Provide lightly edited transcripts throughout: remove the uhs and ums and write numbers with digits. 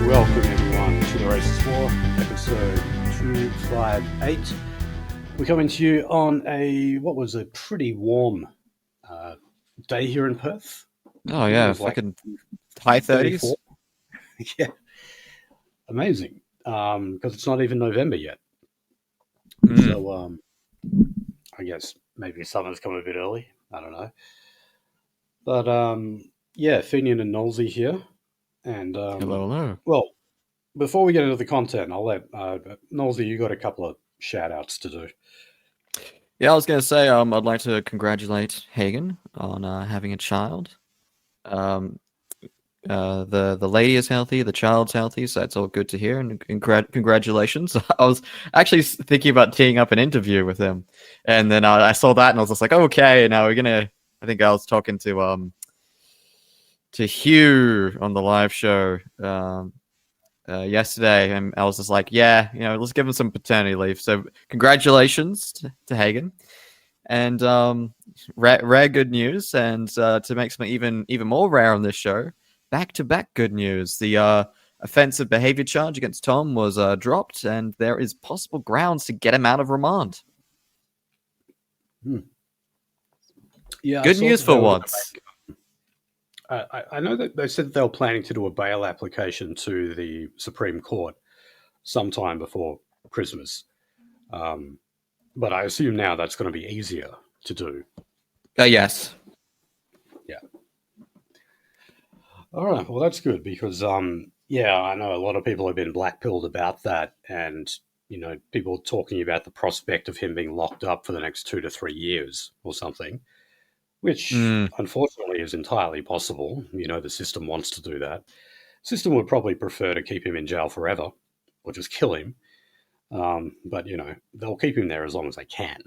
Welcome everyone to the Racist War, episode 258. We're coming to you on what was a pretty warm day here in Perth. Oh yeah, fucking high 30s. Yeah, amazing. Because it's not even November yet. So I guess maybe summer's come a bit early. I don't know. But yeah, Finian and Nolsey here. And hello. Well, before we get into the content, I'll let Nolsey, you got a couple of shout outs to do. Yeah, I was going to say, I'd like to congratulate Hagen on having a child. The lady is healthy, the child's healthy, so that's all good to hear, and congratulations. I was actually thinking about teeing up an interview with him, and then I saw that, and I was just like, okay, now we're gonna. I think I was talking to Hugh on the live show yesterday, and I was just like, yeah, let's give him some paternity leave. So congratulations to Hagen, and rare good news, and to make something even more rare on this show, back-to-back good news. The offensive behavior charge against Tom was dropped, and there is possible grounds to get him out of remand. Yeah, good news for once. I know that they said they were planning to do a bail application to the Supreme Court sometime before Christmas. But I assume now that's going to be easier to do. Yes. Yeah. All right. Well, that's good because, yeah, I know a lot of people have been blackpilled about that, and people talking about the prospect of him being locked up for the next 2 to 3 years or something, which unfortunately is entirely possible. The system wants to do that. The system would probably prefer to keep him in jail forever or just kill him. But, they'll keep him there as long as they can.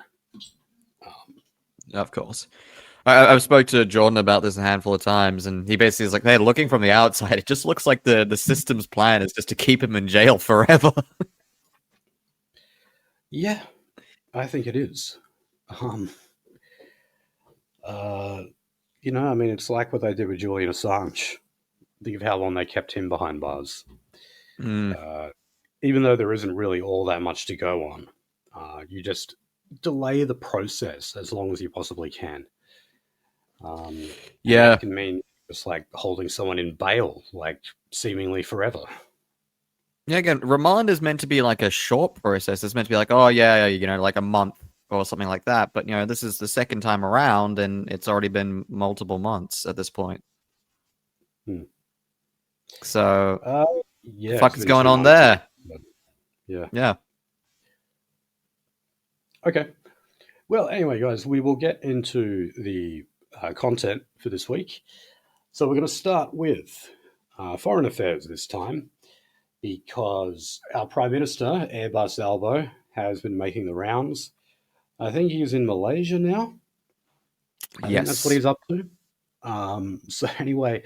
Of course. I've spoke to Jordan about this a handful of times, and he basically is like, hey, looking from the outside, it just looks like the system's plan is just to keep him in jail forever. Yeah, I think it is. It's like what they did with Julian Assange. Think of how long they kept him behind bars. Even though there isn't really all that much to go on, you just delay the process as long as you possibly can. Yeah. That can mean just like holding someone in bail, like seemingly forever. Yeah, again, remand is meant to be like a short process. It's meant to be like, oh yeah, like a month or something like that. But this is the second time around, and it's already been multiple months at this point. So, yeah, what the fuck is going on there? Yeah. Okay. Well, anyway, guys, we will get into the content for this week. So we're going to start with foreign affairs this time, because our Prime Minister, Airbus Albo, has been making the rounds. I think he's in Malaysia now. I think that's what he's up to. So anyway,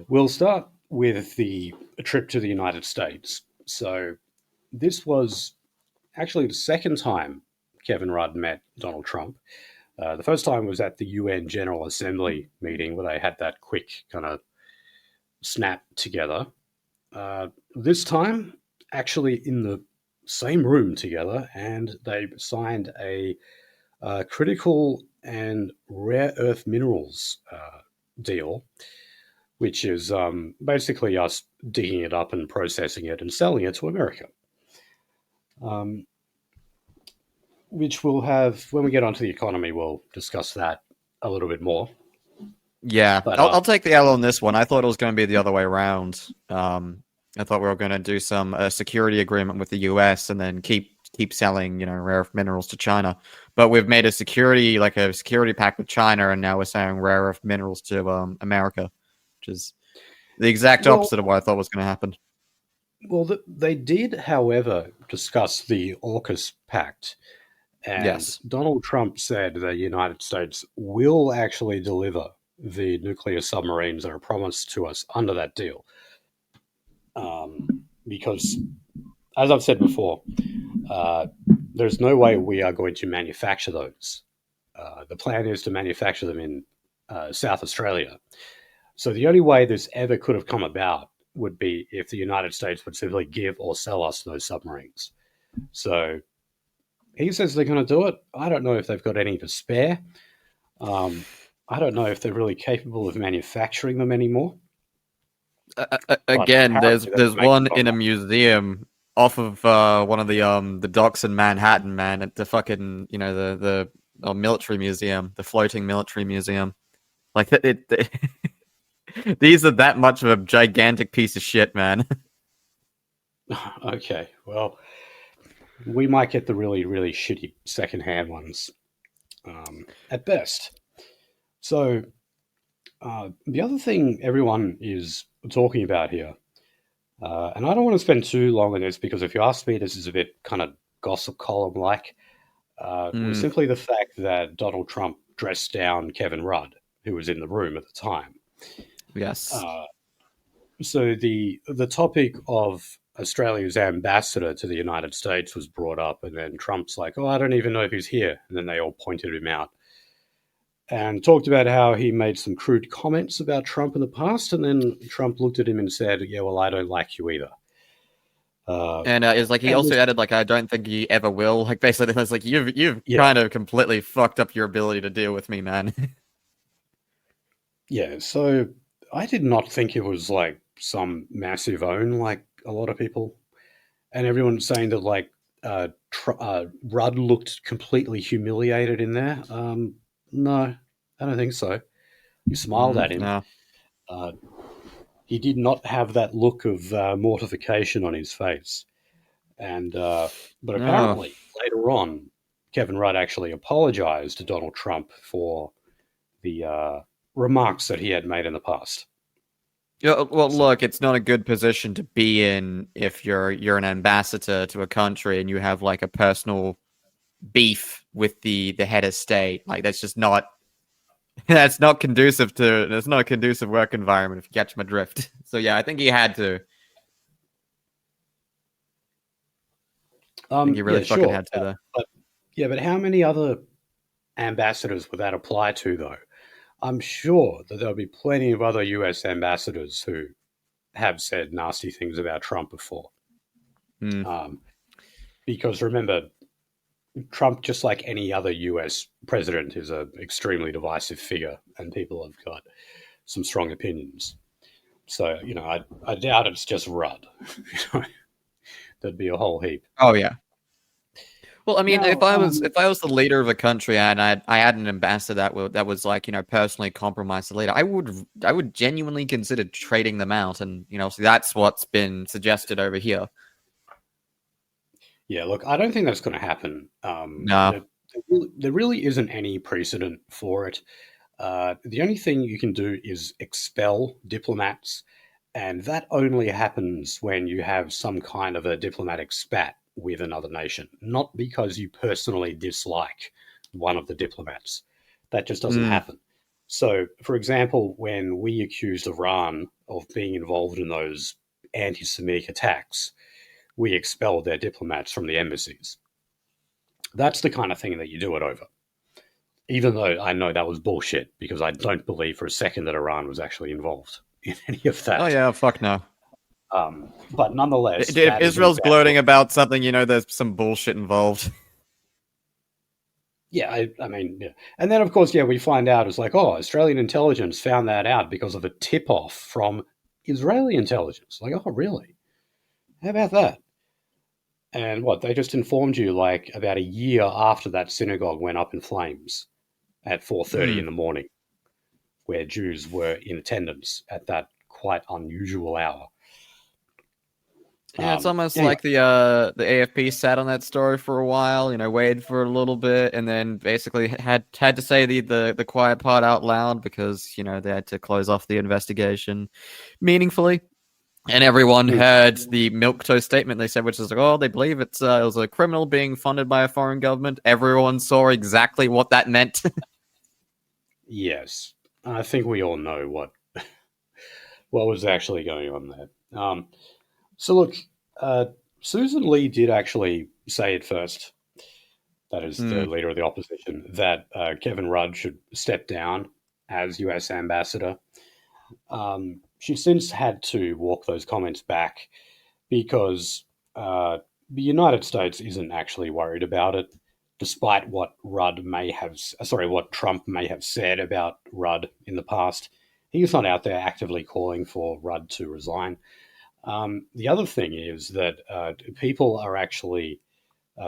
we'll start with the trip to the United States. So this was actually the second time Kevin Rudd met Donald Trump. The first time was at the UN General Assembly meeting where they had that quick kind of snap together. This time, actually in the same room together, and they signed a critical and rare earth minerals deal, which is basically us digging it up and processing it and selling it to America. Which we'll have, when we get onto the economy, we'll discuss that a little bit more. Yeah, but I'll take the L on this one. I thought it was going to be the other way around. I thought we were going to do some security agreement with the US and then keep selling, rare earth minerals to China. But we've made a security pact with China, and now we're selling rare earth minerals to America, which is the exact opposite of what I thought was going to happen. Well, they did, however, discuss the AUKUS pact. And yes, Donald Trump said the United States will actually deliver the nuclear submarines that are promised to us under that deal. Because, as I've said before, there's no way we are going to manufacture those. The plan is to manufacture them in South Australia. So the only way this ever could have come about would be if the United States would simply give or sell us those submarines. So he says they're going to do it. I don't know if they've got any to spare. I don't know if they're really capable of manufacturing them anymore. Again, there's one in a museum off of one of the docks in Manhattan, man, at the fucking the military museum, the floating military museum. Like these are that much of a gigantic piece of shit, man. Okay, well, we might get the really, really shitty secondhand ones at best. So the other thing everyone is talking about here, and I don't want to spend too long on this because if you ask me, this is a bit kind of gossip column-like, was simply the fact that Donald Trump dressed down Kevin Rudd, who was in the room at the time. Yes. So the topic of Australia's ambassador to the United States was brought up, and then Trump's like, "Oh, I don't even know if he's here," and then they all pointed him out and talked about how he made some crude comments about Trump in the past, and then Trump looked at him and said, "Yeah, well, I don't like you either." And it's like he also added, like, "I don't think he ever will." Like, basically, it's like you've kind of completely fucked up your ability to deal with me, man. Yeah, so I did not think it was like some massive own, like a lot of people, and everyone's saying that like Rudd looked completely humiliated in there. No, I don't think so. You smiled at him. No. He did not have that look of mortification on his face. And but apparently later on, Kevin Rudd actually apologized to Donald Trump for the remarks that he had made in the past. Yeah, well, look, it's not a good position to be in if you're an ambassador to a country and you have like a personal beef with the head of state. Like that's just not that's not conducive to that's not a conducive work environment if you catch my drift. So yeah, I think he had to. I think he really fucking had to though. But how many other ambassadors would that apply to though? I'm sure that there'll be plenty of other US ambassadors who have said nasty things about Trump before. Because remember, Trump, just like any other US president, is an extremely divisive figure, and people have got some strong opinions. So, I doubt it's just Rudd. There'd be a whole heap. Oh, yeah. Well, I mean, if I was the leader of a country and I had an ambassador that was like personally compromised the leader, I would genuinely consider trading them out, and so that's what's been suggested over here. Yeah, look, I don't think that's going to happen. No, there really isn't any precedent for it. The only thing you can do is expel diplomats, and that only happens when you have some kind of a diplomatic spat with another nation, not because you personally dislike one of the diplomats. That just doesn't happen. So, for example, when we accused Iran of being involved in those anti-Semitic attacks, we expelled their diplomats from the embassies. That's the kind of thing that you do it over. Even though I know that was bullshit, because I don't believe for a second that Iran was actually involved in any of that. Oh yeah, fuck no. But nonetheless, if Israel's gloating about something, there's some bullshit involved. Yeah, I mean, yeah. And then, of course, we find out it's like, Australian intelligence found that out because of a tip-off from Israeli intelligence. Like, oh, really? How about that? And they just informed you, like, about a year after that synagogue went up in flames at 4:30 in the morning, where Jews were in attendance at that quite unusual hour. Yeah, it's almost like the AFP sat on that story for a while, waited for a little bit, and then basically had to say the quiet part out loud because they had to close off the investigation meaningfully. And everyone heard the milquetoast statement they said, which is like, they believe it was a criminal being funded by a foreign government. Everyone saw exactly what that meant. Yes, I think we all know what was actually going on there. So look, Susan Lee did actually say it first, that is the leader of the opposition, that Kevin Rudd should step down as US ambassador. she's since had to walk those comments back because the United States isn't actually worried about it, despite what what Trump may have said about Rudd in the past. He's not out there actively calling for Rudd to resign. The other thing is that people are actually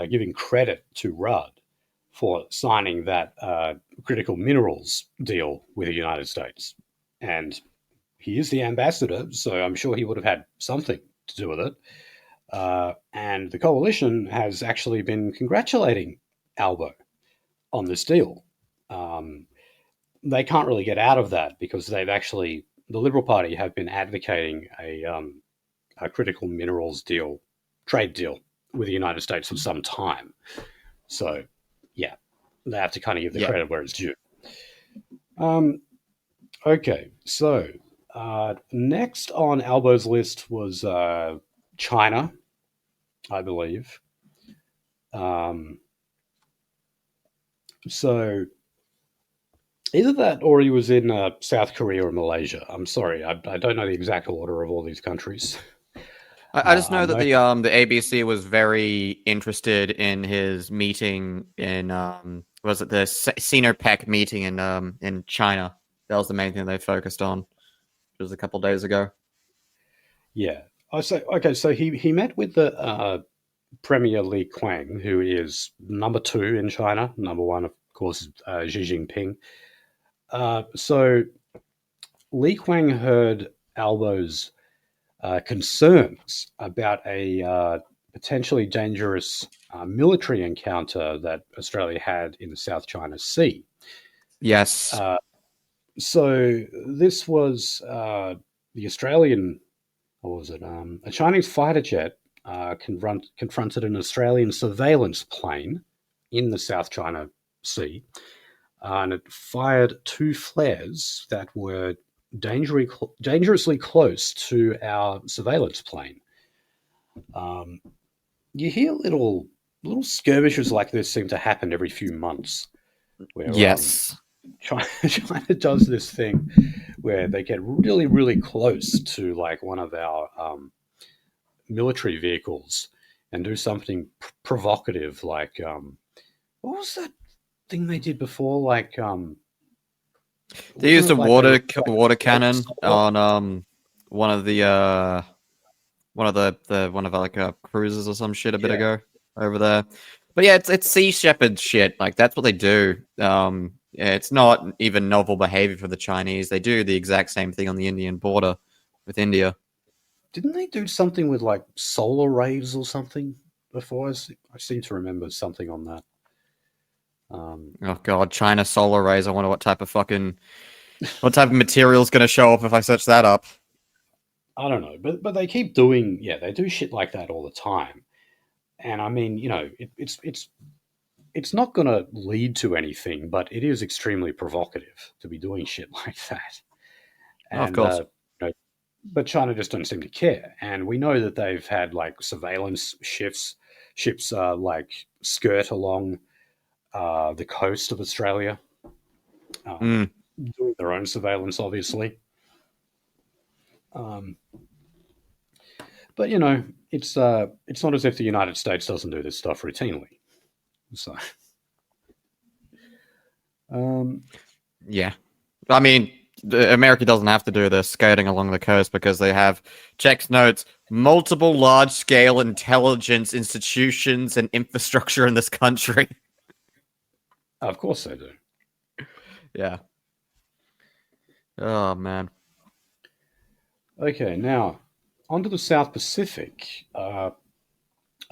giving credit to Rudd for signing that critical minerals deal with the United States. And he is the ambassador, so I'm sure he would have had something to do with it. And the coalition has actually been congratulating Albo on this deal. They can't really get out of that because the Liberal Party have been advocating a critical minerals trade deal with the United States for some time. So, yeah, they have to kind of give the credit where it's due. Okay, so next on Albo's list was China, I believe. So either that or he was in South Korea or Malaysia. I'm sorry, I don't know the exact order of all these countries. I just know that the ABC was very interested in his meeting in was it the Sinopec meeting in China? That was the main thing they focused on. It was a couple days ago. Yeah. So he met with the Premier Li Qiang, who is number 2 in China. Number 1, of course, is Xi Jinping. So Li Qiang heard Albo's concerns about a potentially dangerous military encounter that Australia had in the South China Sea. Yes. So this was the Australian, what was it? A Chinese fighter jet confronted an Australian surveillance plane in the South China Sea, and it fired 2 flares that were dangerously close to our surveillance plane. You hear little skirmishes like this seem to happen every few months. Where, yes. China does this thing where they get really, really close to like one of our military vehicles and do something provocative, like what was that thing they did before? Like they used a water cannon on one of cruises or some shit a bit ago over there. But yeah, it's Sea Shepherd shit. Like that's what they do. It's not even novel behavior for the Chinese. They do the exact same thing on the Indian border with India. Didn't they do something with like solar rays or something before? I seem to remember something on that. Oh god, China solar rays. I wonder what type of material is going to show up if I search that up. I don't know, but they keep doing, they do shit like that all the time. And I mean, it's not going to lead to anything, but it is extremely provocative to be doing shit like that. And, of course. But China just don't seem to care. And we know that they've had like surveillance ships like skirt along the coast of Australia, doing their own surveillance, obviously. But it's not as if the United States doesn't do this stuff routinely. So, yeah, I mean, America doesn't have to do this skating along the coast because they have, checks notes, multiple large-scale intelligence institutions and infrastructure in this country. Of course they do. Yeah. Oh, man. Okay, now, onto the South Pacific. I'm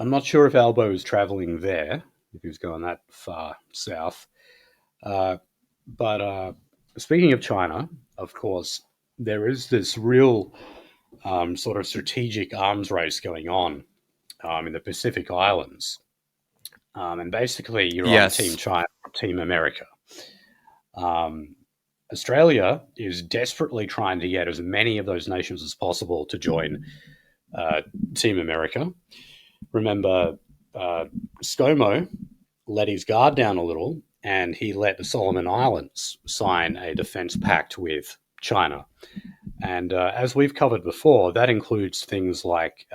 not sure if Albo is traveling there, if he was going that far south. But speaking of China, of course, there is this real sort of strategic arms race going on in the Pacific Islands. And basically, you're on Team China, Team America. Australia is desperately trying to get as many of those nations as possible to join Team America. Remember, ScoMo let his guard down a little, and he let the Solomon Islands sign a defense pact with China. And as we've covered before, that includes things like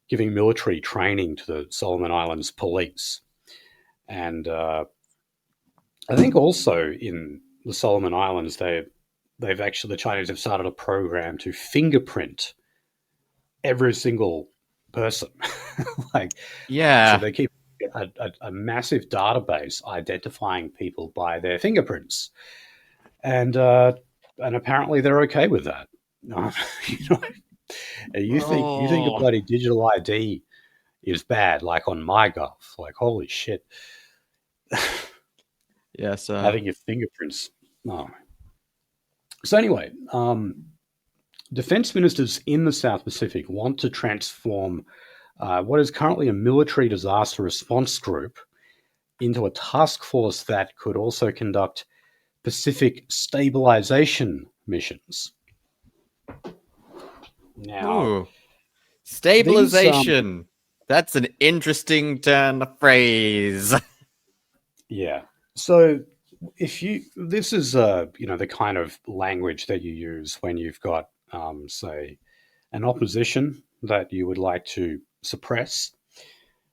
giving military training to the Solomon Islands police. And I think also in the Solomon Islands, the Chinese have started a program to fingerprint every single person. So they keep a massive database identifying people by their fingerprints, and apparently they're okay with that. You think a bloody digital ID is bad, like on MyGov? Like, holy shit! Yes, having your fingerprints. Oh. So anyway, defense ministers in the South Pacific want to transform what is currently a military disaster response group into a task force that could also conduct Pacific stabilization missions. Now, stabilization. That's an interesting turn of phrase. Yeah. So this is the kind of language that you use when you've got say an opposition that you would like to suppress.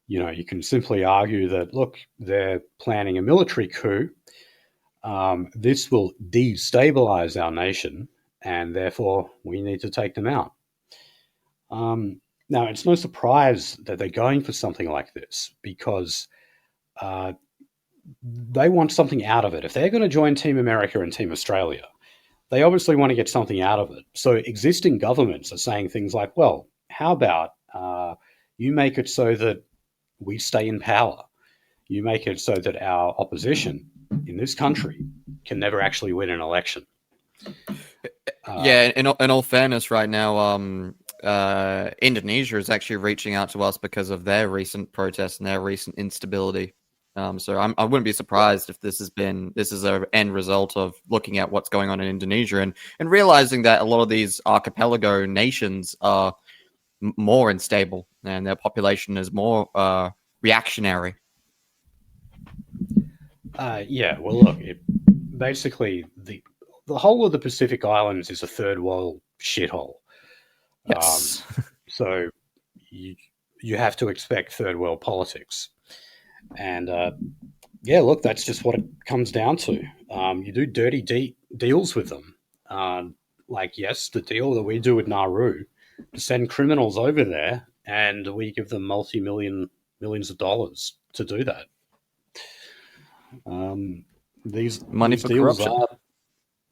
You can simply argue that, look, they're planning a military coup. This will destabilize our nation, and therefore we need to take them out. Now, it's no surprise that they're going for something like this, because they want something out of it. If they're going to join Team America and Team Australia, they obviously want to get something out of it. So existing governments are saying things like, well, how about you make it so that we stay in power? You make it so that our opposition in this country can never actually win an election. In all fairness, right now, Indonesia is actually reaching out to us because of their recent protests and their recent instability. So I wouldn't be surprised if this is an end result of looking at what's going on in Indonesia and realizing that a lot of these archipelago nations are more unstable and their population is more reactionary. Well, look, basically the whole of the Pacific Islands is a third world shithole. Yes. So you have to expect third world politics. And look, that's just what it comes down to. You do dirty deals with them. Yes, the deal that we do with Nauru to send criminals over there, and we give them millions of dollars to do that. These deals corruption.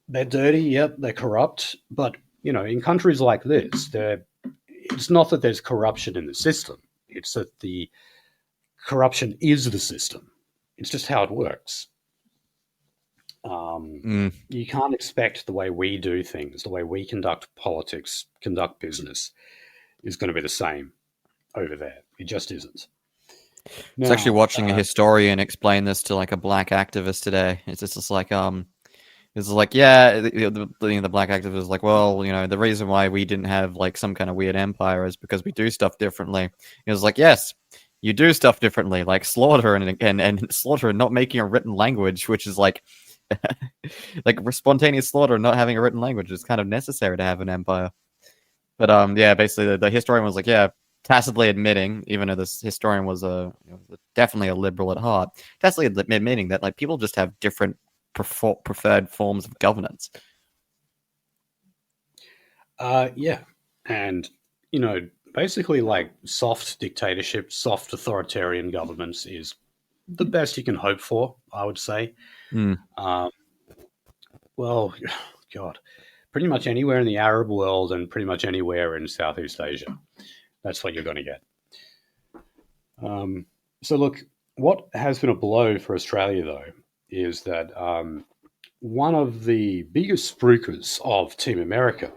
They're dirty, yep, they're corrupt, but in countries like this, it's not that there's corruption in the system. It's that the corruption is the system. It's just how it works. You can't expect the way we do things, the way we conduct politics, conduct business, is going to be the same over there. It just isn't. I was actually watching a historian explain this to like a black activist today. It's just like the black activist was like, well, the reason why we didn't have like some kind of weird empire is because we do stuff differently. It was like, yes, you do stuff differently, like slaughter and slaughter and not making a written language, which is like like spontaneous slaughter and not having a written language is kind of necessary to have an empire. But basically the historian was like, yeah, tacitly admitting, even though this historian was definitely a liberal at heart, tacitly admitting that like people just have different preferred forms of governance. And basically, like, soft dictatorship, soft authoritarian governments is the best you can hope for, I would say. Well, God, pretty much anywhere in the Arab world and pretty much anywhere in Southeast Asia, that's what you're going to get. So look, what has been a blow for Australia, though, is that one of the biggest spruikers of Team America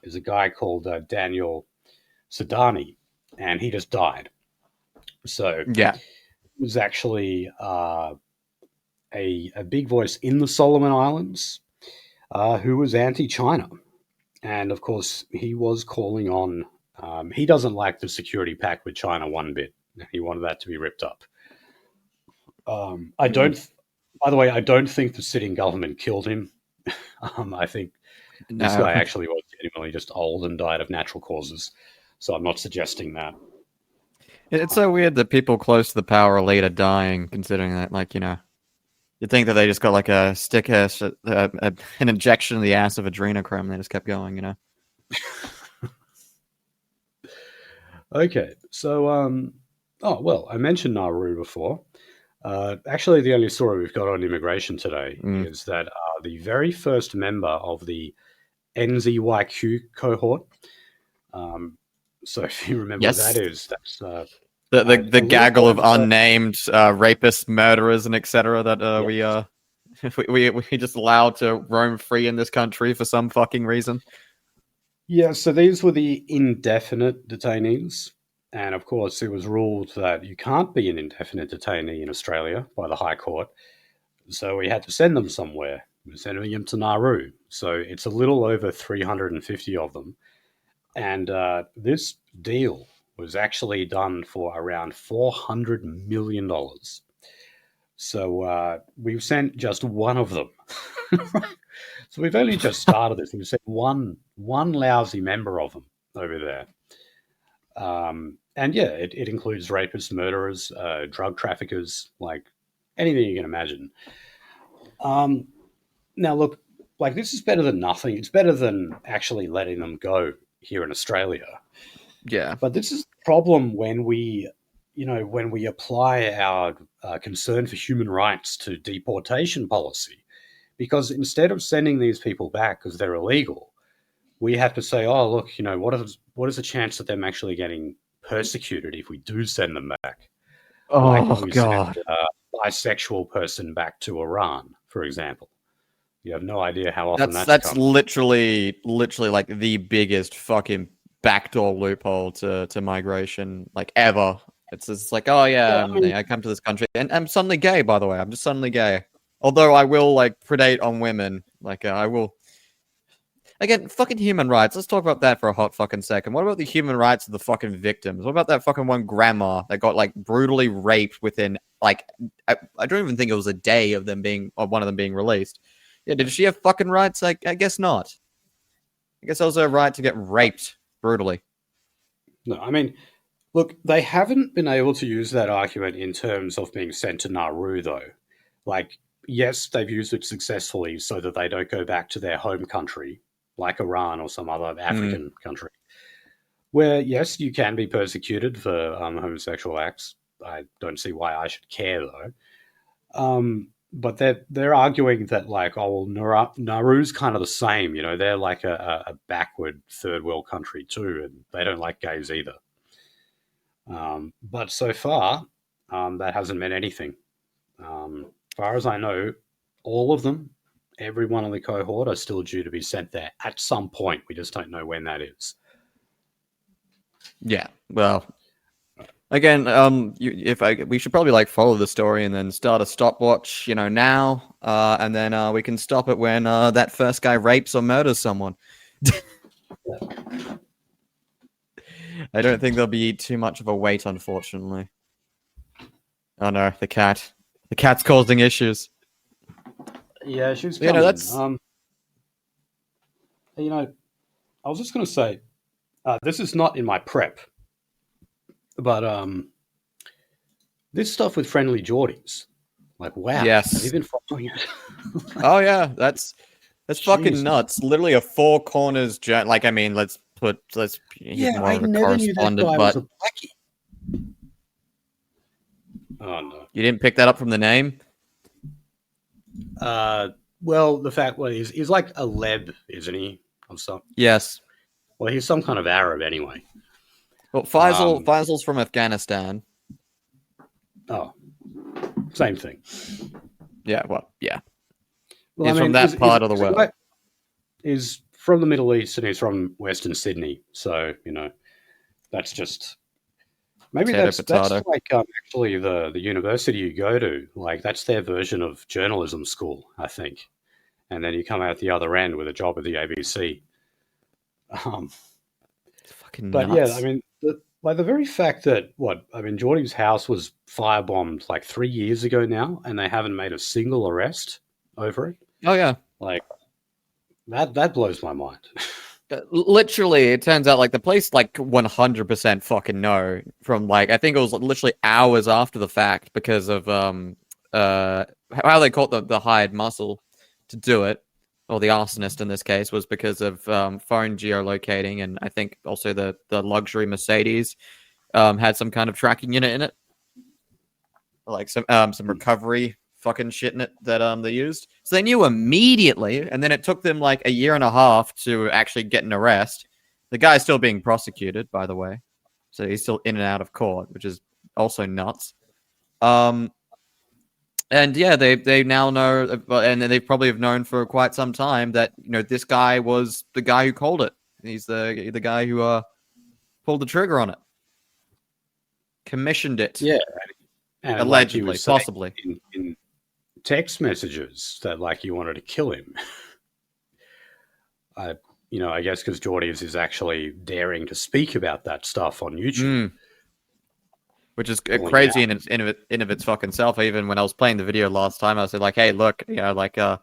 is a guy called Daniel Sedani, and he just died. So yeah, he was actually a big voice in the Solomon Islands who was anti-China. And of course, he was calling on, he doesn't like the security pact with China one bit. He wanted that to be ripped up. By the way, I don't think the sitting government killed him. I think This guy actually was genuinely just old and died of natural causes. So I'm not suggesting that. It's so weird that people close to the power elite are dying, considering that, like, you'd think that they just got like a stick ass, an injection in the ass of adrenochrome, and they just kept going. Okay, so I mentioned Nauru before. Actually, the only story we've got on immigration today is that the very first member of the NZYQ cohort. So if you remember what that is, that's the gaggle of unnamed rapists, murderers, and etc. that we just allowed to roam free in this country for some fucking reason. Yeah, so these were the indefinite detainees. And of course, it was ruled that you can't be an indefinite detainee in Australia by the High Court. So we had to send them somewhere. We're sending them to Nauru. So it's a little over 350 of them. And this deal was actually done for around $400 million. So we've sent just one of them. So we've only just started this. We've sent one lousy member of them over there. And yeah, it includes rapists, murderers, drug traffickers, like anything you can imagine. Now, look, like this is better than nothing. It's better than actually letting them go here in Australia. Yeah. But this is the problem when we apply our concern for human rights to deportation policy. Because instead of sending these people back because they're illegal, we have to say, oh, look, what is the chance of them actually getting persecuted if we do send them back? Oh, like if we God. send a bisexual person back to Iran, for example. You have no idea how often that's literally like the biggest fucking backdoor loophole to migration, like, ever. It's just like, oh yeah, I come to this country and I'm suddenly gay, by the way. I'm just suddenly gay. Although I will, like, predate on women. Like, I will... Again, fucking human rights. Let's talk about that for a hot fucking second. What about the human rights of the fucking victims? What about that fucking one grandma that got, like, brutally raped within, like... I don't even think it was a day of one of them being released. Yeah, did she have fucking rights? I guess not. I guess it was her right to get raped brutally. No, I mean, look, they haven't been able to use that argument in terms of being sent to Nauru, though. Like, yes, they've used it successfully so that they don't go back to their home country, like Iran or some other African country, where, yes, you can be persecuted for homosexual acts. I don't see why I should care, though. But they're arguing that, like, oh, well, Nauru's kind of the same, they're like a backward third world country too, and they don't like gays either. But so far, that hasn't meant anything. As far as I know, all of them, every one of the cohort, are still due to be sent there at some point. We just don't know when that is. Yeah, well, again, we should probably, like, follow the story and then start a stopwatch, now, and then we can stop it when that first guy rapes or murders someone. I don't think there'll be too much of a wait, unfortunately. Oh no, the cat. The cat's causing issues. Yeah, she's coming. That's... I was just going to say, this is not in my prep, but this stuff with friendly Geordies, like, wow, yes. have you been following it? Oh yeah, that's fucking nuts. Literally a four corners journey. Like, I mean, let's yeah, I never knew that guy was a blackie. Oh no, you didn't pick that up from the name? Well, the fact he's like a Leb, isn't he? Or something. Yes. Well, he's some kind of Arab anyway. Well, Faisal's from Afghanistan. Oh, same thing. Yeah, well, yeah. Well, he's from that part of the world. He's from the Middle East and he's from Western Sydney. So, that's just... Maybe that's like actually the university you go to. Like, that's their version of journalism school, I think. And then you come out the other end with a job at the ABC. Fucking but nuts. Yeah, I mean, the very fact that Geordie's house was firebombed like 3 years ago now, and they haven't made a single arrest over it. Oh yeah, like That blows my mind. Literally, it turns out like the police like 100% fucking know from like I think it was literally hours after the fact because of how they caught the hired muscle to do it, or the arsonist in this case, was because of phone geolocating, and I think also the luxury Mercedes had some kind of tracking unit in it, like some recovery fucking shit in it that they used. So they knew immediately, and then it took them like a year and a half to actually get an arrest. The guy's still being prosecuted, by the way, so he's still in and out of court, which is also nuts. And yeah, they now know, and they probably have known for quite some time that this guy was the guy who called it. He's the guy who pulled the trigger on it, commissioned it. Yeah, and allegedly, like possibly in text messages that like you wanted to kill him. I guess because Geordies is actually daring to speak about that stuff on YouTube. Which is crazy in of its fucking self. Even when I was playing the video last time, I said like, "Hey, look, I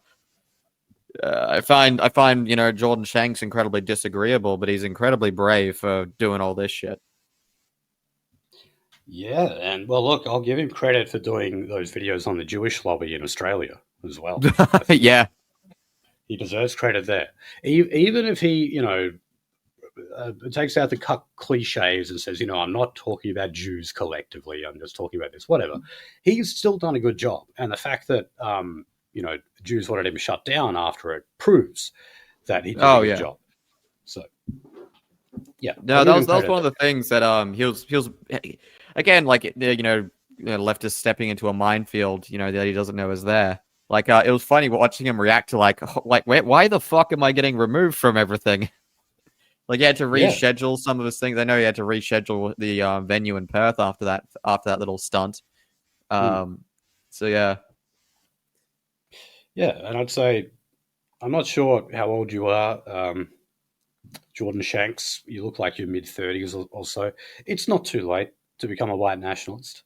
find Jordan Shanks incredibly disagreeable, but he's incredibly brave for doing all this shit." Yeah, and well, look, I'll give him credit for doing those videos on the Jewish lobby in Australia as well. Yeah, he deserves credit there. Even if he, takes out the cliches and says, I'm not talking about Jews collectively. I'm just talking about this, whatever. He's still done a good job. And the fact that, Jews wanted him shut down after it proves that he did a good job. So, yeah. No, that was one of the things that he was again, like, leftist stepping into a minefield, that he doesn't know is there. Like, it was funny watching him react to like, why the fuck am I getting removed from everything? Like, he had to reschedule some of his things. I know he had to reschedule the venue in Perth after that little stunt. So yeah. Yeah, and I'd say, I'm not sure how old you are, Jordan Shanks. You look like you're mid-30s or so. It's not too late to become a white nationalist.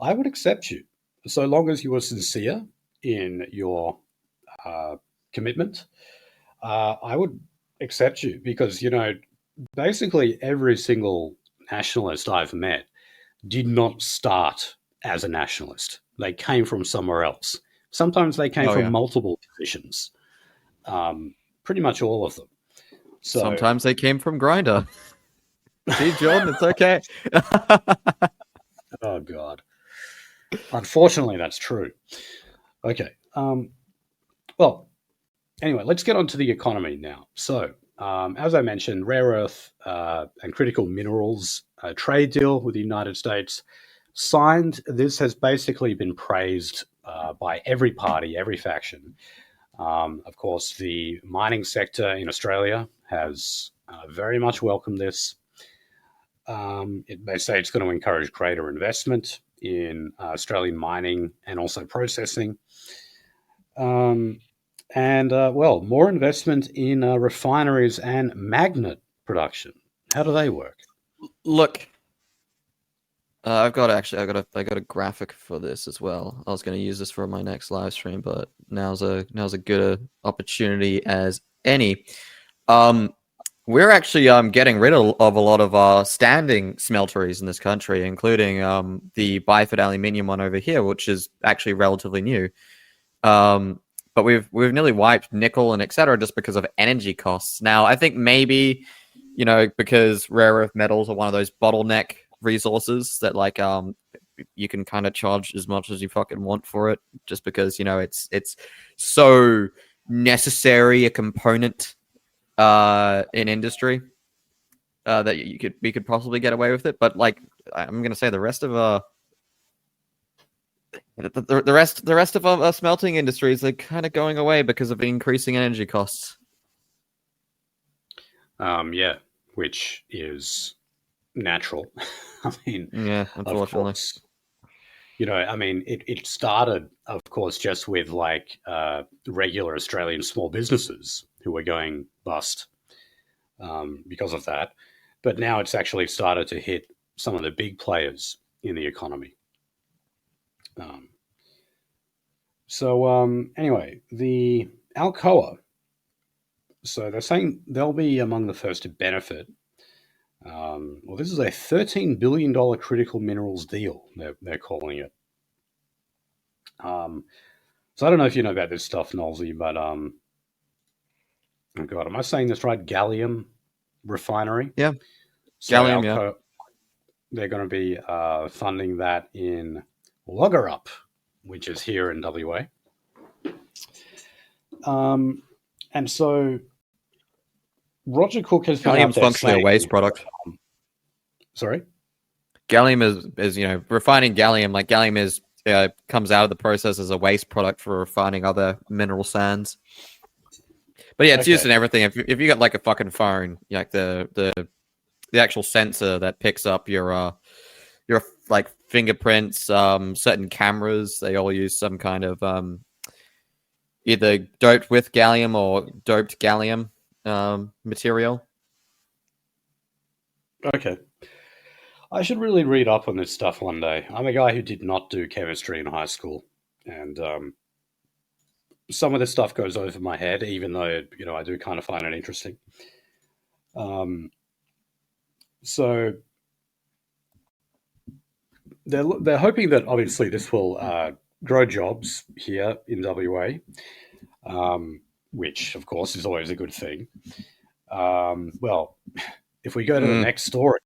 I would accept you, so long as you are sincere in your commitment. I would accept you because, basically every single nationalist I've met did not start as a nationalist. They came from somewhere else. Sometimes they came from multiple positions. Pretty much all of them. So, sometimes they came from Grindr. See, Jordan, it's okay. Oh, God. Unfortunately, that's true. Okay. Well, anyway, let's get on to the economy now. So, as I mentioned, rare earth and critical minerals trade deal with the United States signed. This has basically been praised by every party, every faction. Of course, the mining sector in Australia has very much welcomed this. They say it's going to encourage greater investment in Australian mining and also processing. More investment in refineries and magnet production. How do they work? Look, I got a graphic for this as well. I was going to use this for my next live stream, but now's a good opportunity as any. We're actually getting rid of a lot of our standing smelteries in this country, including the Byford aluminium one over here, which is actually relatively new. But we've nearly wiped nickel and etc. just because of energy costs. Now, I think maybe, because rare earth metals are one of those bottleneck resources that like you can kind of charge as much as you fucking want for it, just because it's so necessary a component in industry that we could possibly get away with it. But like I'm gonna say, the rest of the rest of our smelting industries are kind of going away because of increasing energy costs. Yeah, which is natural. I mean, yeah, unfortunately. Of course, it started, of course, just with like regular Australian small businesses who were going bust because of that. But now it's actually started to hit some of the big players in the economy. Anyway, the Alcoa So they're saying they'll be among the first to benefit. Well, this is a $13 billion critical minerals deal, they're calling it. So I don't know if you know about this stuff, Nolsey, but oh God, am I saying this right? Gallium refinery. Yeah, So gallium. Yeah, they're going to be funding that in Loggerup, which is here in WA. And so Roger Cook has been out gallium's there functionally saying, a waste product. Sorry? Gallium is refining gallium. Like gallium is comes out of the process as a waste product for refining other mineral sands. But yeah, it's used in everything. If you got like a fucking phone, like the actual sensor that picks up your like fingerprints, certain cameras, they all use some kind of either doped with gallium or doped gallium material. Okay. I should really read up on this stuff one day. I'm a guy who did not do chemistry in high school, and some of this stuff goes over my head, even though I do kind of find it interesting. So they're hoping that obviously this will grow jobs here in WA, which of course is always a good thing. Well, if we go to the next story,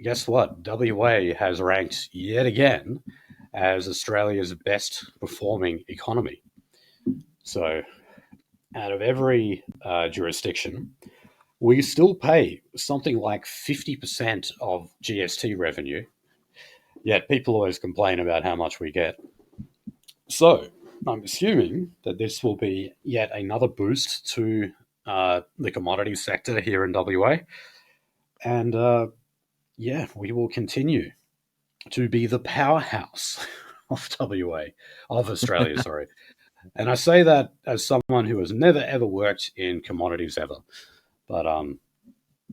guess what? WA has ranked yet again as Australia's best performing economy. So, out of every jurisdiction, we still pay something like 50% of GST revenue, yet people always complain about how much we get. So, I'm assuming that this will be yet another boost to the commodities sector here in WA. And yeah, we will continue to be the powerhouse of Australia, sorry. And I say that as someone who has never ever worked in commodities ever, but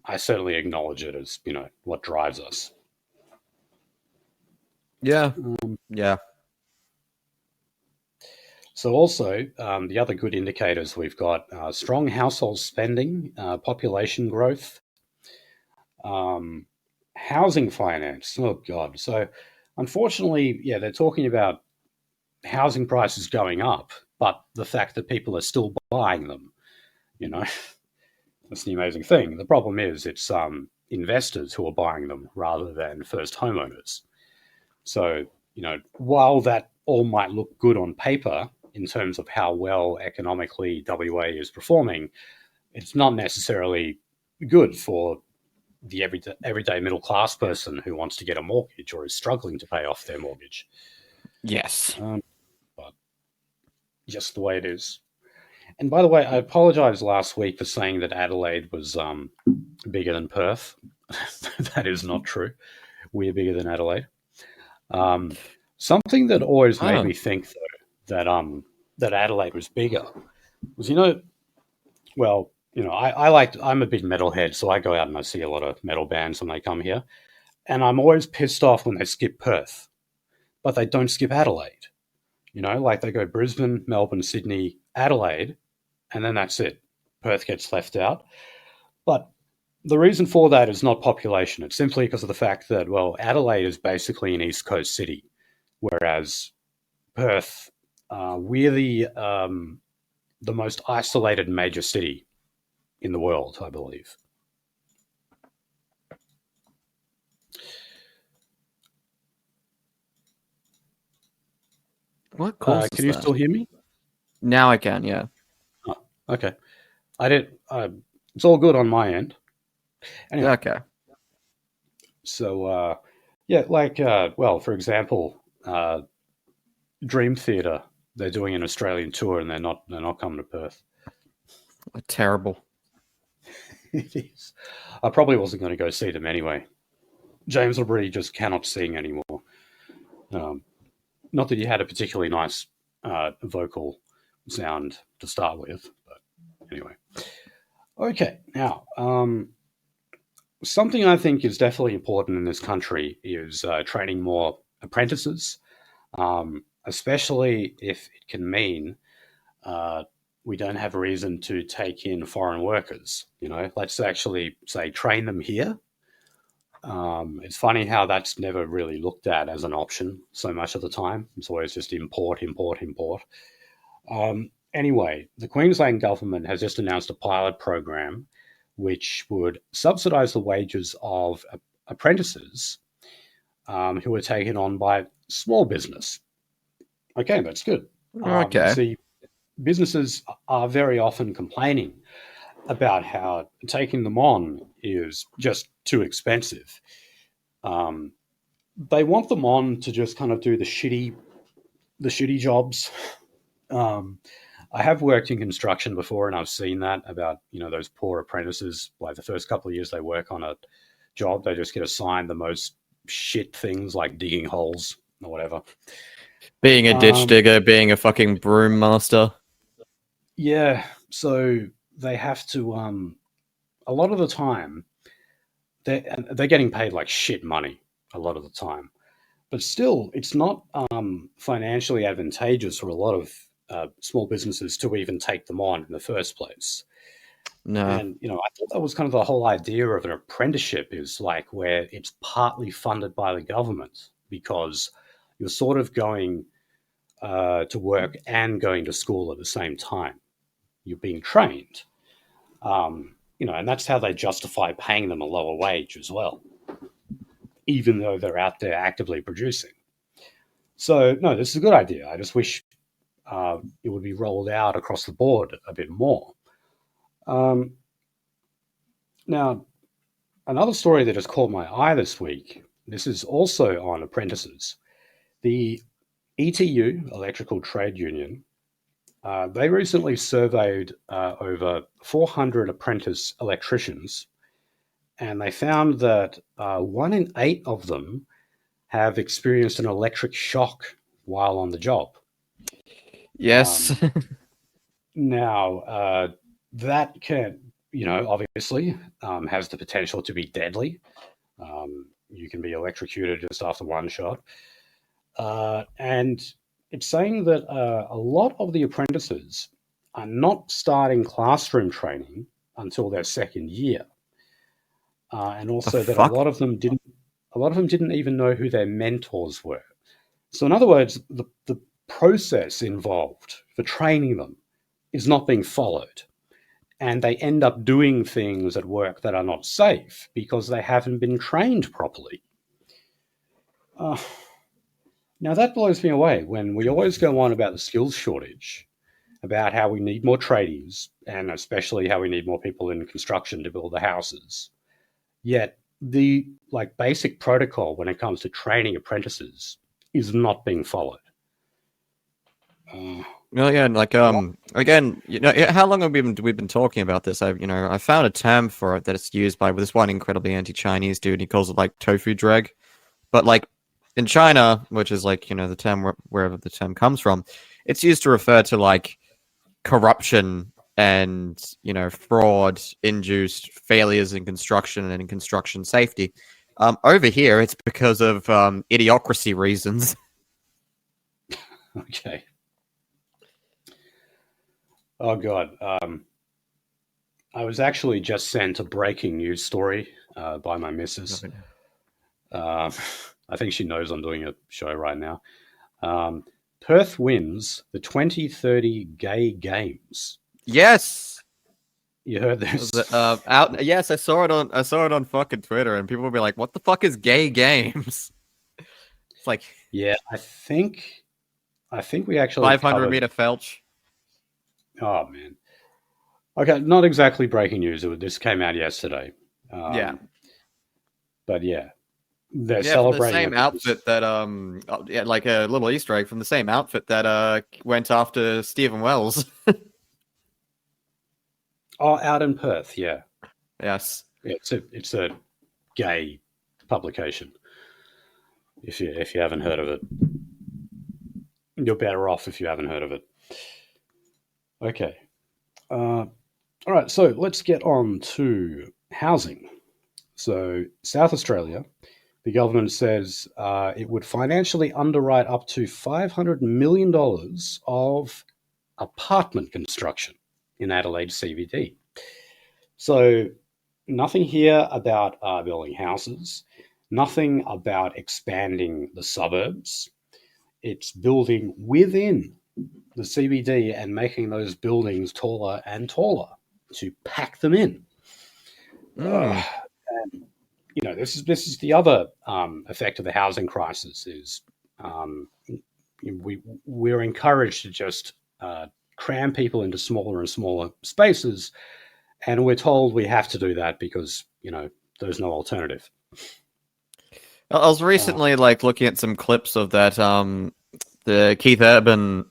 I certainly acknowledge it as what drives us. Yeah, yeah. So also the other good indicators we've got strong household spending, population growth, housing finance. Oh God! So unfortunately, yeah, they're talking about housing prices going up, but the fact that people are still buying them, that's the amazing thing. The problem is it's investors who are buying them rather than first homeowners. So, while that all might look good on paper in terms of how well economically WA is performing, it's not necessarily good for the everyday middle class person who wants to get a mortgage or is struggling to pay off their mortgage. Yes. But just the way it is. And by the way, I apologise last week for saying that Adelaide was bigger than Perth. That is not true. We're bigger than Adelaide. Something that always made me think, though, that Adelaide was bigger was, I'm a big metalhead, so I go out and I see a lot of metal bands when they come here. And I'm always pissed off when they skip Perth, but they don't skip Adelaide. Like they go Brisbane, Melbourne, Sydney, Adelaide, and then that's it. Perth gets left out. But the reason for that is not population. It's simply because of the fact that, Adelaide is basically an East Coast city, whereas Perth, we're the most isolated major city in the world, I believe. What causes Can you that? still hear me? Now I can, yeah. Oh, okay. I did. It's all good on my end. Anyway, Okay. So, for example, Dream Theater, they're doing an Australian tour and they're not coming to Perth. Terrible. It is. I probably wasn't going to go see them anyway. James Labrie just cannot sing anymore. Not that he had a particularly nice vocal sound to start with, but anyway. Okay, now, something I think is definitely important in this country is training more apprentices, especially if it can mean we don't have a reason to take in foreign workers. Let's actually say train them here. It's funny how that's never really looked at as an option so much of the time. It's always just import, import, import. Anyway, the Queensland government has just announced a pilot program which would subsidise the wages of apprentices who are taken on by small business. Okay, that's good. Okay. See, businesses are very often complaining about how taking them on is just too expensive. They want them on to just kind of do the shitty jobs. I have worked in construction before, and I've seen that about those poor apprentices. Like the first couple of years they work on a job, they just get assigned the most shit things like digging holes or whatever. Being a ditch digger, being a fucking broom master. Yeah, so they have to. A lot of the time, they're getting paid like shit money. A lot of the time, but still, it's not financially advantageous for a lot of small businesses to even take them on in the first place. No. And I thought that was kind of the whole idea of an apprenticeship, is like where it's partly funded by the government because you're sort of going to work and going to school at the same time. You're being trained, and that's how they justify paying them a lower wage as well, even though they're out there actively producing. So, no, this is a good idea. I just wish it would be rolled out across the board a bit more. Now, another story that has caught my eye this week, this is also on apprentices. The ETU, Electrical Trade Union, they recently surveyed over 400 apprentice electricians, and they found that 1 in 8 of them have experienced an electric shock while on the job. Yes. Now, that can, obviously has the potential to be deadly. You can be electrocuted just after one shot. And it's saying that a lot of the apprentices are not starting classroom training until their second year. And also that a lot of them didn't even know who their mentors were. So in other words, the process involved for training them is not being followed. And they end up doing things at work that are not safe because they haven't been trained properly. Now that blows me away when we always go on about the skills shortage, about how we need more tradies, and especially how we need more people in construction to build the houses. Yet the basic protocol when it comes to training apprentices is not being followed. Well, yeah, again, how long have we been talking about this? I found a term for it that it's used by this one incredibly anti-Chinese dude. He calls it tofu drag, but in China, which is the term wherever the term comes from, it's used to refer to corruption and fraud induced failures in construction and in construction safety. Over here, it's because of idiocracy reasons. Okay. Oh God. I was actually just sent a breaking news story by my missus. I think she knows I'm doing a show right now. Perth wins the 2030 Gay Games. Yes, you heard this? Yes, I saw it on fucking Twitter, and people will be like, "What the fuck is Gay Games?" It's yeah, I think we actually 500-meter felch. Oh man. Okay, not exactly breaking news. This came out yesterday. Yeah, but yeah. They're celebrating from the same outfit that a little Easter egg from the same outfit that went after Stephen Wells. Oh, out in Perth, yeah. Yes. Yeah, it's a gay publication. If you haven't heard of it, you're better off if you haven't heard of it. Okay. All right, so let's get on to housing. So South Australia, the government says it would financially underwrite up to $500 million of apartment construction in Adelaide CBD. So nothing here about building houses, nothing about expanding the suburbs. It's building within the CBD and making those buildings taller and taller to pack them in. And, this is the other effect of the housing crisis is we're encouraged to just cram people into smaller and smaller spaces, and we're told we have to do that because there's no alternative. I was recently looking at some clips of that the Keith Urban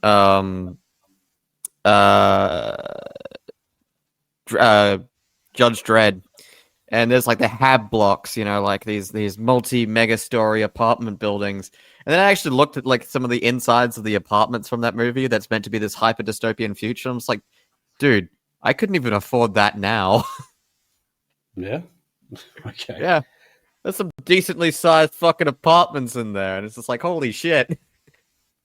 Judge Dredd, and there's the hab blocks, these mega story apartment buildings. And then I actually looked at some of the insides of the apartments from that movie that's meant to be this hyper dystopian future. I'm just like, dude, I couldn't even afford that now. Yeah. Okay. Yeah. There's some decently sized fucking apartments in there, and it's just holy shit.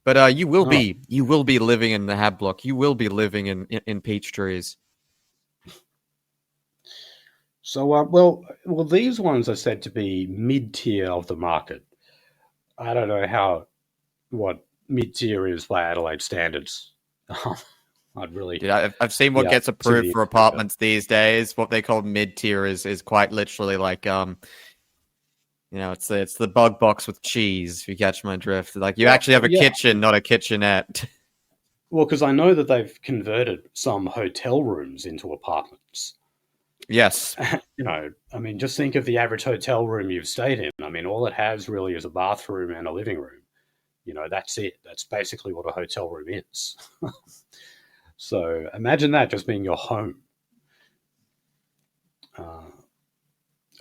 But you will be living in the hab block. You will be living in peach trees. So, well, these ones are said to be mid-tier of the market. I don't know what mid-tier is by Adelaide standards. I'd really... Dude, I've seen what gets approved for apartments these days. What they call mid-tier is quite literally it's the bug box with cheese, if you catch my drift. You actually have a kitchen, not a kitchenette. Well, because I know that they've converted some hotel rooms into apartments. Yes. Just think of the average hotel room you've stayed in. All it has really is a bathroom and a living room. That's it. That's basically what a hotel room is. So imagine that just being your home.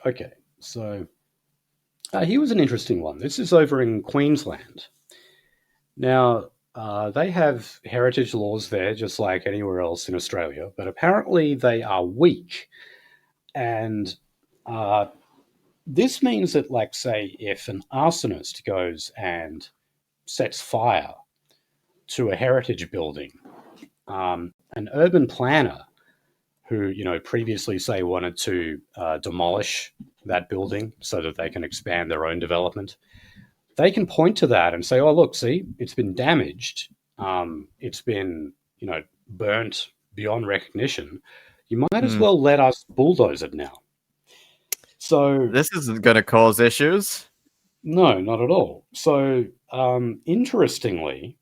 Okay, so here was an interesting one. This is over in Queensland. Now, they have heritage laws there, just like anywhere else in Australia, but apparently they are weak. And this means that, say, if an arsonist goes and sets fire to a heritage building, an urban planner who, previously, say, wanted to demolish that building so that they can expand their own development, they can point to that and say, oh, look, see, it's been damaged. It's been, burnt beyond recognition. You might as well let us bulldoze it now. So this isn't going to cause issues. No, not at all. So interestingly,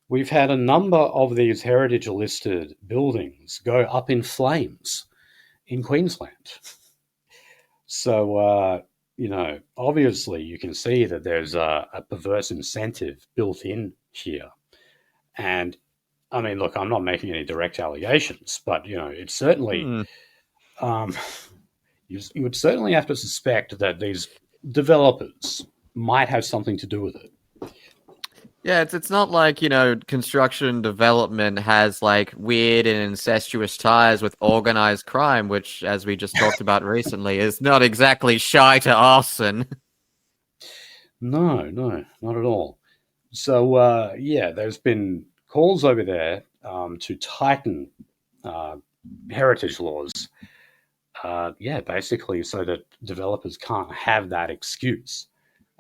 we've had a number of these heritage-listed buildings go up in flames in Queensland. So, obviously you can see that there's a perverse incentive built in here. And, look, I'm not making any direct allegations, but, it's certainly... You would certainly have to suspect that these developers might have something to do with it. Yeah, it's not like, construction development has weird and incestuous ties with organized crime, which, as we just talked about recently, is not exactly shy to arson. No, not at all. So, there's been calls over there to tighten heritage laws. Basically so that developers can't have that excuse.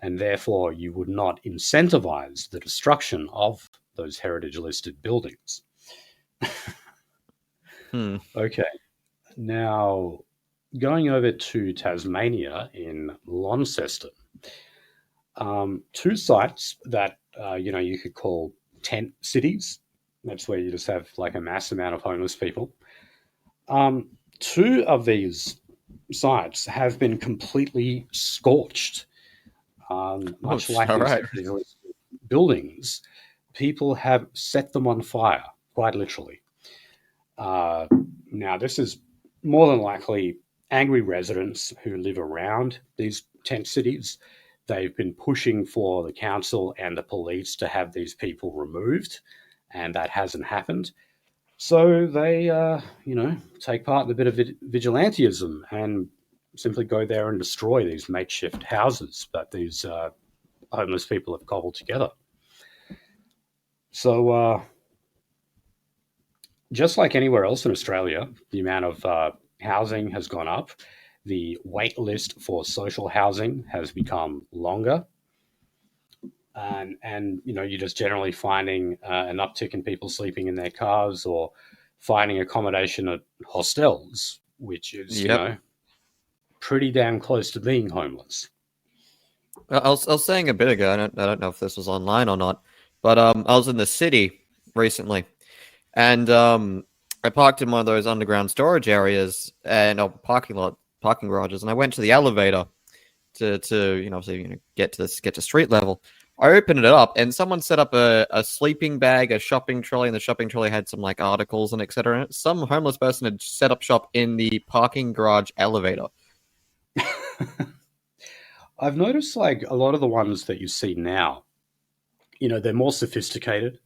And therefore, you would not incentivize the destruction of those heritage-listed buildings. Okay. Now, going over to Tasmania in Launceston, two sites that, you could call tent cities. That's where you just have a mass amount of homeless people. Two of these sites have been completely scorched. Much like these buildings, people have set them on fire, quite literally. Now, this is more than likely angry residents who live around these tent cities. They've been pushing for the council and the police to have these people removed, and that hasn't happened. So they, take part in a bit of vigilantism and simply go there and destroy these makeshift houses that these homeless people have cobbled together. So, just like anywhere else in Australia, the amount of housing has gone up. The wait list for social housing has become longer. And you're just generally finding an uptick in people sleeping in their cars or finding accommodation at hostels, which is, Yep. pretty damn close to being homeless. I was saying a bit ago, I don't know if this was online or not, but I was in the city recently, and I parked in one of those underground storage areas and parking garages, and I went to the elevator to get to street level. I opened it up, and someone set up a sleeping bag, a shopping trolley, and the shopping trolley had some like articles and etc. in it. Some homeless person had set up shop in the parking garage elevator. I've noticed like a lot of the ones that you see now, they're more sophisticated.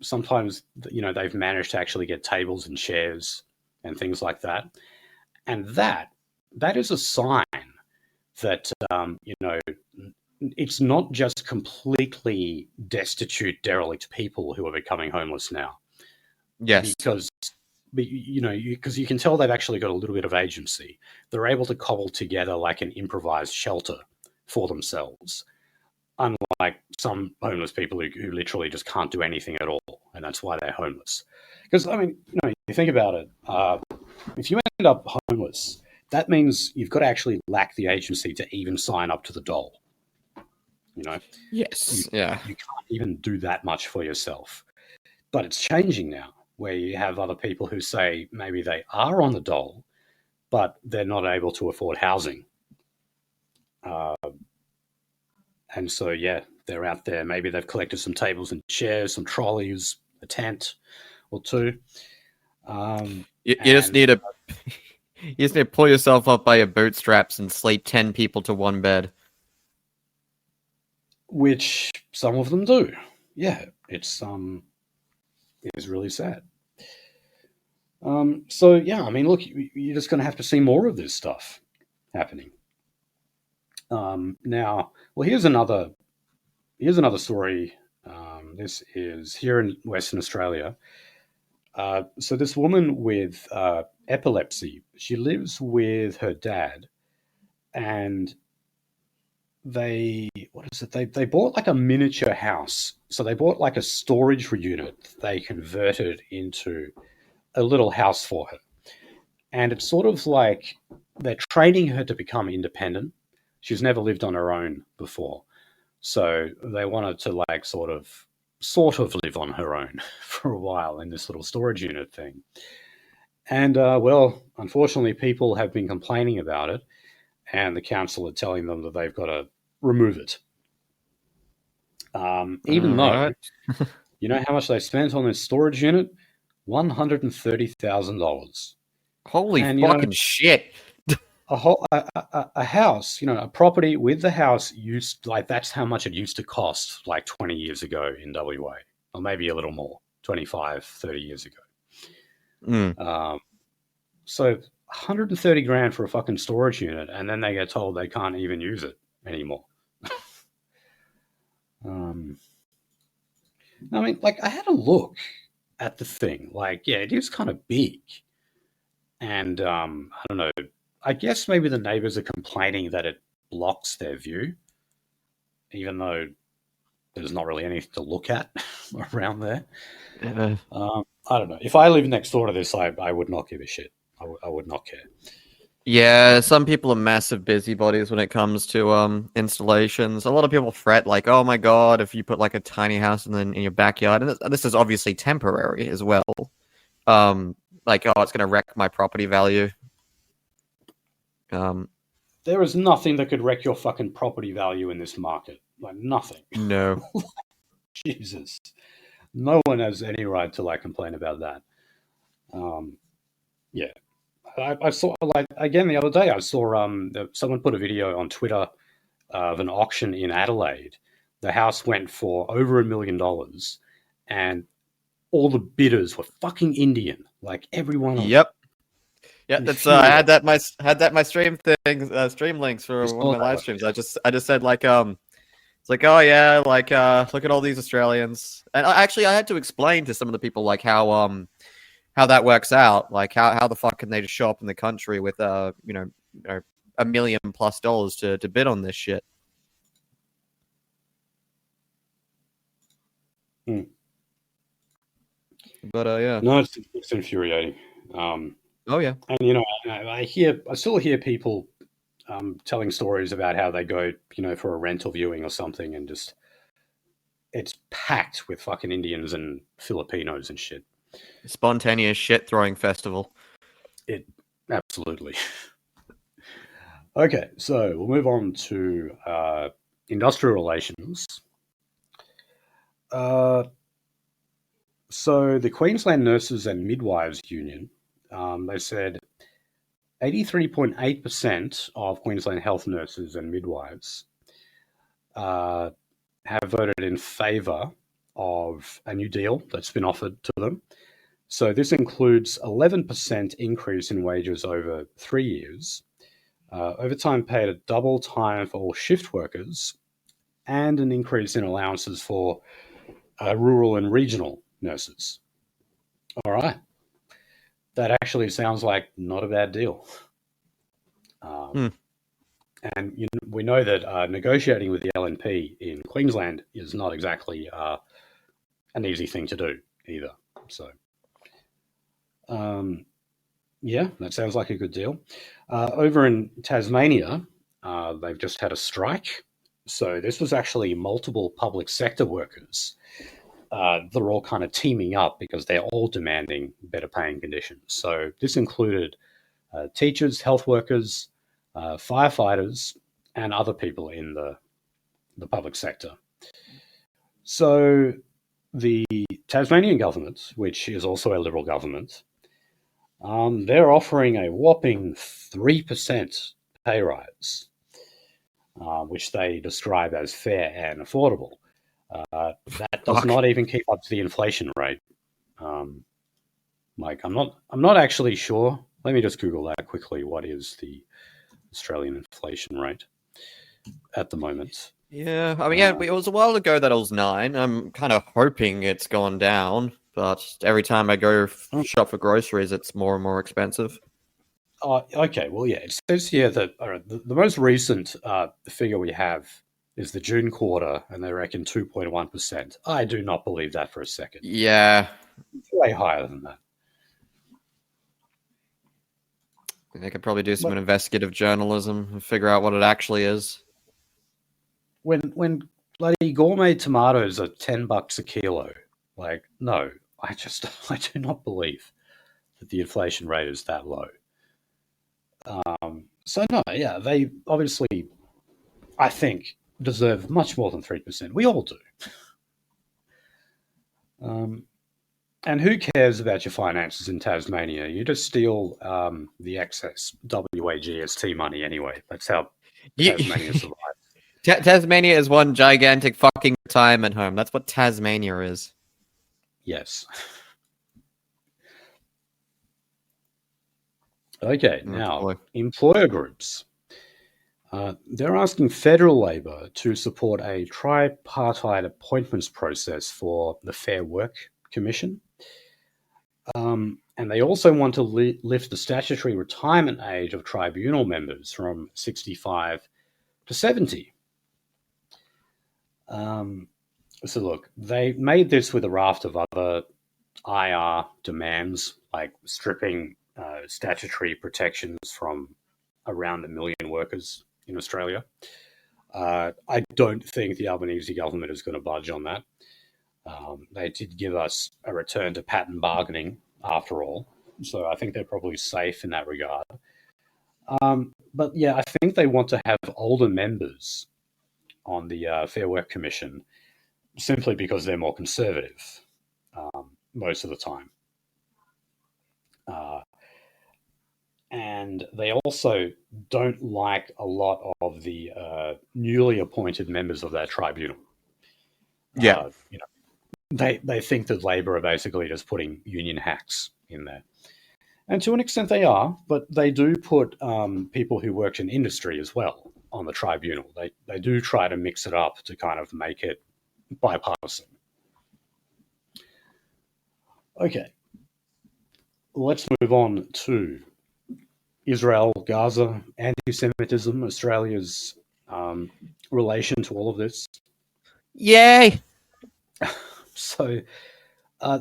Sometimes, they've managed to actually get tables and chairs and things like that. And that is a sign that, it's not just completely destitute, derelict people who are becoming homeless now. Yes. Because you can tell they've actually got a little bit of agency. They're able to cobble together like an improvised shelter for themselves, unlike some homeless people who literally just can't do anything at all, and that's why they're homeless. Because, you think about it, if you end up homeless, that means you've got to actually lack the agency to even sign up to the dole. Yes. You can't even do that much for yourself. But it's changing now, where you have other people who say maybe they are on the dole, but they're not able to afford housing. And so, they're out there. Maybe they've collected some tables and chairs, some trolleys, a tent or two. You just need to pull yourself up by your bootstraps and sleep 10 people to one bed. Which some of them do. Yeah, it's really sad. Look, you're just going to have to see more of this stuff happening. Now, well, here's another story. This is here in Western Australia. So this woman with epilepsy, she lives with her dad, and they bought like a miniature house. So they bought like a storage unit they converted into a little house for her. And it's sort of like they're training her to become independent. She's never lived on her own before. So they wanted to like sort of live on her own for a while in this little storage unit thing. And unfortunately, people have been complaining about it, and the council are telling them that they've got to remove it. Even though, you know how much they spent on this storage unit? $130,000. Holy fucking shit! A house, a property with the house that's how much it used to cost like 20 years ago in WA, or maybe a little more, 25, 30 years ago. So 130 grand for a fucking storage unit, and then they get told they can't even use it anymore. I had a look at the thing. It is kind of big. And I don't know. I guess maybe the neighbors are complaining that it blocks their view, even though there's not really anything to look at around there. I don't know. If I lived next door to this, I would not give a shit. I would not care. Yeah, some people are massive busybodies when it comes to installations. A lot of people fret like, oh my god, if you put like a tiny house in your backyard, and this is obviously temporary as well. It's going to wreck my property value. There is nothing that could wreck your fucking property value in this market. Like nothing. No. Jesus. No one has any right to complain about that. Yeah. I saw again the other day. I saw someone put a video on Twitter of an auction in Adelaide. The house went for over $1 million, and all the bidders were fucking Indian. Like everyone. Yep. Yeah, that's I had that my stream thing, stream links for one of my live streams. I just said it's like, oh yeah, look at all these Australians. And I had to explain to some of the people how how that works out. Like, how the fuck can they just show up in the country with $1 million+ to bid on this shit? But yeah, no, it's infuriating. oh yeah, and I still hear people telling stories about how they go, for a rental viewing or something, and just it's packed with fucking Indians and Filipinos and shit. spontaneous shit throwing festival. It absolutely. Okay, so we'll move on to industrial relations. So the Queensland Nurses and Midwives Union, they said 83.8% of Queensland health nurses and midwives have voted in favour of a new deal that's been offered to them. So this includes 11% increase in wages over 3 years, overtime paid at double time for all shift workers, and an increase in allowances for rural and regional nurses. All right. That actually sounds like not a bad deal. And we know that negotiating with the LNP in Queensland is not exactly an easy thing to do either. So, yeah, that sounds like a good deal. Over in Tasmania, they've just had a strike. So this was actually multiple public sector workers. They're all kind of teaming up because they're all demanding better paying conditions. So this included teachers, health workers, firefighters, and other people in the public sector. So the Tasmanian government, which is also a Liberal government, they're offering a whopping 3% pay rise, which they describe as fair and affordable. That does not even keep up to the inflation rate. Like, I'm not actually sure. Let me just Google that quickly. What is the Australian inflation rate at the moment? Yeah, I mean, it was a while ago that it was 9. I'm kind of hoping it's gone down, but every time I go shop for groceries, it's more and more expensive. Okay, well, yeah, it says here that the most recent figure we have is the June quarter, and they reckon 2.1%. I do not believe that for a second. Yeah. It's way higher than that. They could probably do some investigative journalism and figure out what it actually is. When bloody gourmet tomatoes are $10 a kilo, like, no, I do not believe that the inflation rate is that low. So no, yeah, they obviously, I think, deserve much more than 3%. We all do. And who cares about your finances in Tasmania? You just steal the excess WAGST money anyway. That's how Tasmania survives. Tasmania is one gigantic fucking retirement home. That's what Tasmania is. Yes. Okay, now, employer groups. They're asking federal Labor to support a tripartite appointments process for the Fair Work Commission. And they also want to lift the statutory retirement age of tribunal members from 65 to 70. So look, they made this with a raft of other IR demands, like stripping statutory protections from around 1 million workers in Australia. I don't think the Albanese government is going to budge on that. They did give us a return to pattern bargaining after all, so I think they're probably safe in that regard. But yeah, I think they want to have older members on the Fair Work Commission simply because they're more conservative most of the time. And they also don't like a lot of the newly appointed members of that tribunal. Yeah. They think that Labor are basically just putting union hacks in there. And to an extent they are, but they do put people who work in industry as well on the tribunal. They do try to mix it up to kind of make it bipartisan. Okay. let's move on to Israel, Gaza, anti-Semitism, Australia's relation to all of this. Yay! So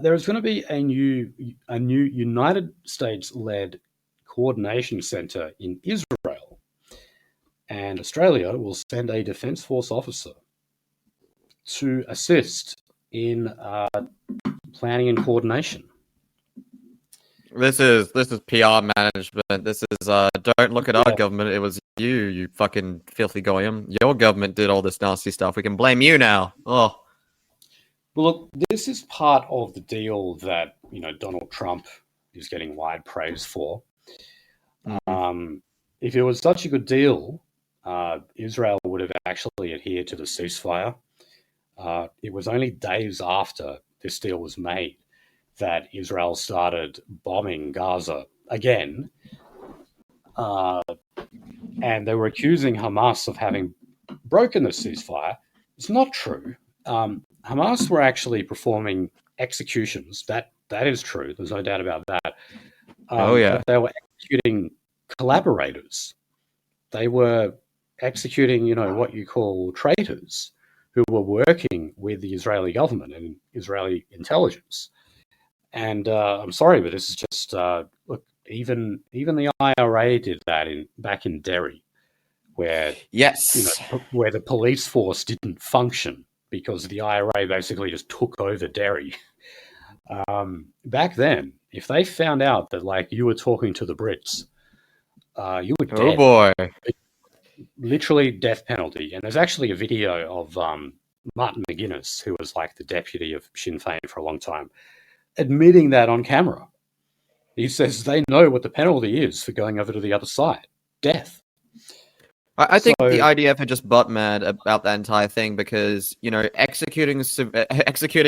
there is going to be a new United States-led coordination center in Israel, and Australia will send a Defence Force officer to assist in planning and coordination. This is PR management. This is don't look at our government. It was you fucking filthy goyim. Your government did all this nasty stuff. We can blame you now. Oh. Well, look, this is part of the deal that Donald Trump is getting wide praise for. If it was such a good deal, Israel would have actually adhered to the ceasefire. It was only days after this deal was made that Israel started bombing Gaza again, and they were accusing Hamas of having broken the ceasefire. It's not true. Hamas were actually performing executions. That is true. There's no doubt about that. But they were executing collaborators. They were executing, what you call traitors, who were working with the Israeli government and Israeli intelligence. And I'm sorry, but this is just look. Even the IRA did that back in Derry, where where the police force didn't function because the IRA basically just took over Derry. Back then, if they found out that you were talking to the Brits, you were dead. Oh boy! Literally death penalty. And there's actually a video of Martin McGuinness, who was the deputy of Sinn Féin for a long time, admitting that on camera. He says they know what the penalty is for going over to the other side. Death. I think the IDF are just butt mad about that entire thing because, executing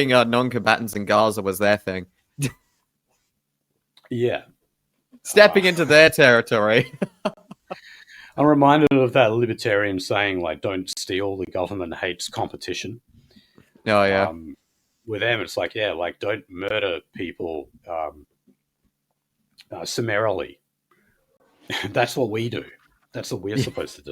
non-combatants in Gaza was their thing. Yeah. Stepping into their territory. I'm reminded of that libertarian saying, don't steal, the government hates competition. Oh, yeah. With them, it's don't murder people summarily. That's what we do. That's what we're supposed to do.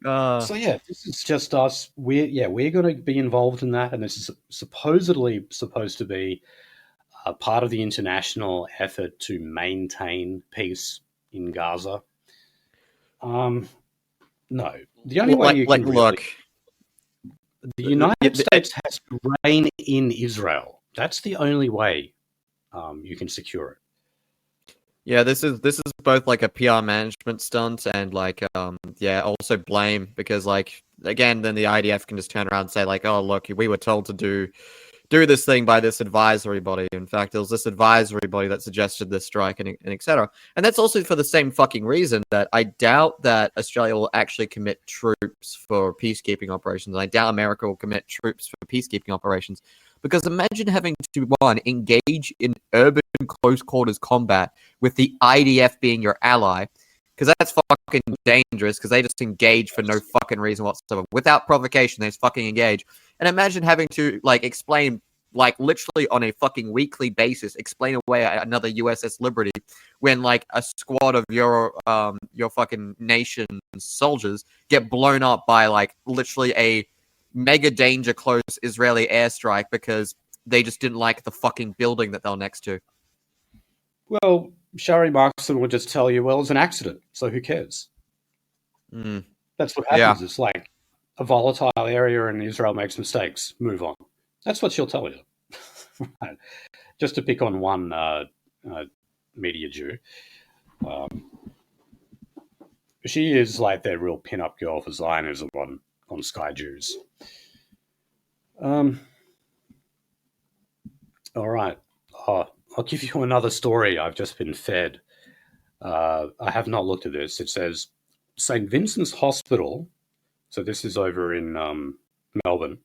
So this is just us. We're going to be involved in that, and this is supposedly supposed to be a part of the international effort to maintain peace in Gaza. No, the only way you can look. The United States has to reign in Israel. That's the only way you can secure it. Yeah, this is both a PR management stunt and also blame because again then the IDF can just turn around and say oh look, we were told to do this thing by this advisory body. In fact, it was this advisory body that suggested this strike and etc. And that's also for the same fucking reason that I doubt that Australia will actually commit troops for peacekeeping operations. I doubt America will commit troops for peacekeeping operations. Because imagine having to, engage in urban close quarters combat with the IDF being your ally. Because that's fucking dangerous, because they just engage for no fucking reason whatsoever. Without provocation, they just fucking engage. And imagine having to, explain, literally on a fucking weekly basis, explain away another USS Liberty when, a squad of your fucking nation's soldiers get blown up by, literally a mega danger close Israeli airstrike because they just didn't like the fucking building that they're next to. Well, Shari Markson would just tell you, well, it's an accident, so who cares? That's what happens. It's a volatile area and Israel makes mistakes. Move on. That's what she'll tell you. Right. Just to pick on one media Jew. She is their real pin-up girl for Zionism on Sky Jews. All right. I'll give you another story I've just been fed. I have not looked at this. It says St. Vincent's Hospital, so this is over in Melbourne,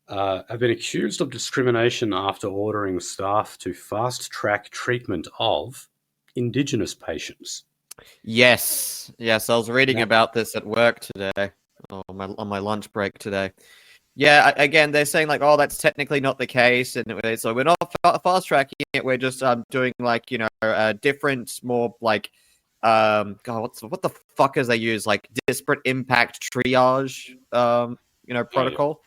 have been accused of discrimination after ordering staff to fast-track treatment of Indigenous patients. Yes, I was reading about this at work today, on my lunch break today. Yeah, again, they're saying like, oh, that's technically not the case, and so we're not fast tracking it. We're just doing like different, more like God, what the fuck is they use like disparate impact triage protocol.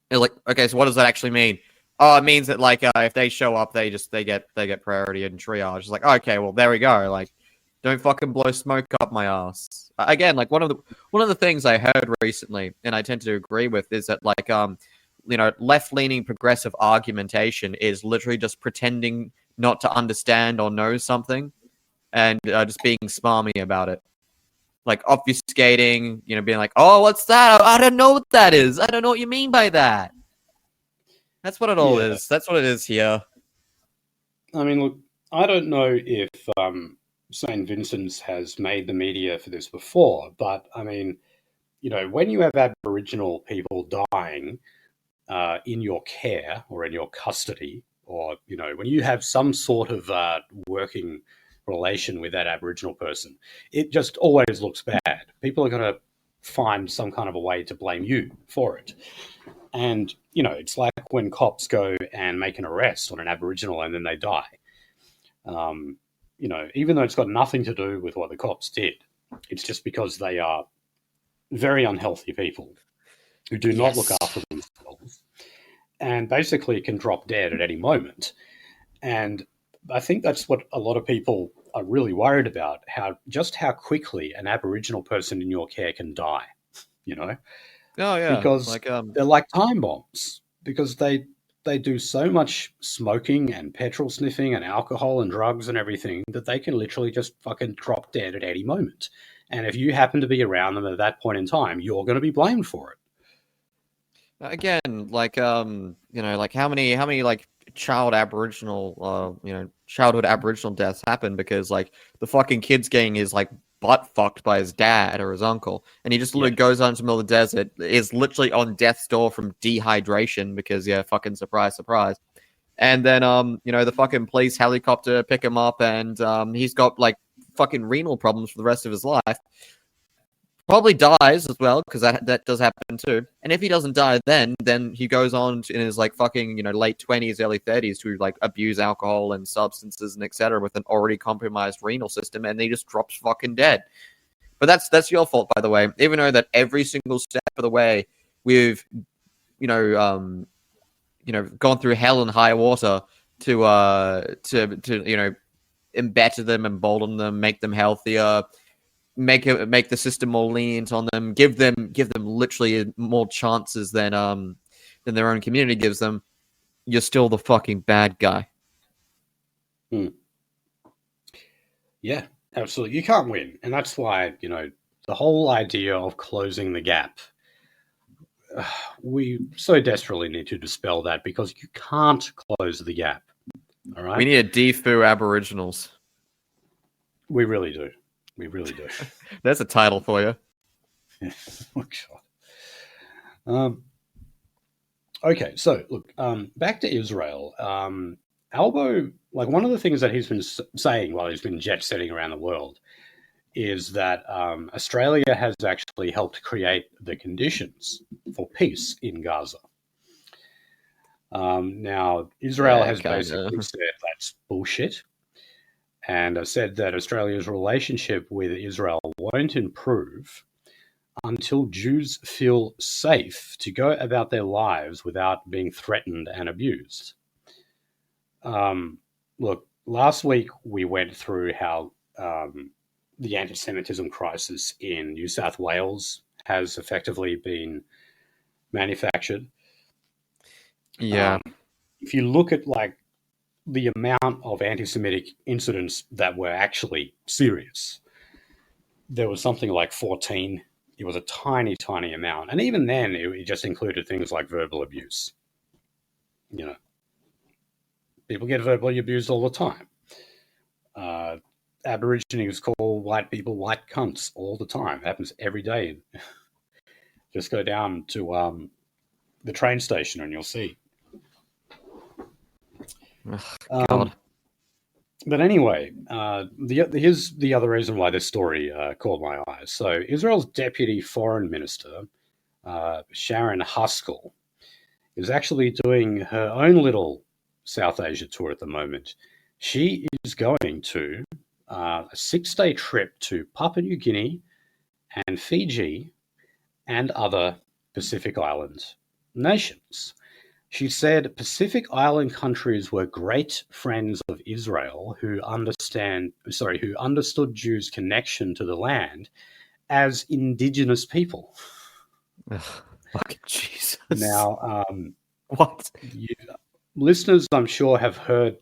They're like, okay, so what does that actually mean? Oh, it means that like if they show up, they get priority in triage. It's like, okay, well there we go. Like, don't fucking blow smoke up my ass. Again, like one of the things I heard recently, and I tend to agree with, is that like left leaning progressive argumentation is literally just pretending not to understand or know something, and just being smarmy about it. Like obfuscating, being like, "Oh, what's that? I don't know what that is. I don't know what you mean by that." That's what it all is. That's what it is here. I mean, look, I don't know if St. Vincent's has made the media for this before, but I mean, when you have Aboriginal people dying in your care or in your custody, or when you have some sort of working relation with that Aboriginal person, it just always looks bad. People are going to find some kind of a way to blame you for it. And, it's like when cops go and make an arrest on an Aboriginal and then they die. Even though it's got nothing to do with what the cops did, it's just because they are very unhealthy people who do not look after themselves and basically can drop dead at any moment. And I think that's what a lot of people are really worried about, how quickly an Aboriginal person in your care can die, Oh yeah, because they're like time bombs, because they do so much smoking and petrol sniffing and alcohol and drugs and everything that they can literally just fucking drop dead at any moment. And if you happen to be around them at that point in time, you're going to be blamed for it. Again, like like how many like childhood Aboriginal deaths happen because like the fucking kid's getting his like butt fucked by his dad or his uncle, and he just literally goes out into the middle of the desert, is literally on death's door from dehydration because fucking surprise, surprise. And then the fucking police helicopter pick him up, and he's got like fucking renal problems for the rest of his life. Probably dies as well, because that does happen too. And if he doesn't die then he goes on in his like fucking late 20s, early 30s to like abuse alcohol and substances and etc. with an already compromised renal system, and he just drops fucking dead. But that's your fault, by the way. Even though that every single step of the way we've gone through hell and high water to embetter them, embolden them, make them healthier, make the system more lenient on them, give them literally more chances than their own community gives them. You're still the fucking bad guy. Yeah, absolutely. You can't win, and that's why the whole idea of closing the gap. We so desperately need to dispel that, because you can't close the gap. All right, we need to defoo Aboriginals. We really do. We really do. That's a title for you. Oh, God. Okay, so look, back to Israel. Albo, like one of the things that he's been saying while he's been jet setting around the world is that Australia has actually helped create the conditions for peace in Gaza. Now, Israel has basically said that's bullshit, and said that Australia's relationship with Israel won't improve until Jews feel safe to go about their lives without being threatened and abused. Look, last week we went through how the anti-Semitism crisis in New South Wales has effectively been manufactured. Yeah. If you look at like the amount of anti-Semitic incidents that were actually serious, there was something like 14. It was a tiny, tiny amount. And even then, it just included things like verbal abuse. People get verbally abused all the time. Aborigines call white people white cunts all the time. It happens every day. Just go down to the train station and you'll see. God. But anyway, here's the other reason why this story caught my eyes. So Israel's deputy foreign minister, Sharon Huskell, is actually doing her own little South Asia tour at the moment. She is going to a 6-day trip to Papua New Guinea and Fiji and other Pacific Island nations. She said Pacific Island countries were great friends of Israel who understood Jews' connection to the land as indigenous people. Ugh, fucking Jesus. Now, what? Listeners, I'm sure, have heard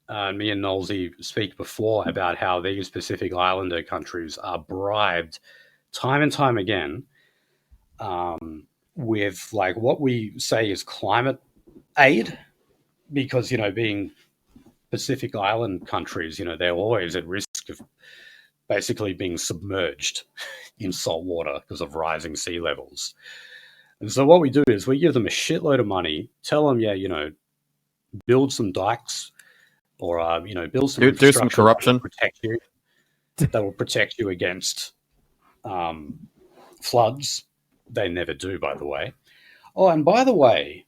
me and Nolsey speak before about how these Pacific Islander countries are bribed time and time again with like what we say is climate aid, because being Pacific Island countries, they're always at risk of basically being submerged in salt water because of rising sea levels. And so what we do is we give them a shitload of money, tell them, build some dikes or build some infrastructure, do some corruption, that will protect you against floods. They never do, by the way. Oh, and by the way,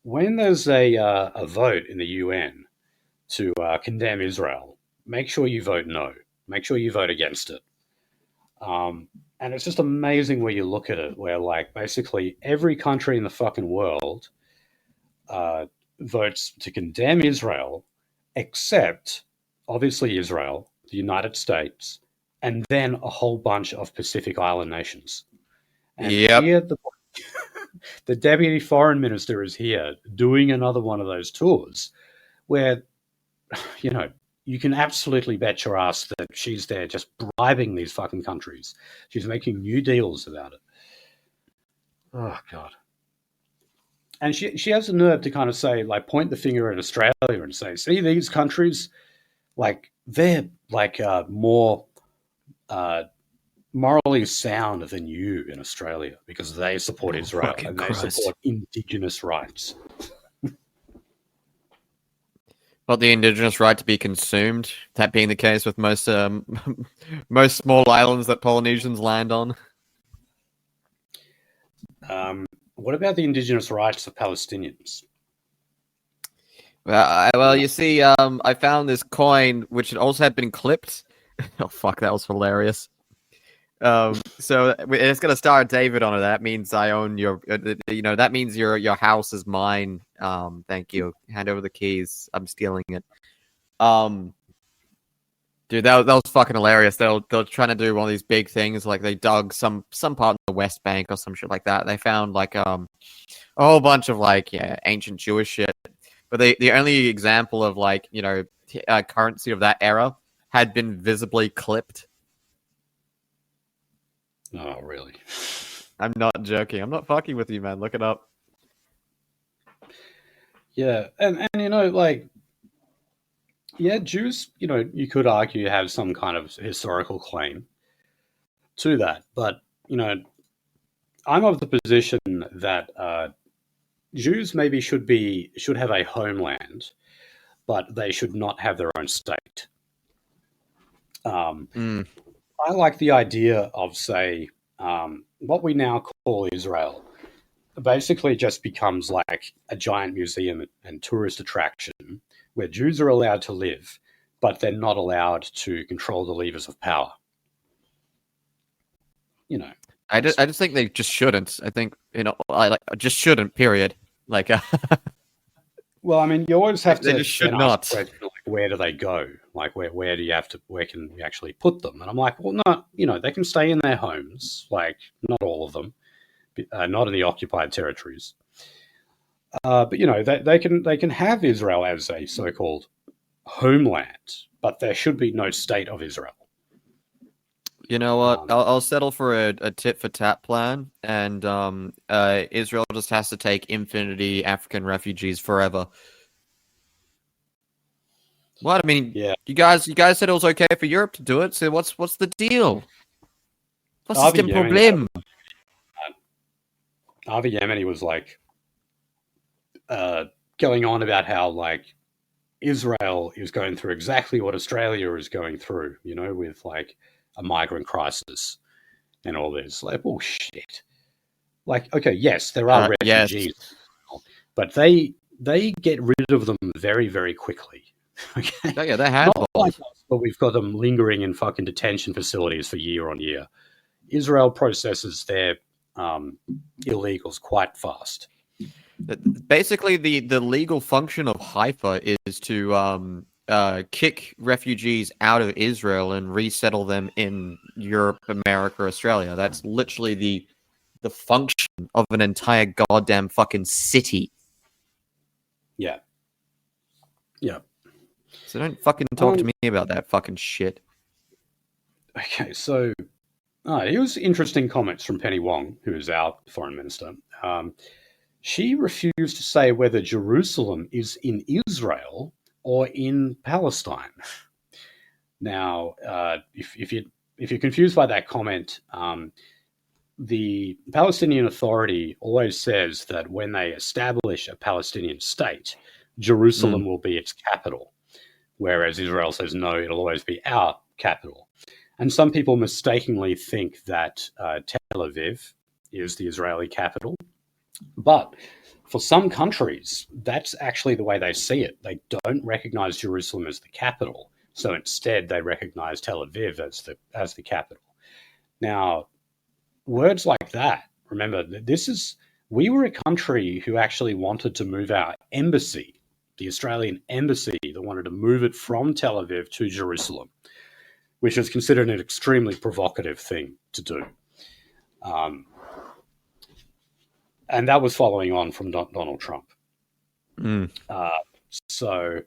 when there's a vote in the UN to condemn Israel, make sure you vote no. Make sure you vote against it. And it's just amazing where you look at it, where like basically every country in the fucking world votes to condemn Israel, except obviously Israel, the United States, and then a whole bunch of Pacific Island nations. And here the deputy foreign minister is here doing another one of those tours where, you can absolutely bet your ass that she's there just bribing these fucking countries. She's making new deals about it. Oh, God. And she has the nerve to kind of say, like, point the finger at Australia and say, see, these countries, like, they're, like, more morally sound than you in Australia because they support Israel and they support indigenous rights. Well, the indigenous right to be consumed, that being the case with most most small islands that Polynesians land on. What about the indigenous rights of Palestinians? Well, you see, I found this coin which also had been clipped. Oh fuck, that was hilarious. So it's gonna star David on it. That means I own your. That means your house is mine. Thank you. Hand over the keys. I'm stealing it. Dude, that was fucking hilarious. They're trying to do one of these big things, like they dug some part in the West Bank or some shit like that. They found like a whole bunch of like ancient Jewish shit. But the only example of like currency of that era had been visibly clipped. Oh, really? I'm not joking. I'm not fucking with you, man. Look it up. Yeah, and Jews, you could argue have some kind of historical claim to that, but I'm of the position that Jews maybe should have a homeland, but they should not have their own state. I like the idea of, say, what we now call Israel basically just becomes like a giant museum and tourist attraction where Jews are allowed to live, but they're not allowed to control the levers of power. I just think they just shouldn't. I think I just shouldn't. Period. Like, well, I mean, you always have to. They just should not. Question, like, where do they go? Like, where do you have to? Where can you actually put them? And I'm like, well, not. They can stay in their homes. Like, not all of them. Not in the occupied territories. But they can have Israel as a so-called homeland, but there should be no state of Israel. You know what? I'll settle for a tit for tat plan, and Israel just has to take infinity African refugees forever. What? I mean, yeah. You guys said it was okay for Europe to do it. So what's the deal? What's the problem? Avi Yemeni was like going on about how like Israel is going through exactly what Australia is going through, with like a migrant crisis and all this. Like, bullshit. Like, okay, yes, there are Yes. refugees, but they get rid of them very, very quickly. Okay, Oh, yeah, they're not like handballs. us, but we've got them lingering in fucking detention facilities for year on year. Israel processes their illegals quite fast. Basically, the legal function of Haifa is to kick refugees out of Israel and resettle them in Europe, America, Australia. That's literally the function of an entire goddamn fucking city. Yeah. Yeah. So don't fucking talk to me about that fucking shit. Okay, so here's interesting comments from Penny Wong, who is our foreign minister. She refused to say whether Jerusalem is in Israel or in Palestine. Now, if you're confused by that comment, the Palestinian Authority always says that when they establish a Palestinian state, Jerusalem will be its capital, whereas Israel says no, it'll always be our capital. And some people mistakenly think that Tel Aviv is the Israeli capital. But for some countries, that's actually the way they see it. They don't recognize Jerusalem as the capital. So instead, they recognize Tel Aviv as the capital. Now, words like that, remember, we were a country who actually wanted to move our embassy, the Australian embassy, that wanted to move it from Tel Aviv to Jerusalem, which is considered an extremely provocative thing to do. And that was following on from Donald Trump. So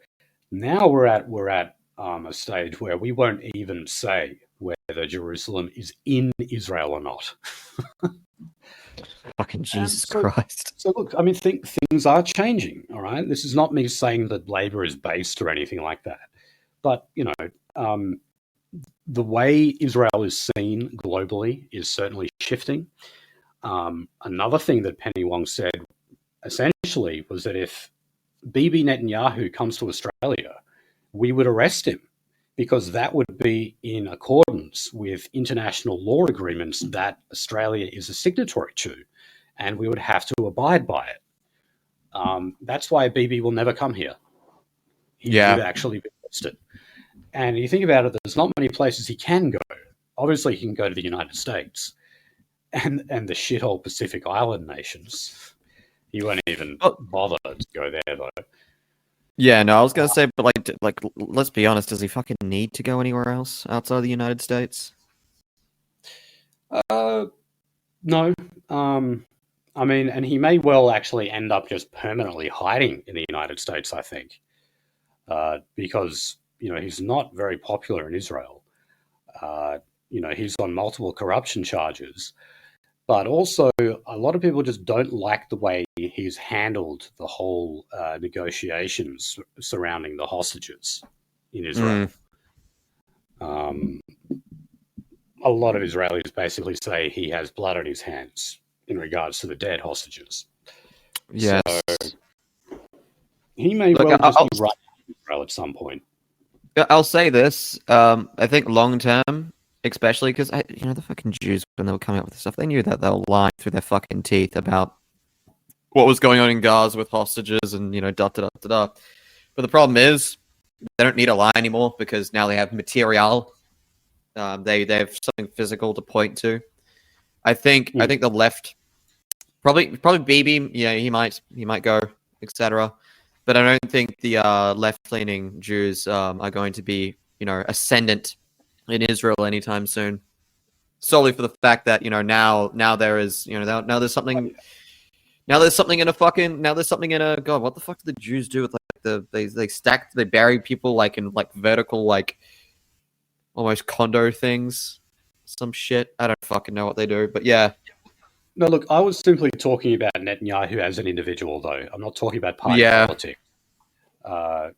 now we're at a stage where we won't even say whether Jerusalem is in Israel or not. Fucking Jesus Christ. So look, I mean, things are changing, all right? This is not me saying that Labor is based or anything like that. But, the way Israel is seen globally is certainly shifting. Another thing that Penny Wong said, essentially, was that if Bibi Netanyahu comes to Australia, we would arrest him because that would be in accordance with international law agreements that Australia is a signatory to, and we would have to abide by it. That's why Bibi will never come here. He would actually be arrested. And you think about it, there's not many places he can go. Obviously, he can go to the United States and the shithole Pacific Island nations. He won't even bother to go there, though. Yeah, no, I was gonna say, but like, let's be honest. Does he fucking need to go anywhere else outside of the United States? No. I mean, and he may well actually end up just permanently hiding in the United States, I think, because he's not very popular in Israel. He's on multiple corruption charges. But also, a lot of people just don't like the way he's handled the whole negotiations surrounding the hostages in Israel. A lot of Israelis basically say he has blood on his hands in regards to the dead hostages. Yes. So he may just be right in Israel at some point. I'll say this. I think long term, especially because the fucking Jews, when they were coming up with this stuff, they knew that they were lying through their fucking teeth about what was going on in Gaza with hostages and But the problem is they don't need to lie anymore because now they have material. They have something physical to point to. I think the left probably Bibi, he might go, etc. But I don't think the left-leaning Jews are going to be ascendant in Israel anytime soon. Solely for the fact that now there is now there's something. Now there's something in a God, what the fuck do the Jews do with they bury people in vertical almost condo things, some shit. I don't fucking know what they do, but yeah. No, look, I was simply talking about Netanyahu as an individual, though. I'm not talking about party politics.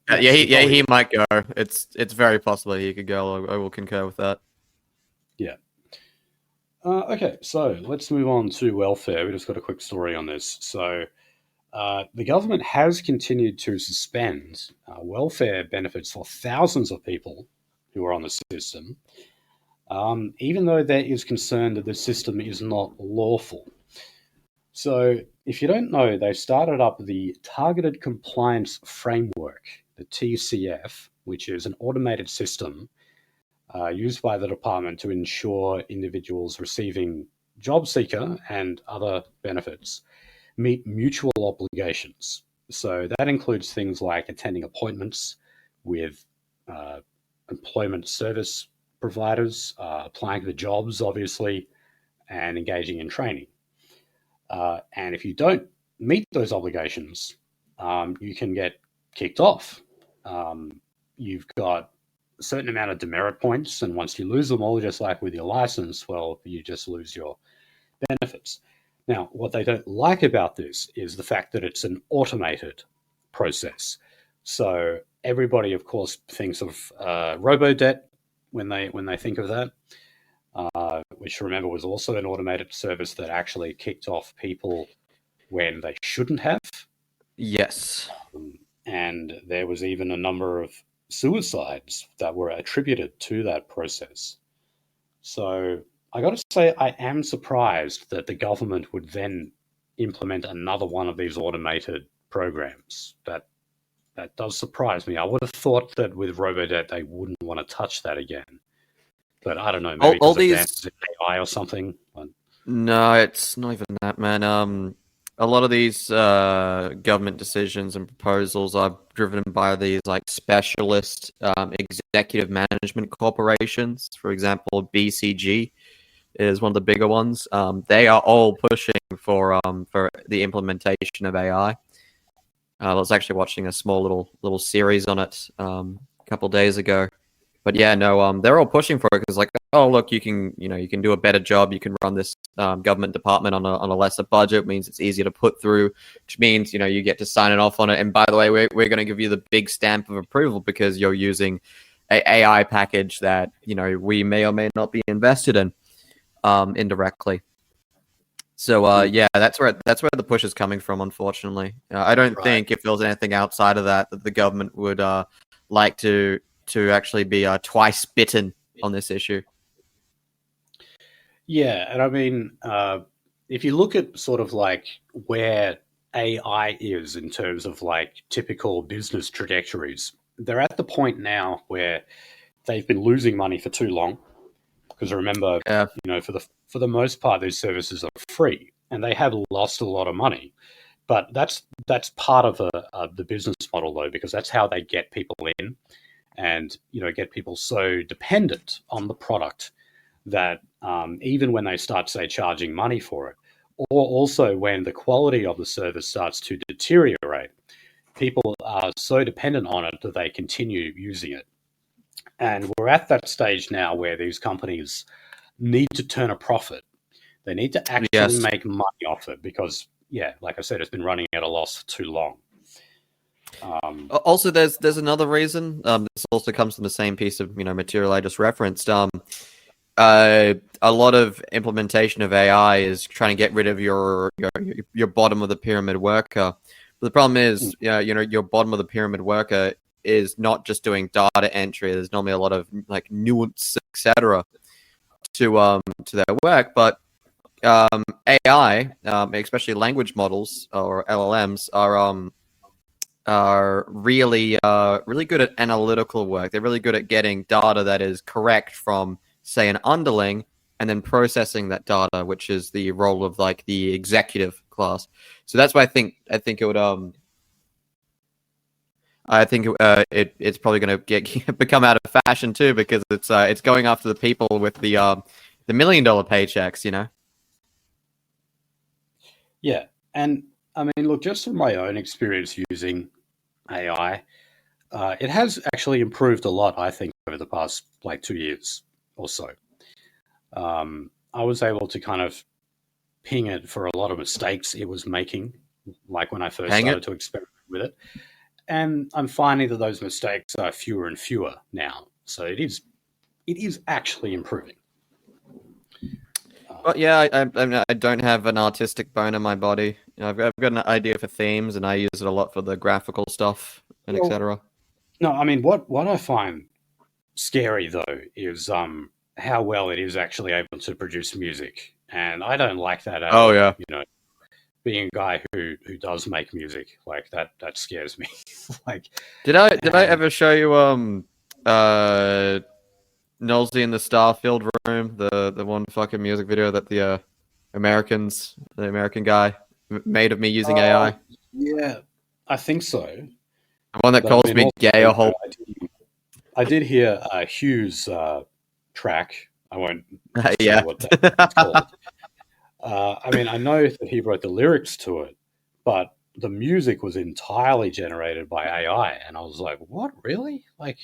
He might go. It's very possible he could go. I will concur with that. Yeah. Okay, so let's move on to welfare. We just got a quick story on this. So the government has continued to suspend welfare benefits for thousands of people who are on the system, even though there is concern that the system is not lawful. So, if you don't know, they started up the Targeted Compliance Framework, the TCF, which is an automated system used by the department to ensure individuals receiving job seeker and other benefits meet mutual obligations. So that includes things like attending appointments with uh, employment service providers, applying for jobs, obviously, and engaging in training. And if you don't meet those obligations, you can get kicked off. You've got a certain amount of demerit points, and once you lose them all, just like with your license, well, you just lose your benefits. Now, what they don't like about this is the fact that it's an automated process. So everybody, of course, thinks of robo-debt when they think of that, which remember was also an automated service that actually kicked off people when they shouldn't have. Yes. And there was even a number of suicides that were attributed to that process. So I got to say, I am surprised that the government would then implement another one of these automated programs. That does surprise me. I would have thought that with Robodebt they wouldn't want to touch that again. But I don't know, maybe All because these of AI or something. No, it's not even that, man. A lot of these government decisions and proposals are driven by these like specialist executive management corporations. For example, BCG is one of the bigger ones. They are all pushing for the implementation of AI. I was actually watching a small little series on it a couple days ago. But yeah, no, they're all pushing for it because like, oh look, you can do a better job. You can run this government department on a lesser budget. It means it's easier to put through, which means you get to sign it off on it. And by the way, we're going to give you the big stamp of approval because you're using a AI package that we may or may not be invested in indirectly. So yeah, that's where the push is coming from. Unfortunately, I don't think if there was anything outside of that the government would like to actually be twice bitten on this issue. Yeah, and I mean, if you look at sort of like where AI is in terms of like typical business trajectories, they're at the point now where they've been losing money for too long. Because remember, Yeah. For the most part, these services are free, and they have lost a lot of money. But that's part of the business model, though, because that's how they get people in, and get people so dependent on the product that even when they start, say, charging money for it, or also when the quality of the service starts to deteriorate, people are so dependent on it that they continue using it. And we're at that stage now where these companies need to turn a profit. They need to actually make money off it because, yeah, like I said, it's been running at a loss for too long. Also, there's another reason. This also comes from the same piece of material I just referenced. A lot of implementation of AI is trying to get rid of your bottom of the pyramid worker. But the problem is, your bottom of the pyramid worker is not just doing data entry. There's normally a lot of like nuance, etc., to their work. But AI, especially language models or LLMs, are really good at analytical work. They're really good at getting data that is correct from, say, an underling, and then processing that data, which is the role of like the executive class. So that's why I think it would it's probably going to become out of fashion too, because it's going after the people with the $1 million paychecks. Yeah, and I mean, look, just from my own experience using AI, it has actually improved a lot, I think, over the past like 2 years or so. I was able to kind of ping it for a lot of mistakes it was making, like when I first started to experiment with it. And I'm finding that those mistakes are fewer and fewer now. So it is actually improving. Well, yeah, I don't have an artistic bone in my body. I've got an idea for themes, and I use it a lot for the graphical stuff and etc. No, I mean what I find scary though is how well it is actually able to produce music, and I don't like that at all. Yeah. being a guy who does make music, like that scares me. Like, did I ever show you Nosy in the Starfield Room, the one fucking music video that the American guy made of me using AI? Yeah, I think so. The one that calls me gay a whole. I did hear Hugh's track. I won't say what that's called. I mean, I know that he wrote the lyrics to it, but the music was entirely generated by AI, and I was like, "What, really? Like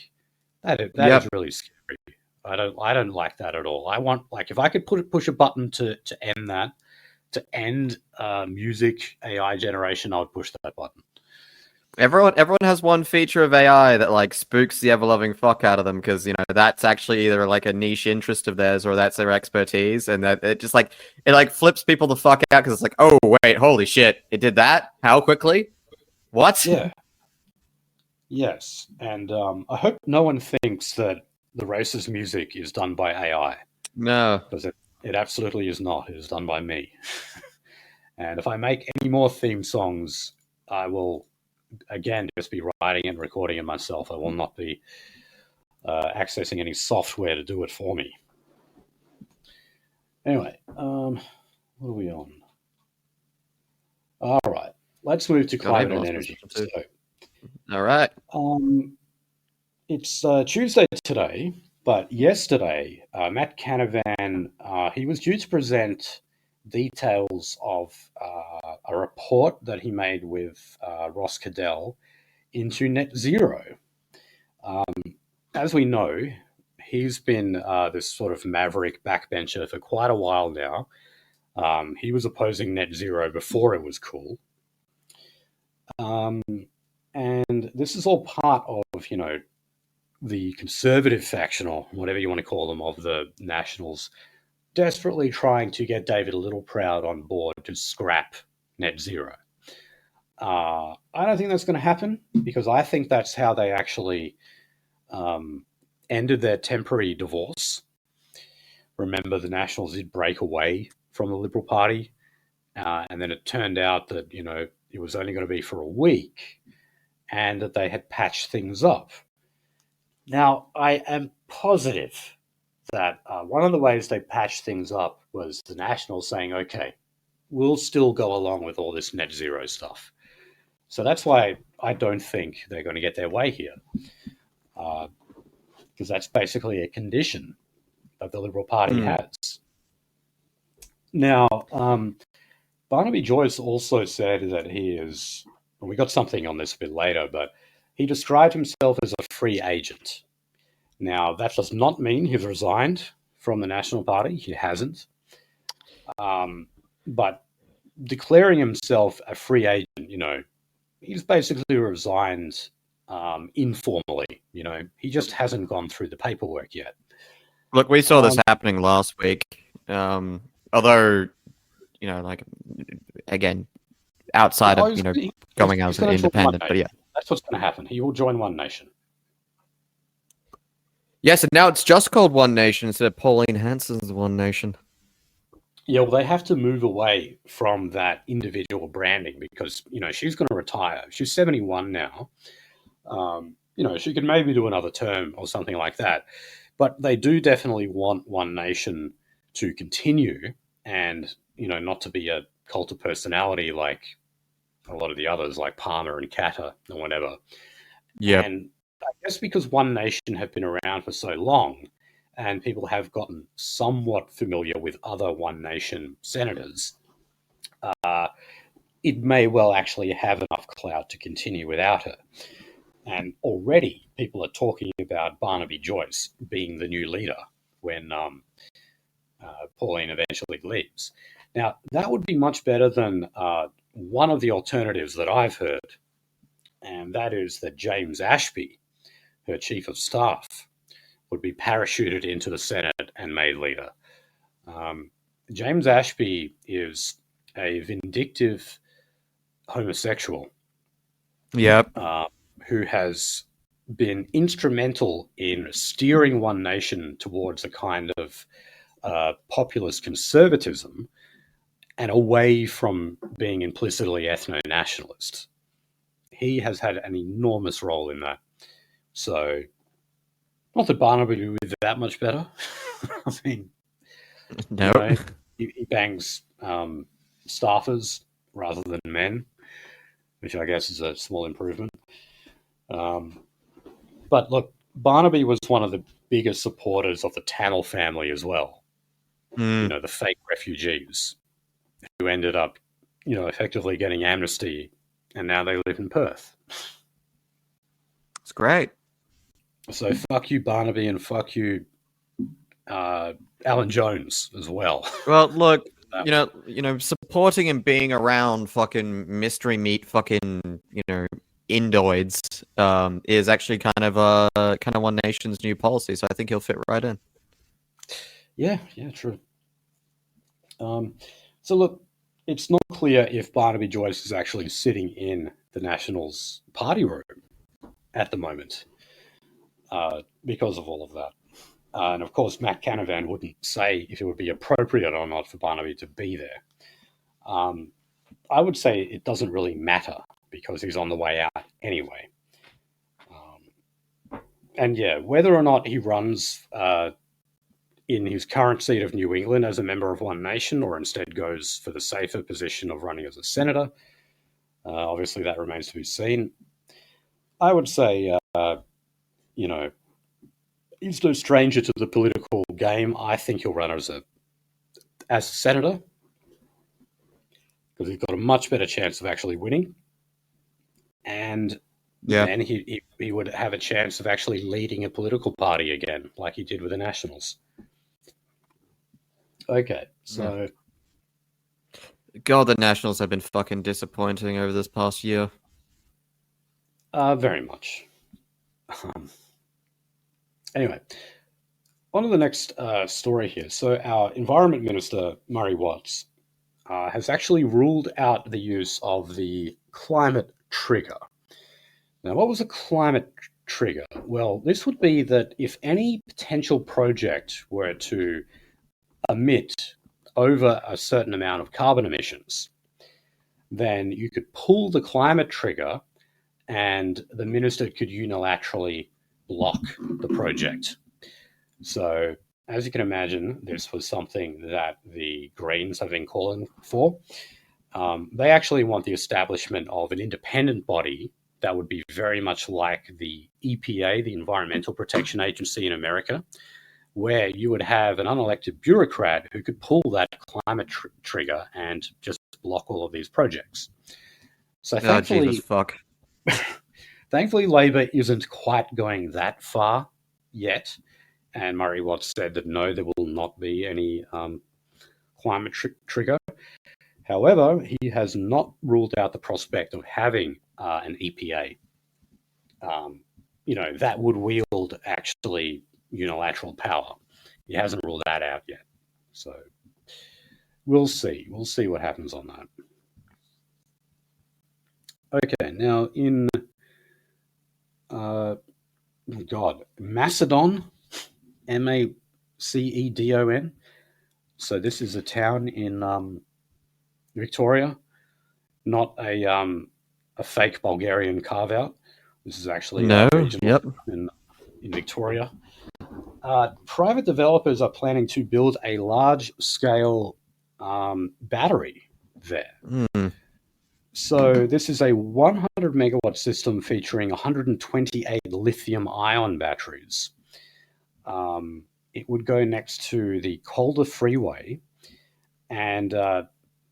that is really scary." I don't like that at all. I want, like, if I could push a button to end that, to end music AI generation, I would push that button. Everyone has one feature of AI that like spooks the ever-loving fuck out of them because that's actually either like a niche interest of theirs or that's their expertise, and that it just like flips people the fuck out because it's like, oh wait, holy shit, it did that? How quickly? What? Yeah. Yes, and I hope no one thinks that the racist music is done by AI. No, because it absolutely is not. It is done by me. And if I make any more theme songs, I will again just be writing and recording it myself. I will not be accessing any software to do it for me. Anyway, what are we on? All right, let's move to climate and energy. So, all right. It's Tuesday today, but yesterday, Matt Canavan, he was due to present details of a report that he made with Ross Cadell into net zero. As we know, he's been this sort of maverick backbencher for quite a while now. He was opposing net zero before it was cool. And this is all part of, the conservative faction, or whatever you want to call them, of the Nationals, desperately trying to get David Littleproud on board to scrap net zero. I don't think that's going to happen, because I think that's how they actually ended their temporary divorce. Remember, the Nationals did break away from the Liberal Party, and then it turned out that, it was only going to be for a week, and that they had patched things up. Now, I am positive that one of the ways they patched things up was the Nationals saying, okay, we'll still go along with all this net zero stuff. So that's why I don't think they're going to get their way here, because that's basically a condition that the Liberal Party has. Now, Barnaby Joyce also said that he is, and we got something on this a bit later, but he described himself as a free agent. Now, that does not mean he's resigned from the National Party. He hasn't. But declaring himself a free agent, he's basically resigned informally. He just hasn't gone through the paperwork yet. Look, we saw this happening last week. Although, like, again, outside of, going out as an independent, but yeah. That's what's going to happen. He will join One Nation. Yes, and now it's just called One Nation instead of Pauline Hanson's One Nation. Yeah, well, they have to move away from that individual branding because, she's going to retire. She's 71 now. She could maybe do another term or something like that. But they do definitely want One Nation to continue and, not to be a cult of personality like a lot of the others, like Palmer and Katter or whatever. Yeah. And I guess because One Nation have been around for so long and people have gotten somewhat familiar with other One Nation senators, it may well actually have enough clout to continue without her. And already people are talking about Barnaby Joyce being the new leader when Pauline eventually leaves. Now, that would be much better than one of the alternatives that I've heard, and that is that James Ashby, her chief of staff, would be parachuted into the Senate and made leader. James Ashby is a vindictive homosexual. Yep. Who has been instrumental in steering One Nation towards a kind of populist conservatism, and away from being implicitly ethno-nationalist. He has had an enormous role in that. So, not that Barnaby would be that much better. I mean, No. you know, he bangs staffers rather than men, which I guess is a small improvement. But look, Barnaby was one of the biggest supporters of the Tamil family as well. You know, the fake refugees who ended up, you know, effectively getting amnesty, and now they live in Perth. It's great. So fuck you, Barnaby, and fuck you, Alan Jones as well. Well, look, supporting and being around fucking mystery meat, fucking, indoids, is actually kind of One Nation's new policy. So I think he'll fit right in. Yeah, true. So look, it's not clear if Barnaby Joyce is actually sitting in the Nationals' party room at the moment because of all of that. And of course, Matt Canavan wouldn't say if it would be appropriate or not for Barnaby to be there. I would say it doesn't really matter because he's on the way out anyway. And yeah, whether or not he runs in his current seat of New England as a member of One Nation or instead goes for the safer position of running as a senator, obviously that remains to be seen. I would say, he's no stranger to the political game. I think he'll run as a senator because he's got a much better chance of actually winning. And then he would have a chance of actually leading a political party again, like he did with the Nationals. Okay, so... God, the Nationals have been fucking disappointing over this past year. Very much. Anyway, on to the next story here. So our Environment Minister, Murray Watts, has actually ruled out the use of the climate trigger. Now, what was a climate trigger? Well, this would be that if any potential project were to emit over a certain amount of carbon emissions, then you could pull the climate trigger and the minister could unilaterally block the project. So, as you can imagine, this was something that the Greens have been calling for. They actually want the establishment of an independent body that would be very much like the EPA, the Environmental Protection Agency in America, where you would have an unelected bureaucrat who could pull that climate trigger and just block all of these projects. So thankfully, Jesus fuck. Thankfully, Labor isn't quite going that far yet. And Murray Watts said that no, there will not be any climate trigger. However, he has not ruled out the prospect of having an EPA, that would wield actually unilateral power. He hasn't ruled that out yet. So we'll see. We'll see what happens on that. Okay, now in Macedon, Macedon. So this is a town in Victoria, not a fake Bulgarian carve-out. This is actually regional in Victoria. Private developers are planning to build a large-scale battery there. So this is a 100 megawatt system featuring 128 lithium-ion batteries. It would go next to the Calder Freeway, and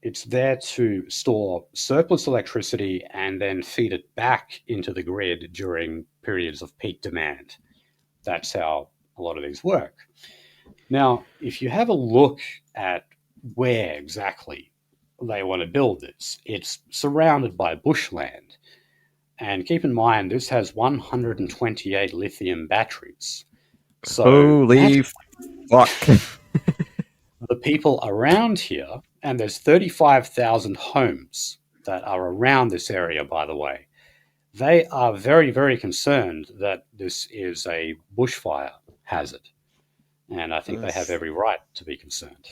it's there to store surplus electricity and then feed it back into the grid during periods of peak demand. That's how a lot of these work. Now, if you have a look at where exactly they want to build this, it's surrounded by bushland. And keep in mind, this has 128 lithium batteries. So holy fuck. The people around here, and there's 35,000 homes that are around this area, by the way, they are very, very concerned that this is a bushfire hazard. And I think they have every right to be concerned.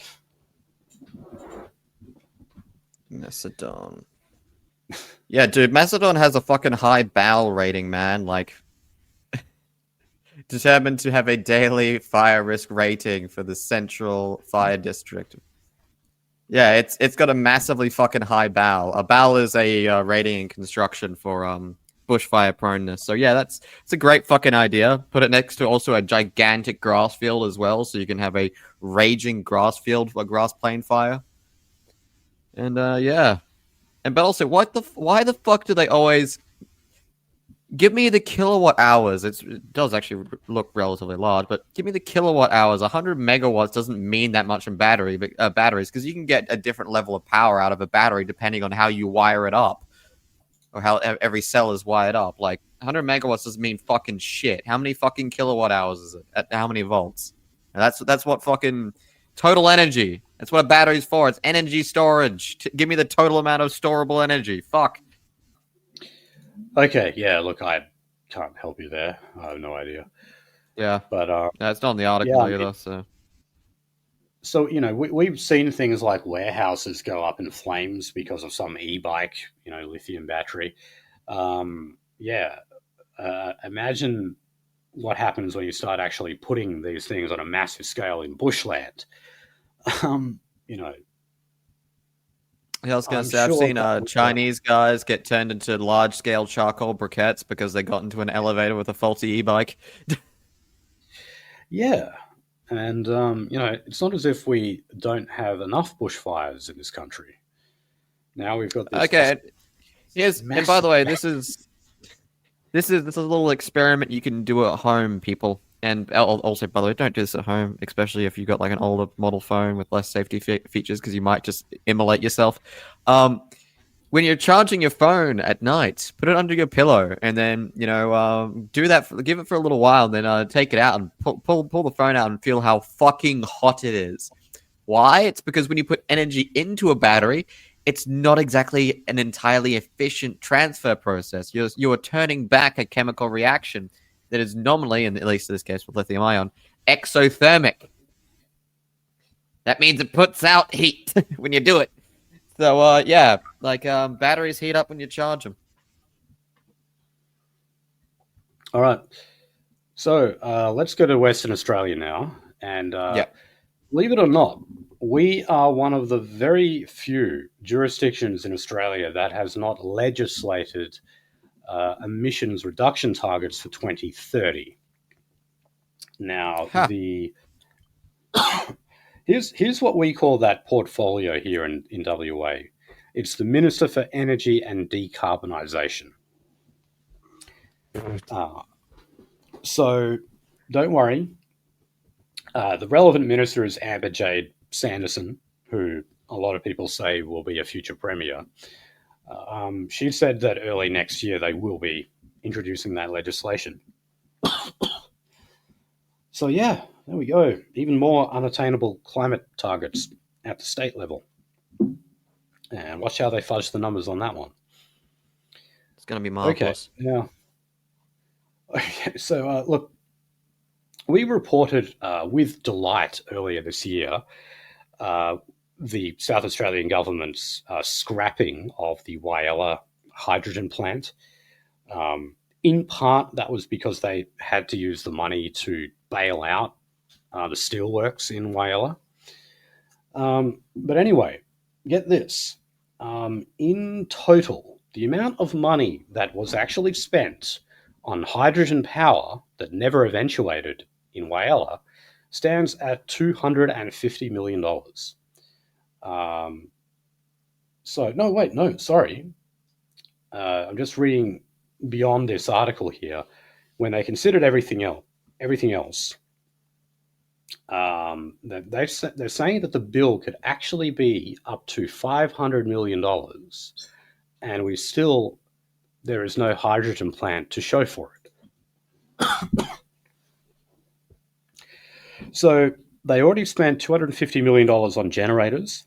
Macedon. Yeah, dude, Macedon has a fucking high bowel rating, man. Like, determined to have a daily fire risk rating for the Central Fire District. Yeah, it's got a massively fucking high bowel. A bowel is a rating in construction for bushfire proneness. So yeah, it's a great fucking idea. Put it next to also a gigantic grass field as well, so you can have a raging grass field for grass plain fire. And yeah, and but also, why the fuck do they always give me the kilowatt hours? It does actually look relatively large, but give me the kilowatt hours. 100 megawatts doesn't mean that much in batteries, because you can get a different level of power out of a battery depending on how you wire it up, or how every cell is wired up. Like 100 megawatts doesn't mean fucking shit. How many fucking kilowatt hours is it? At how many volts? And that's what fucking total energy. That's what a battery's for. It's energy storage. Give me the total amount of storable energy. Fuck. Okay, yeah, look, I can't help you there. I have no idea. Yeah. But no, it's not in the article either, so. So, we've seen things like warehouses go up in flames because of some e-bike, lithium battery. Imagine what happens when you start actually putting these things on a massive scale in bushland. Yeah, I was going to say, I've seen Chinese guys get turned into large-scale charcoal briquettes because they got into an elevator with a faulty e-bike. Yeah. And, it's not as if we don't have enough bushfires in this country. Now we've got this. Okay. And by the way, this is a little experiment you can do at home, people. And also, by the way, don't do this at home, especially if you've got like an older model phone with less safety features, because you might just immolate yourself. When you're charging your phone at night, put it under your pillow, and then do that. Give it for a little while, and then take it out and pull the phone out and feel how fucking hot it is. Why? It's because when you put energy into a battery, it's not exactly an entirely efficient transfer process. You're turning back a chemical reaction that is nominally, and at least in this case with lithium ion, exothermic. That means it puts out heat when you do it. So, batteries heat up when you charge them. All right. So, let's go to Western Australia now. And believe it or not, we are one of the very few jurisdictions in Australia that has not legislated emissions reduction targets for 2030. Now, here's what we call that portfolio here in WA. It's the Minister for Energy and Decarbonisation. So don't worry. The relevant minister is Amber Jade Sanderson, who a lot of people say will be a future premier. She said that early next year they will be introducing that legislation. So yeah, there we go. Even more unattainable climate targets at the state level. And watch how they fudge the numbers on that one. It's going to be marvelous. Okay, now. Okay, so look, we reported with delight earlier this year the South Australian government's scrapping of the Whyalla hydrogen plant. In part, that was because they had to use the money to bail out the steelworks in Whyalla. But anyway, get this. In total, the amount of money that was actually spent on hydrogen power that never eventuated in Whyalla stands at $250 million. I'm just reading beyond this article here. When they considered everything else, they're saying that the bill could actually be up to $500 million, and there is no hydrogen plant to show for it. So they already spent $250 million on generators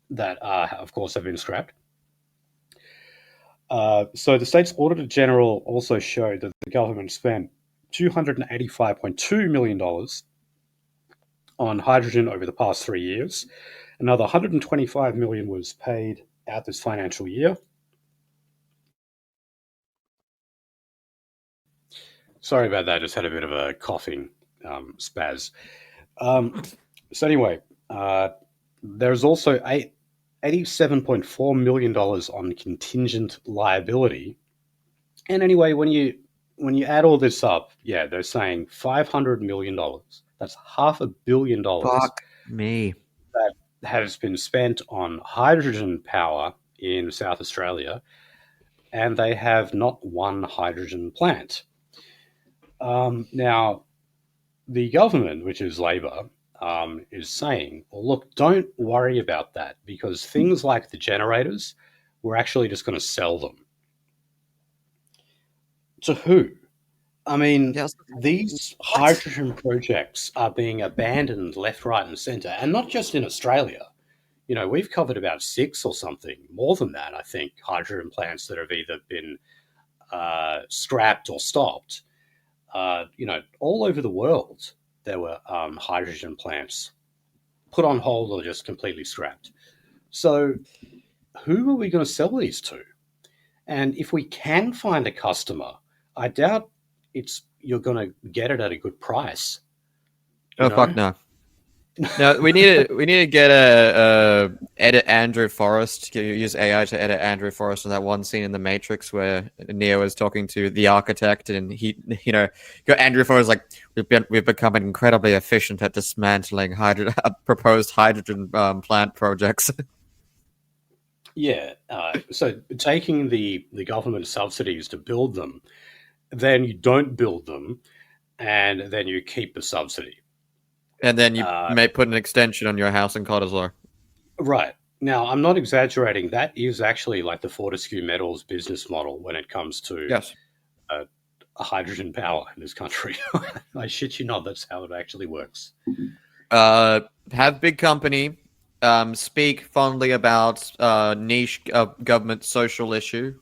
that, of course, have been scrapped. So the state's Auditor General also showed that the government spent $285.2 million on hydrogen over the past 3 years, Another 125 million was paid out this financial year. Sorry about that. Just had a bit of a coughing spaz. So anyway, there's also $87.4 million on contingent liability. And anyway, when you add all this up, yeah, they're saying $500 million. That's $500 million. Fuck me. That has been spent on hydrogen power in South Australia, and they have not one hydrogen plant. Now, the government, which is Labor, is saying, well, look, don't worry about that because things like the generators, we're actually just going to sell them. To who? I mean, Yes. these hydrogen projects are being abandoned left, right, and centre, and not just in Australia. You know, we've covered about 6 or something, more than that, I think, hydrogen plants that have either been scrapped or stopped. You know, all over the world, there were hydrogen plants put on hold or just completely scrapped. So, who are we going to sell these to? And if we can find a customer, I doubt you're going to get it at a good price. Oh, fuck no. No, we need to get a edit Andrew Forrest. Use AI to edit Andrew Forrest in that one scene in The Matrix where Neo is talking to the architect, and he, got Andrew Forrest like, we've become incredibly efficient at dismantling proposed hydrogen plant projects. Yeah. So taking the government subsidies to build them, then you don't build them, and then you keep the subsidy. And then you may put an extension on your house in Cottesloe. Right. Now, I'm not exaggerating. That is actually like the Fortescue Metals business model when it comes to hydrogen power in this country. I shit you not, that's how it actually works. Have big company speak fondly about niche government social issue,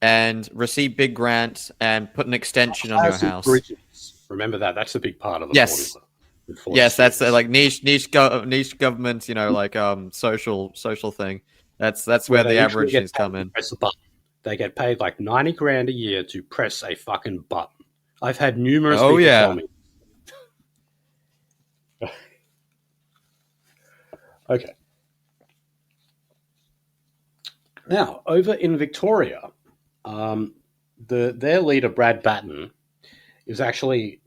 and receive big grants and put an extension on your house. Bridges. Remember that. That's a big part of the formula. Yes, that's like niche government, like social thing. That's where the Aborigines come in. Press a button. They get paid like 90 grand a year to press a fucking button. I've had numerous people tell me. Okay. Now, over in Victoria, their leader, Brad Batten, is actually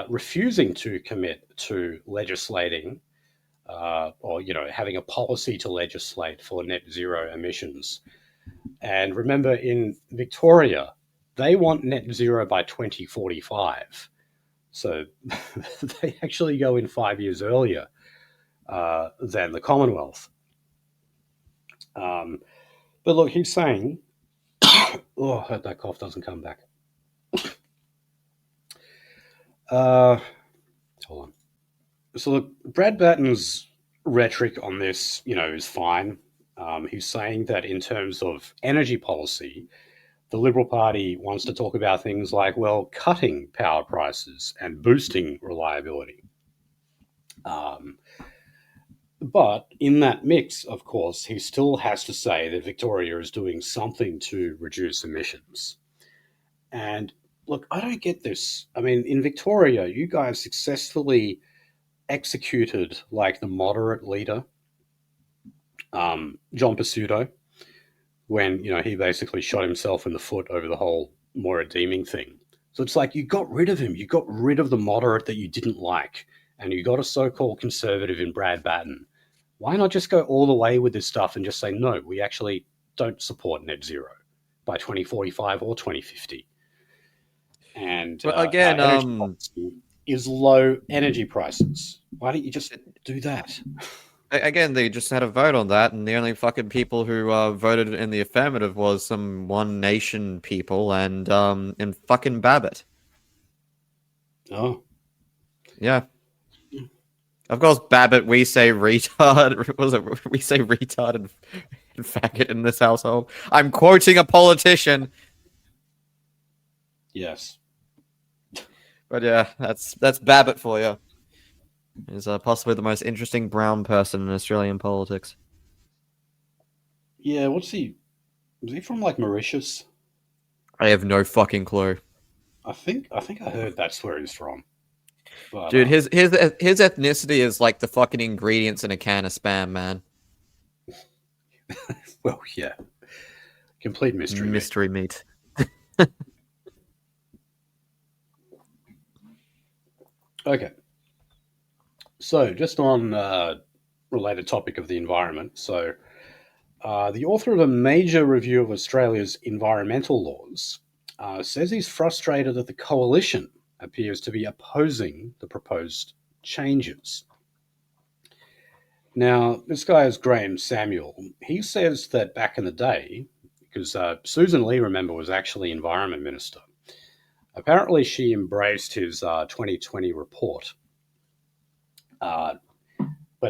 refusing to commit to legislating or, having a policy to legislate for net zero emissions. And remember, in Victoria, they want net zero by 2045. So they actually go in 5 years earlier than the Commonwealth. But look, he's saying, oh, I hope that cough doesn't come back. Hold on. So look, Brad Batten's rhetoric on this, is fine. He's saying that in terms of energy policy, the Liberal Party wants to talk about things like, well, cutting power prices and boosting reliability. But in that mix, of course, he still has to say that Victoria is doing something to reduce emissions. And look, I don't get this. I mean, in Victoria, you guys successfully executed like the moderate leader, John Pesutto, when, he basically shot himself in the foot over the whole Moira Deeming thing. So it's like you got rid of him. You got rid of the moderate that you didn't like, and you got a so-called conservative in Brad Batten. Why not just go all the way with this stuff and just say, no, we actually don't support net zero by 2045 or 2050? And again, is low energy prices. Why don't you just do that? Again, they just had a vote on that, and the only fucking people who voted in the affirmative was some One Nation people and fucking Babbitt. Oh. Yeah. Of course, Babbitt, we say retard. Was it? We say retard and faggot in this household. I'm quoting a politician. Yes. But yeah, that's Babbitt for you. He's possibly the most interesting brown person in Australian politics. Yeah, what's he? Was he from like Mauritius? I have no fucking clue. I heard that's where he's from. But Dude, his ethnicity is like the fucking ingredients in a can of Spam, man. well, yeah, complete mystery meat. Mystery meat. Okay, so just on related topic of the environment. So, the author of a major review of Australia's environmental laws says he's frustrated that the coalition appears to be opposing the proposed changes. Now, this guy is Graham Samuel. He says that back in the day, because Susan Lee, remember, was actually Environment Minister, apparently she embraced his 2020 report. But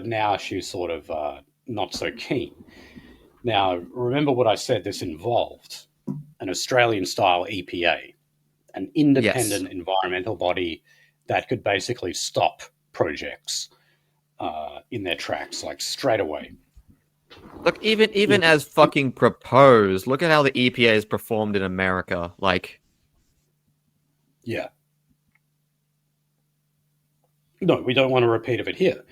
now she's sort of not so keen. Now, remember what I said this involved an Australian style EPA, an independent environmental body that could basically stop projects in their tracks, like straight away. Look, even as fucking proposed, look at how the EPA has performed in America. Like, yeah. No, we don't want a repeat of it here.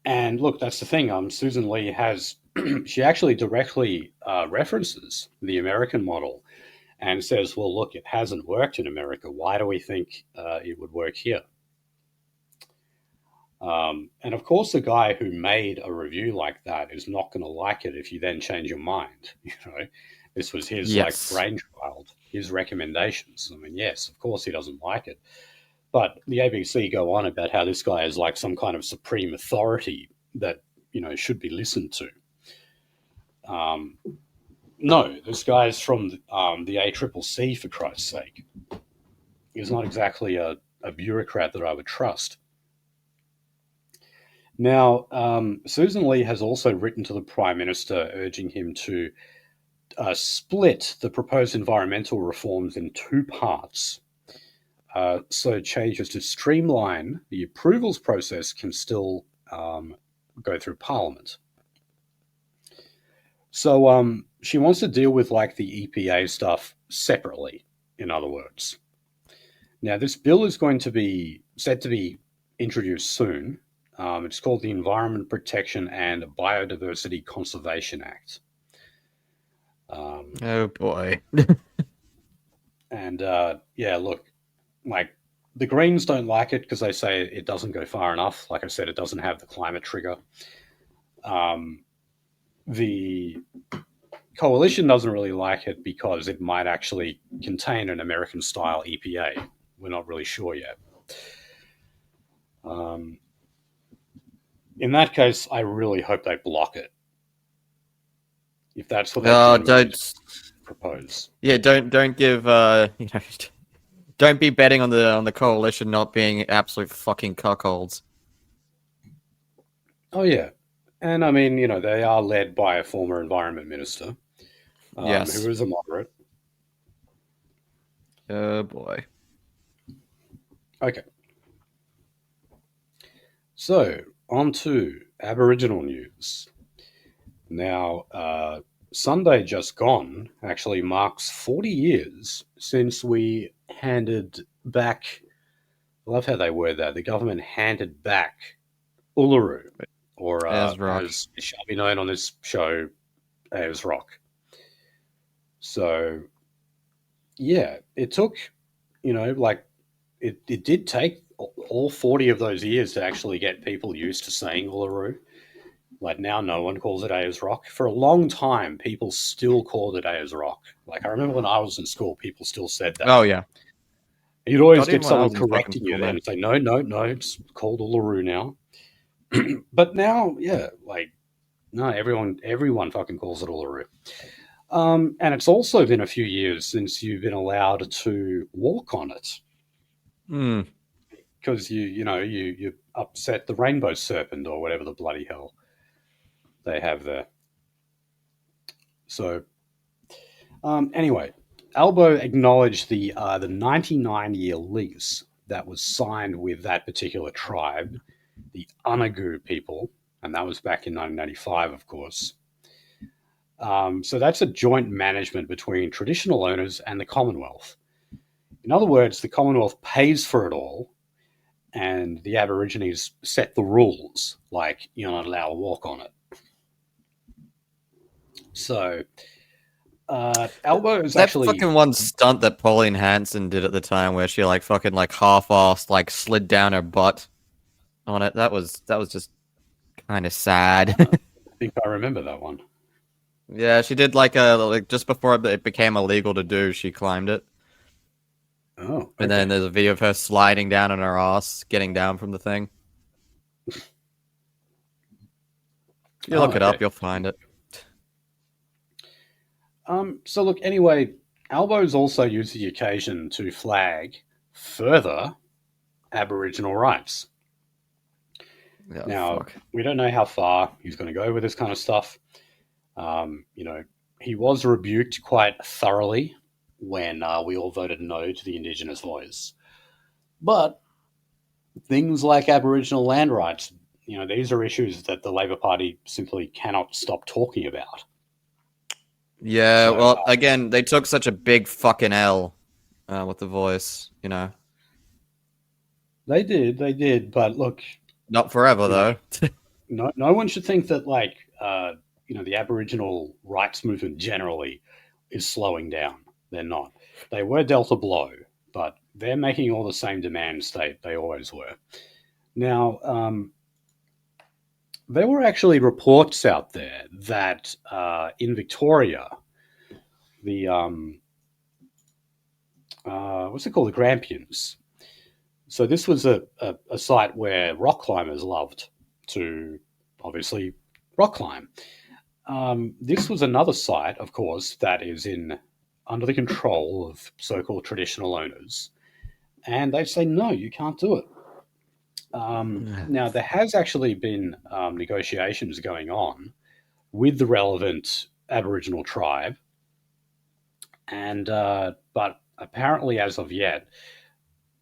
And look, that's the thing. Susan Lee has, she actually directly references the American model and says, well, look, it hasn't worked in America. Why do we think it would work here? And of course, the guy who made a review like that is not going to like it if you then change your mind. You know, this was his like brainchild, his recommendations. I mean, yes, of course he doesn't like it. But the ABC go on about how this guy is like some kind of supreme authority that, you know, should be listened to. No, this guy is from the ACCC, for Christ's sake. He's not exactly a bureaucrat that I would trust. Now, Susan Lee has also written to the Prime Minister urging him to split the proposed environmental reforms in two parts. So changes to streamline the approvals process can still go through Parliament. So she wants to deal with like the EPA stuff separately, in other words. Now, this bill is going to be set to be introduced soon. It's called the Environment Protection and Biodiversity Conservation Act. oh boy. And yeah, look, like the Greens don't like it because they say it doesn't go far enough. Like I said, it doesn't have the climate trigger. The coalition doesn't really like it because it might actually contain an American-style EPA. We're not really sure yet. In that case, I really hope they block it. If that's what they propose. Yeah, don't give you know, don't be betting on the coalition not being absolute fucking cuckolds. Oh yeah, and I mean, you know, they are led by a former environment minister, yes, who is a moderate. Oh boy. Okay. So on to Aboriginal news. Now, Sunday just gone actually marks 40 years since we handed back. I love how they word that. The government handed back Uluru, or as it shall be known on this show, Ayres Rock. So, yeah, it took, you know, like it did take all 40 of those years to actually get people used to saying Uluru. Like now no one calls it Ayres Rock. For a long time, people still called it Ayres Rock. Like I remember when I was in school, people still said that. Oh, yeah. You'd always get someone correcting you and say, no, it's called Uluru now. But now, yeah, like, no, everyone fucking calls it Uluru. And it's also been a few years since you've been allowed to walk on it. Because you upset the rainbow serpent or whatever the bloody hell they have there. So, anyway, Albo acknowledged the 99-year lease that was signed with that particular tribe the Unagu people, and that was back in 1995, of course. So that's a joint management between traditional owners and the Commonwealth. In other words, the Commonwealth pays for it all, and the Aborigines set the rules, like you're not allowed to walk on it. So Albo is that actually fucking one stunt that Pauline Hanson did at the time, where she like fucking like half-assed like slid down her butt on it. That was just kind of sad. I think I remember that one. Yeah, she did like just before it became illegal to do, she climbed it. Oh, okay. And then there's a video of her sliding down on her ass, getting down from the thing. You look it up, you'll find it. So look, anyway, Albo's also used the occasion to flag further Aboriginal rights. Yeah, now, fuck. We don't know how far he's going to go with this kind of stuff. He was rebuked quite thoroughly when we all voted no to the Indigenous voice. But things like Aboriginal land rights, these are issues that the Labor Party simply cannot stop talking about. Yeah, well, again, they took such a big fucking L with the voice, They did, but look... Not forever, though. No one should think that, the Aboriginal rights movement generally is slowing down. They're not. They were dealt a blow, but they're making all the same demands they always were. Now, there were actually reports out there that in Victoria, the what's it called, the Grampians. So this was a site where rock climbers loved to obviously rock climb. This was another site, of course, that is under the control of so-called traditional owners, and they say no, you can't do it. Now, there has actually been negotiations going on with the relevant Aboriginal tribe, and but apparently, as of yet,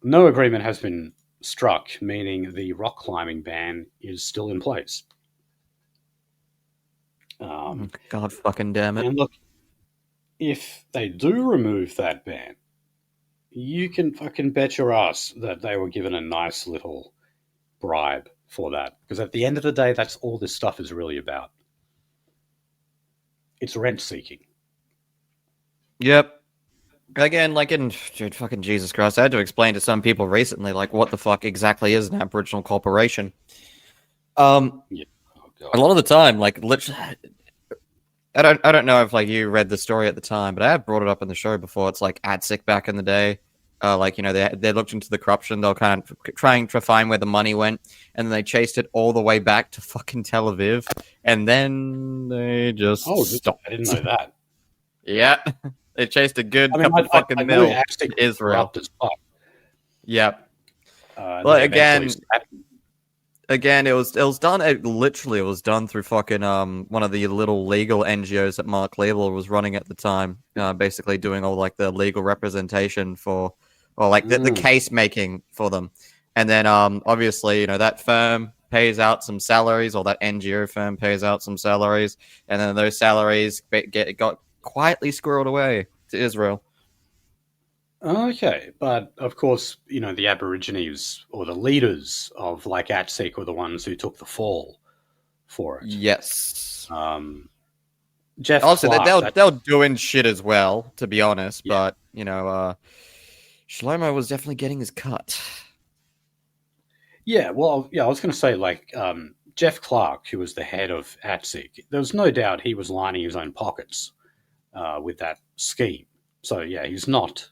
no agreement has been struck, meaning the rock climbing ban is still in place. God fucking damn it. And look, if they do remove that ban, you can fucking bet your ass that they were given a nice little bribe for that. Because at the end of the day, that's all this stuff is really about. It's rent seeking. Yep. Again, dude, fucking Jesus Christ, I had to explain to some people recently, what the fuck exactly is an Aboriginal corporation. Yeah. A lot of the time, literally, I don't know if you read the story at the time, but I have brought it up in the show before. It's like ADSIC back in the day. They looked into the corruption. They were kind of trying to find where the money went, and then they chased it all the way back to fucking Tel Aviv, and then they just stopped. I didn't know that. Yeah. They chased a good couple fucking mil to Israel. Yep. Well, again, it was done. It was done through fucking one of the little legal NGOs that Mark Liebel was running at the time. Basically doing all the legal representation for, or the case making for them. And then obviously that firm pays out some salaries, or that NGO firm pays out some salaries, and then those salaries got quietly squirreled away to Israel. Okay, but of course, the Aborigines or the leaders of ATSEC were the ones who took the fall for it. Yes. Jeff also, Clark, they're doing shit as well, to be honest. Yeah. But Shlomo was definitely getting his cut. Yeah, well, I was going to say Jeff Clark, who was the head of ATSEC, there was no doubt he was lining his own pockets with that scheme. So yeah, he's not,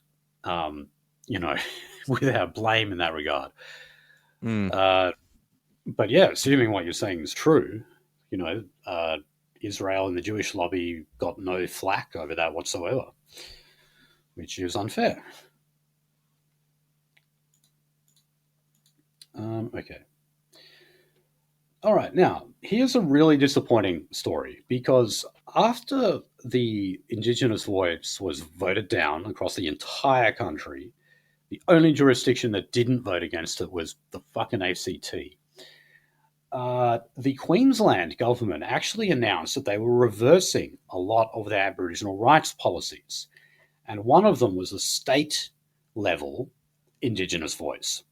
without blame in that regard. But yeah, assuming what you're saying is true, Israel and the Jewish lobby got no flack over that whatsoever, which is unfair. Okay. All right, now, here's a really disappointing story, because after the Indigenous voice was voted down across the entire country, the only jurisdiction that didn't vote against it was the fucking ACT. the Queensland government actually announced that they were reversing a lot of their Aboriginal rights policies. And one of them was a state level Indigenous voice.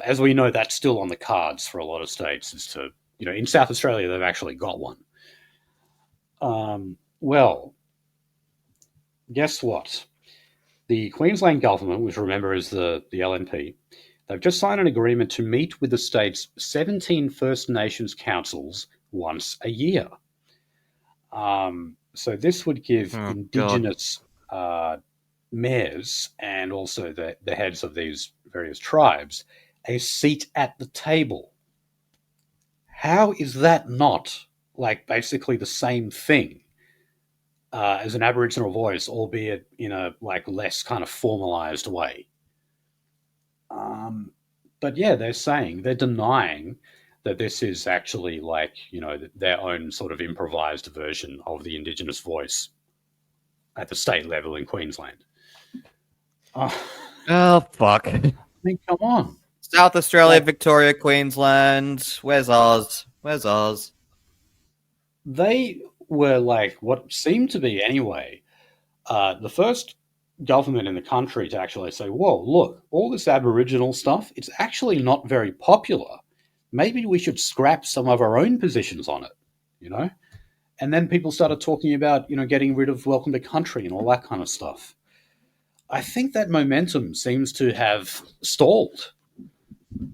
As we know, that's still on the cards for a lot of states. In South Australia, they've actually got one. Well, guess what? The Queensland government, which remember is the LNP, they've just signed an agreement to meet with the state's 17 First Nations councils once a year. So this would give Indigenous mayors and also the heads of these various tribes a seat at the table. How is that not basically the same thing as an Aboriginal voice, albeit in a less kind of formalized way? But yeah, they're denying that this is actually their own sort of improvised version of the Indigenous voice at the state level in Queensland. Oh, fuck. I mean, come on. South Australia, Victoria, Queensland. Where's Oz? Where's Oz? They were what seemed to be anyway, the first government in the country to actually say, whoa, look, all this Aboriginal stuff, it's actually not very popular. Maybe we should scrap some of our own positions on it, And then people started talking about, getting rid of Welcome to Country and all that kind of stuff. I think that momentum seems to have stalled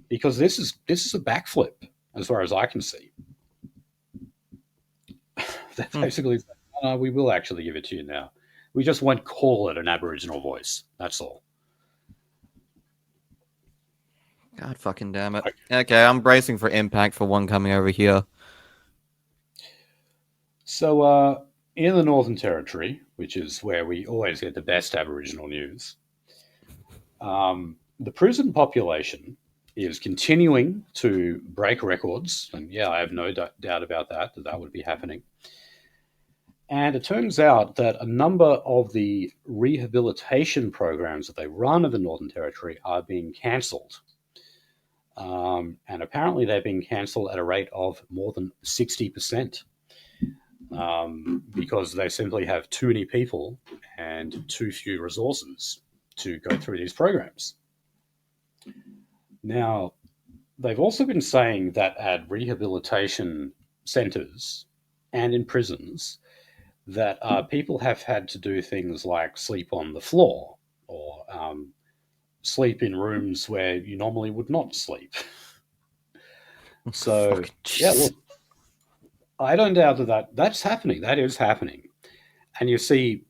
because this is a backflip as far as I can see. They basically said, no, we will actually give it to you now. We just won't call it an Aboriginal voice. That's all. God fucking damn it. Okay, I'm bracing for impact for one coming over here. So, in the Northern Territory, which is where we always get the best Aboriginal news, the prison population is continuing to break records. And yeah, I have no doubt about that would be happening. And it turns out that a number of the rehabilitation programs that they run in the Northern Territory are being cancelled. And apparently they're being cancelled at a rate of more than 60%. Because they simply have too many people and too few resources to go through these programs. Now, they've also been saying that at rehabilitation centres and in prisons, that people have had to do things like sleep on the floor or sleep in rooms where you normally would not sleep. So, yeah, look, I don't doubt that's happening. That is happening. And you see,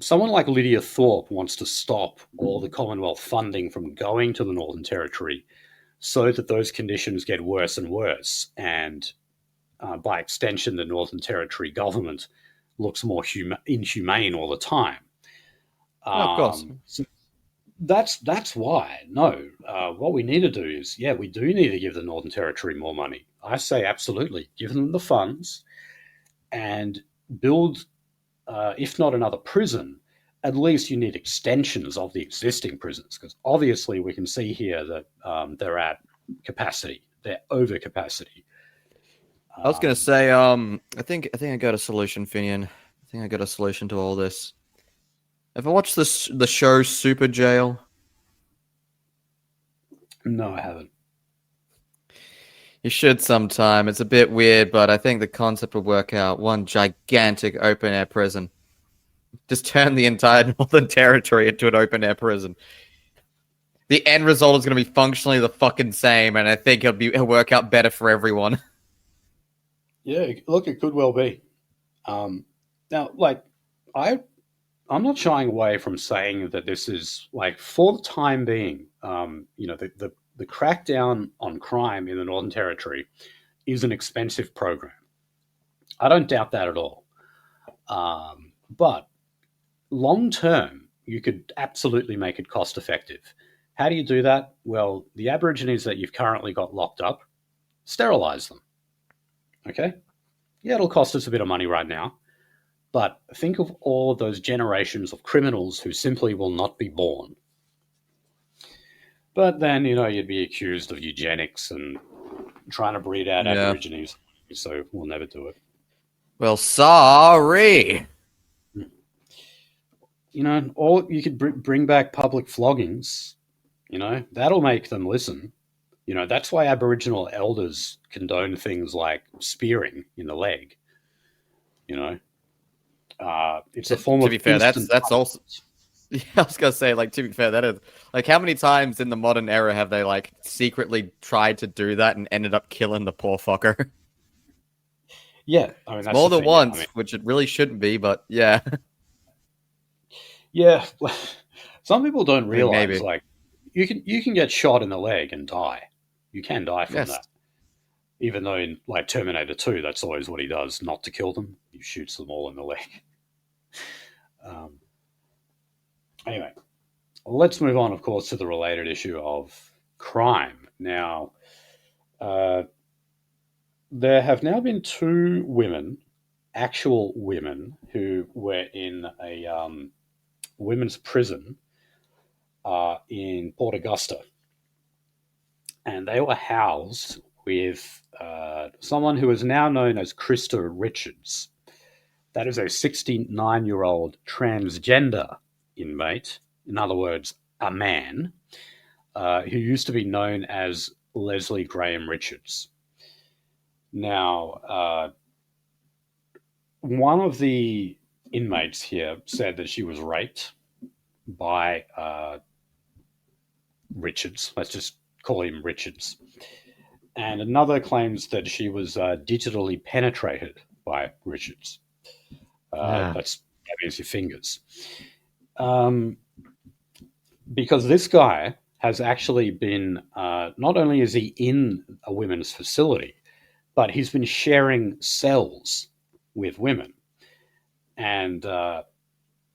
someone like Lydia Thorpe wants to stop all the Commonwealth funding from going to the Northern Territory so that those conditions get worse and worse. And by extension, the Northern Territory government looks more inhumane all the time. Of course. So that's why. No, what we need to do is, we do need to give the Northern Territory more money. I say absolutely. Give them the funds and build, if not another prison, at least you need extensions of the existing prisons, because obviously we can see here that they're at capacity. They're over capacity. I was going to say, I think I got a solution, Finian. I think I got a solution to all this. Have I watched the show Super Jail? No, I haven't. You should sometime. It's a bit weird, but I think the concept will work out. One gigantic open-air prison. Just turn the entire Northern Territory into an open-air prison. The end result is going to be functionally the fucking same, and I think it'll work out better for everyone. Yeah, look, it could well be. Now, I'm not shying away from saying that this is, for the time being, the crackdown on crime in the Northern Territory is an expensive program. I don't doubt that at all. But long term, you could absolutely make it cost effective. How do you do that? Well, the Aborigines that you've currently got locked up, sterilize them. Okay? Yeah, it'll cost us a bit of money right now. But think of all of those generations of criminals who simply will not be born. But then, you'd be accused of eugenics and trying to breed out Yeah. Aborigines, so we'll never do it. Well, sorry. Or you could bring back public floggings. That'll make them listen. That's why Aboriginal elders condone things like spearing in the leg. It's a form to of be fair, instant that's also. Yeah, I was gonna say, like, to be fair, that is like, how many times in the modern era have they like secretly tried to do that and ended up killing the poor fucker? Yeah, I mean, It's that's more the than thing. Yeah, once, which it really shouldn't be, but yeah. yeah. Some people don't I mean, realize, maybe. like, you can get shot in the leg and die. You can die from Yes. that. Even though in like Terminator 2, that's always what he does, not to kill them. He shoots them all in the leg. Anyway, let's move on, of course, to the related issue of crime. Now, there have now been two women, actual women, who were in a women's prison in Port Augusta. And they were housed with someone who is now known as Krista Richards. That is a 69-year-old transgender inmate, in other words, a man, who used to be known as Leslie Graham Richards. Now, one of the inmates here said that she was raped by Richards. Let's just call him Richards. And another claims that she was digitally penetrated by Richards. That means your fingers. Because this guy has actually been, not only is he in a women's facility, but he's been sharing cells with women. And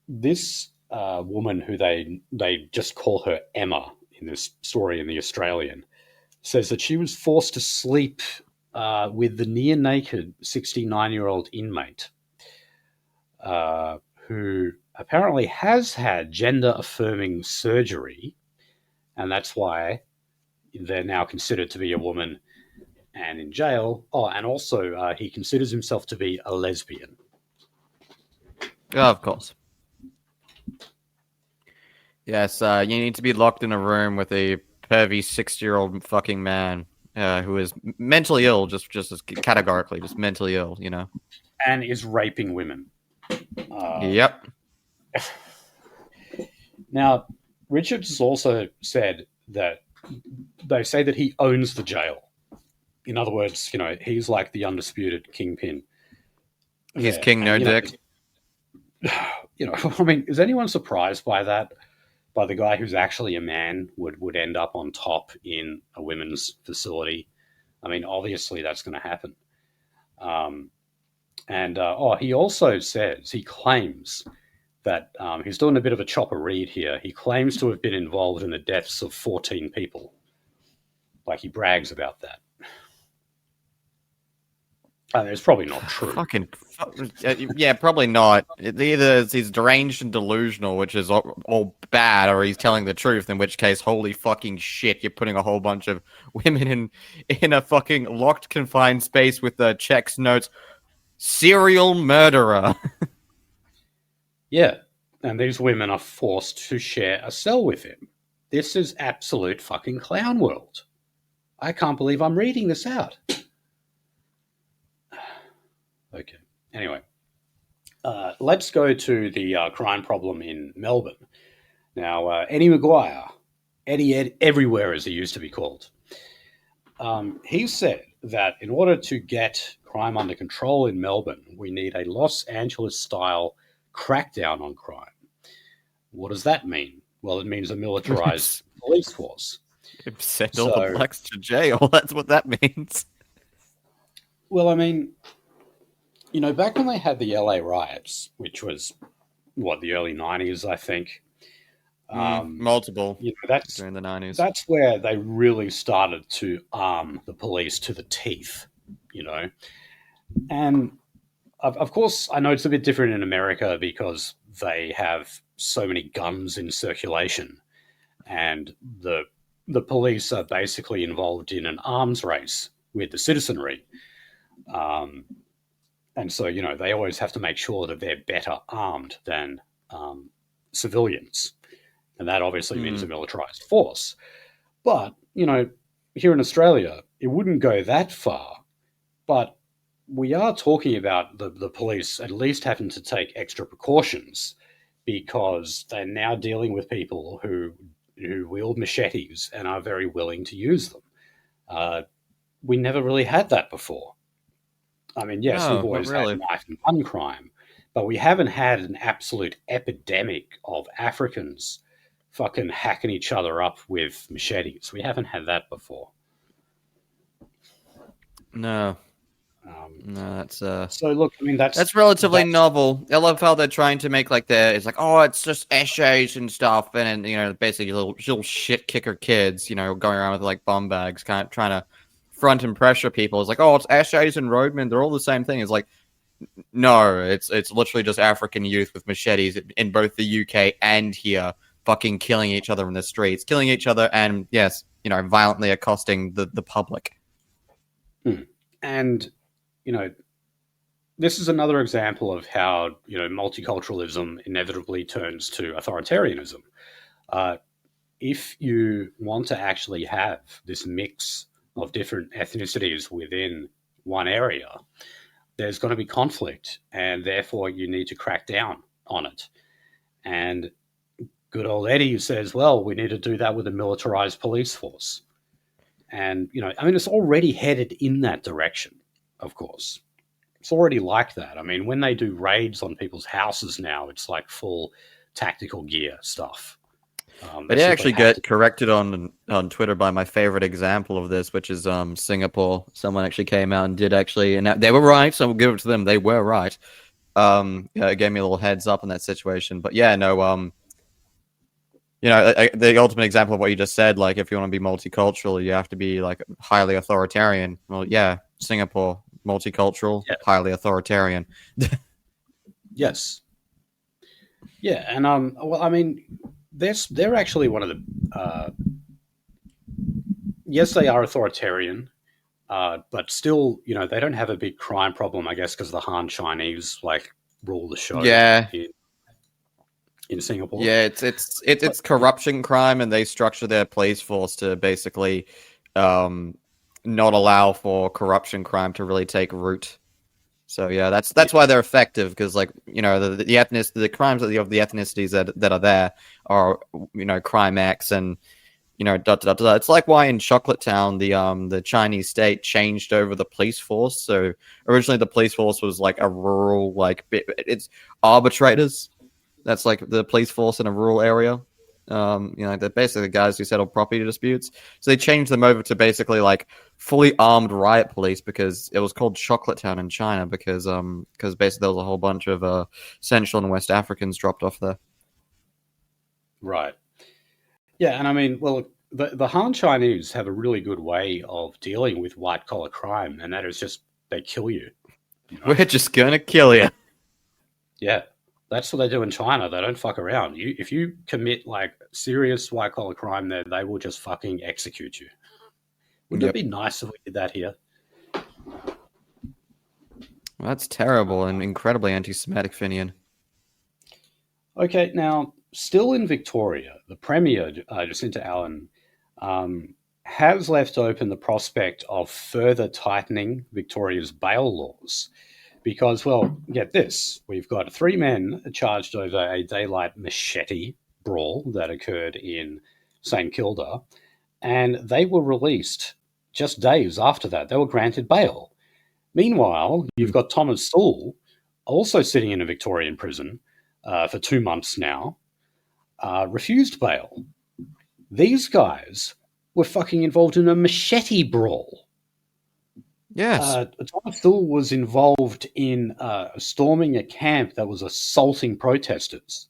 this woman, who they just call her Emma in this story in The Australian, says that she was forced to sleep with the near-naked 69-year-old inmate who apparently has had gender-affirming surgery, and that's why they're now considered to be a woman and in jail. Oh, and also he considers himself to be a lesbian. Oh, of course. Yes, you need to be locked in a room with a pervy 60-year-old fucking man who is mentally ill, just as categorically, just mentally ill, And is raping women. Yep. Now, Richards has also said that they say that he owns the jail. In other words, he's like the undisputed kingpin. He's king, no dick. I mean, is anyone surprised by that? By the guy who's actually a man would end up on top in a women's facility? I mean, obviously that's going to happen. He also says, he claims that he's doing a bit of a chopper read here. He claims to have been involved in the deaths of 14 people. Like, he brags about that. It's probably not true. Yeah, probably not. Either he's deranged and delusional, which is all bad, or he's telling the truth, in which case, holy fucking shit, you're putting a whole bunch of women in a fucking locked, confined space with the checks notes, serial murderer. Yeah, and these women are forced to share a cell with him. This is absolute fucking clown world. I can't believe I'm reading this out. Okay. Anyway, let's go to the crime problem in Melbourne. Now, Eddie McGuire, Eddie Ed everywhere as he used to be called, he said that in order to get crime under control in Melbourne, we need a Los Angeles-style crackdown on crime. What does that mean? Well, it means a militarised police force. Send all the blacks to jail. That's what that means. Well, I mean, back when they had the LA riots, which was, the early 90s, I think. Multiple. That's during the 90s. That's where they really started to arm the police to the teeth, And, of course, I know it's a bit different in America because they have so many guns in circulation, and the police are basically involved in an arms race with the citizenry. And so, they always have to make sure that they're better armed than civilians. And that obviously means a militarized force. But, here in Australia, it wouldn't go that far. But we are talking about the police at least having to take extra precautions because they're now dealing with people who wield machetes and are very willing to use them. We never really had that before. I mean, yes, No, we've always not really. had knife and gun crime, but we haven't had an absolute epidemic of Africans fucking hacking each other up with machetes. We haven't had that before. No. No, that's So look, I mean that's relatively novel. I love how they're trying to make it's like, oh, it's just essays and stuff, and basically little shit kicker kids, going around with like bomb bags, kind of trying to front and pressure people. It's like, oh, it's essays and roadmen, they're all the same thing. It's like, no, it's literally just African youth with machetes in both the UK and here, fucking killing each other in the streets, killing each other, and yes, violently accosting the public. And this is another example of how multiculturalism inevitably turns to authoritarianism. If you want to actually have this mix of different ethnicities within one area, there's going to be conflict, and therefore you need to crack down on it. And good old Eddie says, well, we need to do that with a militarized police force. And, it's already headed in that direction, of course. It's already like that. I mean, when they do raids on people's houses now, it's like full tactical gear stuff. But I actually get corrected on Twitter by my favorite example of this, which is Singapore. Someone actually came out and did actually, and they were right, so we'll give it to them. They were right. It gave me a little heads up in that situation. But yeah, no, the ultimate example of what you just said, like if you want to be multicultural, you have to be like highly authoritarian. Well, yeah, Singapore, multicultural, highly authoritarian. Yes. Yeah, and well, I mean, they're actually one of the. Yes, they are authoritarian, but still, they don't have a big crime problem, I guess, because the Han Chinese rule the show. Yeah. In Singapore. Yeah, it's corruption crime, and they structure their police force to basically not allow for corruption crime to really take root. So yeah, that's why they're effective, because the crimes of the ethnicities that are there are crime X and It's like why in Chocolate Town the Chinese state changed over the police force. So originally the police force was like a rural it's arbitrators. That's like the police force in a rural area. They're basically the guys who settle property disputes. So they changed them over to basically like fully armed riot police, because it was called Chocolate Town in China because basically there was a whole bunch of Central and West Africans dropped off there. Right. Yeah, and I mean, well, the Han Chinese have a really good way of dealing with white collar crime, and that is just they kill you. We're just gonna kill you. Yeah. That's what they do in China. They don't fuck around. If you commit serious white collar crime there, they will just fucking execute you. Wouldn't it be nice if we did that here? Well, that's terrible and incredibly anti-Semitic, Finian. Okay, now, still in Victoria, the Premier, Jacinta Allen, has left open the prospect of further tightening Victoria's bail laws. Because, well, get this, we've got 3 men charged over a daylight machete brawl that occurred in St Kilda, and they were released just days after that. They were granted bail. Meanwhile, you've got Thomas Sewell, also sitting in a Victorian prison for 2 months now, refused bail. These guys were fucking involved in a machete brawl. Yes. Thomas Sewell was involved in storming a camp that was assaulting protesters.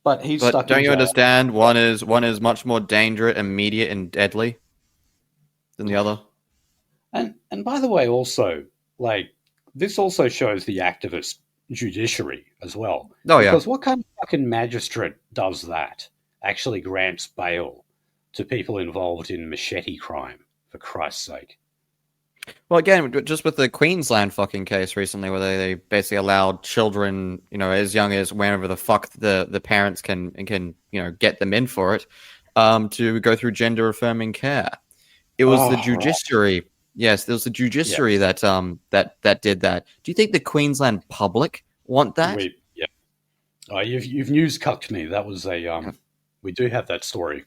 But he's stuck in jail. Don't you understand? One is much more dangerous, immediate, and deadly than the other. And by the way, also, this also shows the activist judiciary as well. Oh, yeah. Because what kind of fucking magistrate does that? Actually grants bail to people involved in machete crime, for Christ's sake. Well, again, just with the Queensland fucking case recently, where they basically allowed children, as young as whenever the fuck the parents can get them in for it, to go through gender affirming care. It was the judiciary. Right. Yes, there was the judiciary that did that. Do you think the Queensland public want that? You've news cucked me. That was we do have that story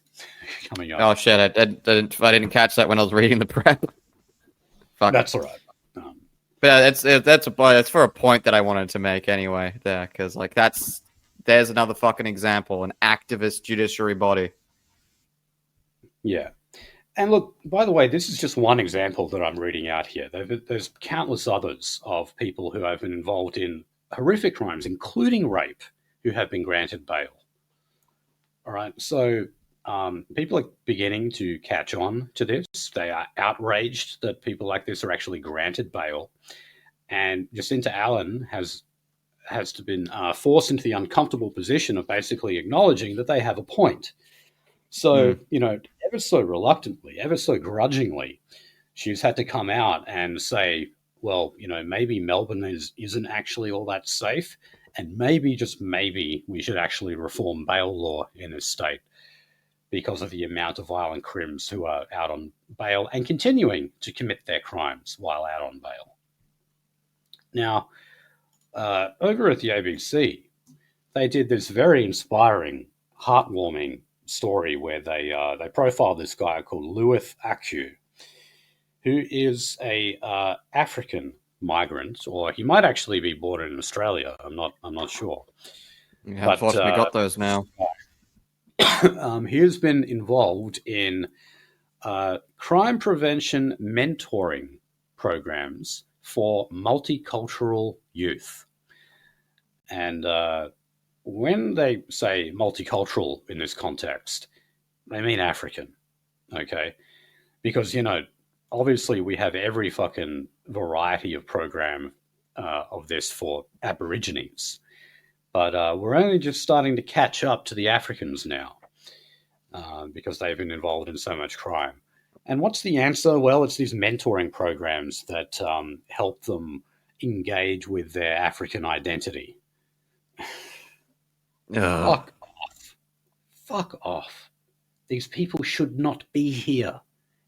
coming up. Oh shit! I didn't catch that when I was reading the prep. Fuck. That's all right. But that's for a point that I wanted to make anyway. There, because there's another fucking example, an activist judiciary body. Yeah, and look, by the way, this is just one example that I'm reading out here. There's countless others of people who have been involved in horrific crimes, including rape, who have been granted bail. All right, so people are beginning to catch on to this. They are outraged that people like this are actually granted bail. And Jacinta Allen has been forced into the uncomfortable position of basically acknowledging that they have a point. So, ever so reluctantly, ever so grudgingly, she's had to come out and say, well, maybe Melbourne isn't actually all that safe. And maybe, just maybe, we should actually reform bail law in this state, because of the amount of violent crims who are out on bail and continuing to commit their crimes while out on bail. Now, over at the ABC, they did this very inspiring, heartwarming story where they profiled this guy called Louis Acu, who is a African migrant, or he might actually be born in Australia. I'm not sure. Yeah, unfortunately, we got those now. He has been involved in crime prevention mentoring programs for multicultural youth. And when they say multicultural in this context, they mean African, okay? Because, obviously we have every fucking variety of program of this for Aborigines. But we're only just starting to catch up to the Africans now because they've been involved in so much crime. And what's the answer? Well, it's these mentoring programs that help them engage with their African identity. Fuck off. Fuck off. These people should not be here.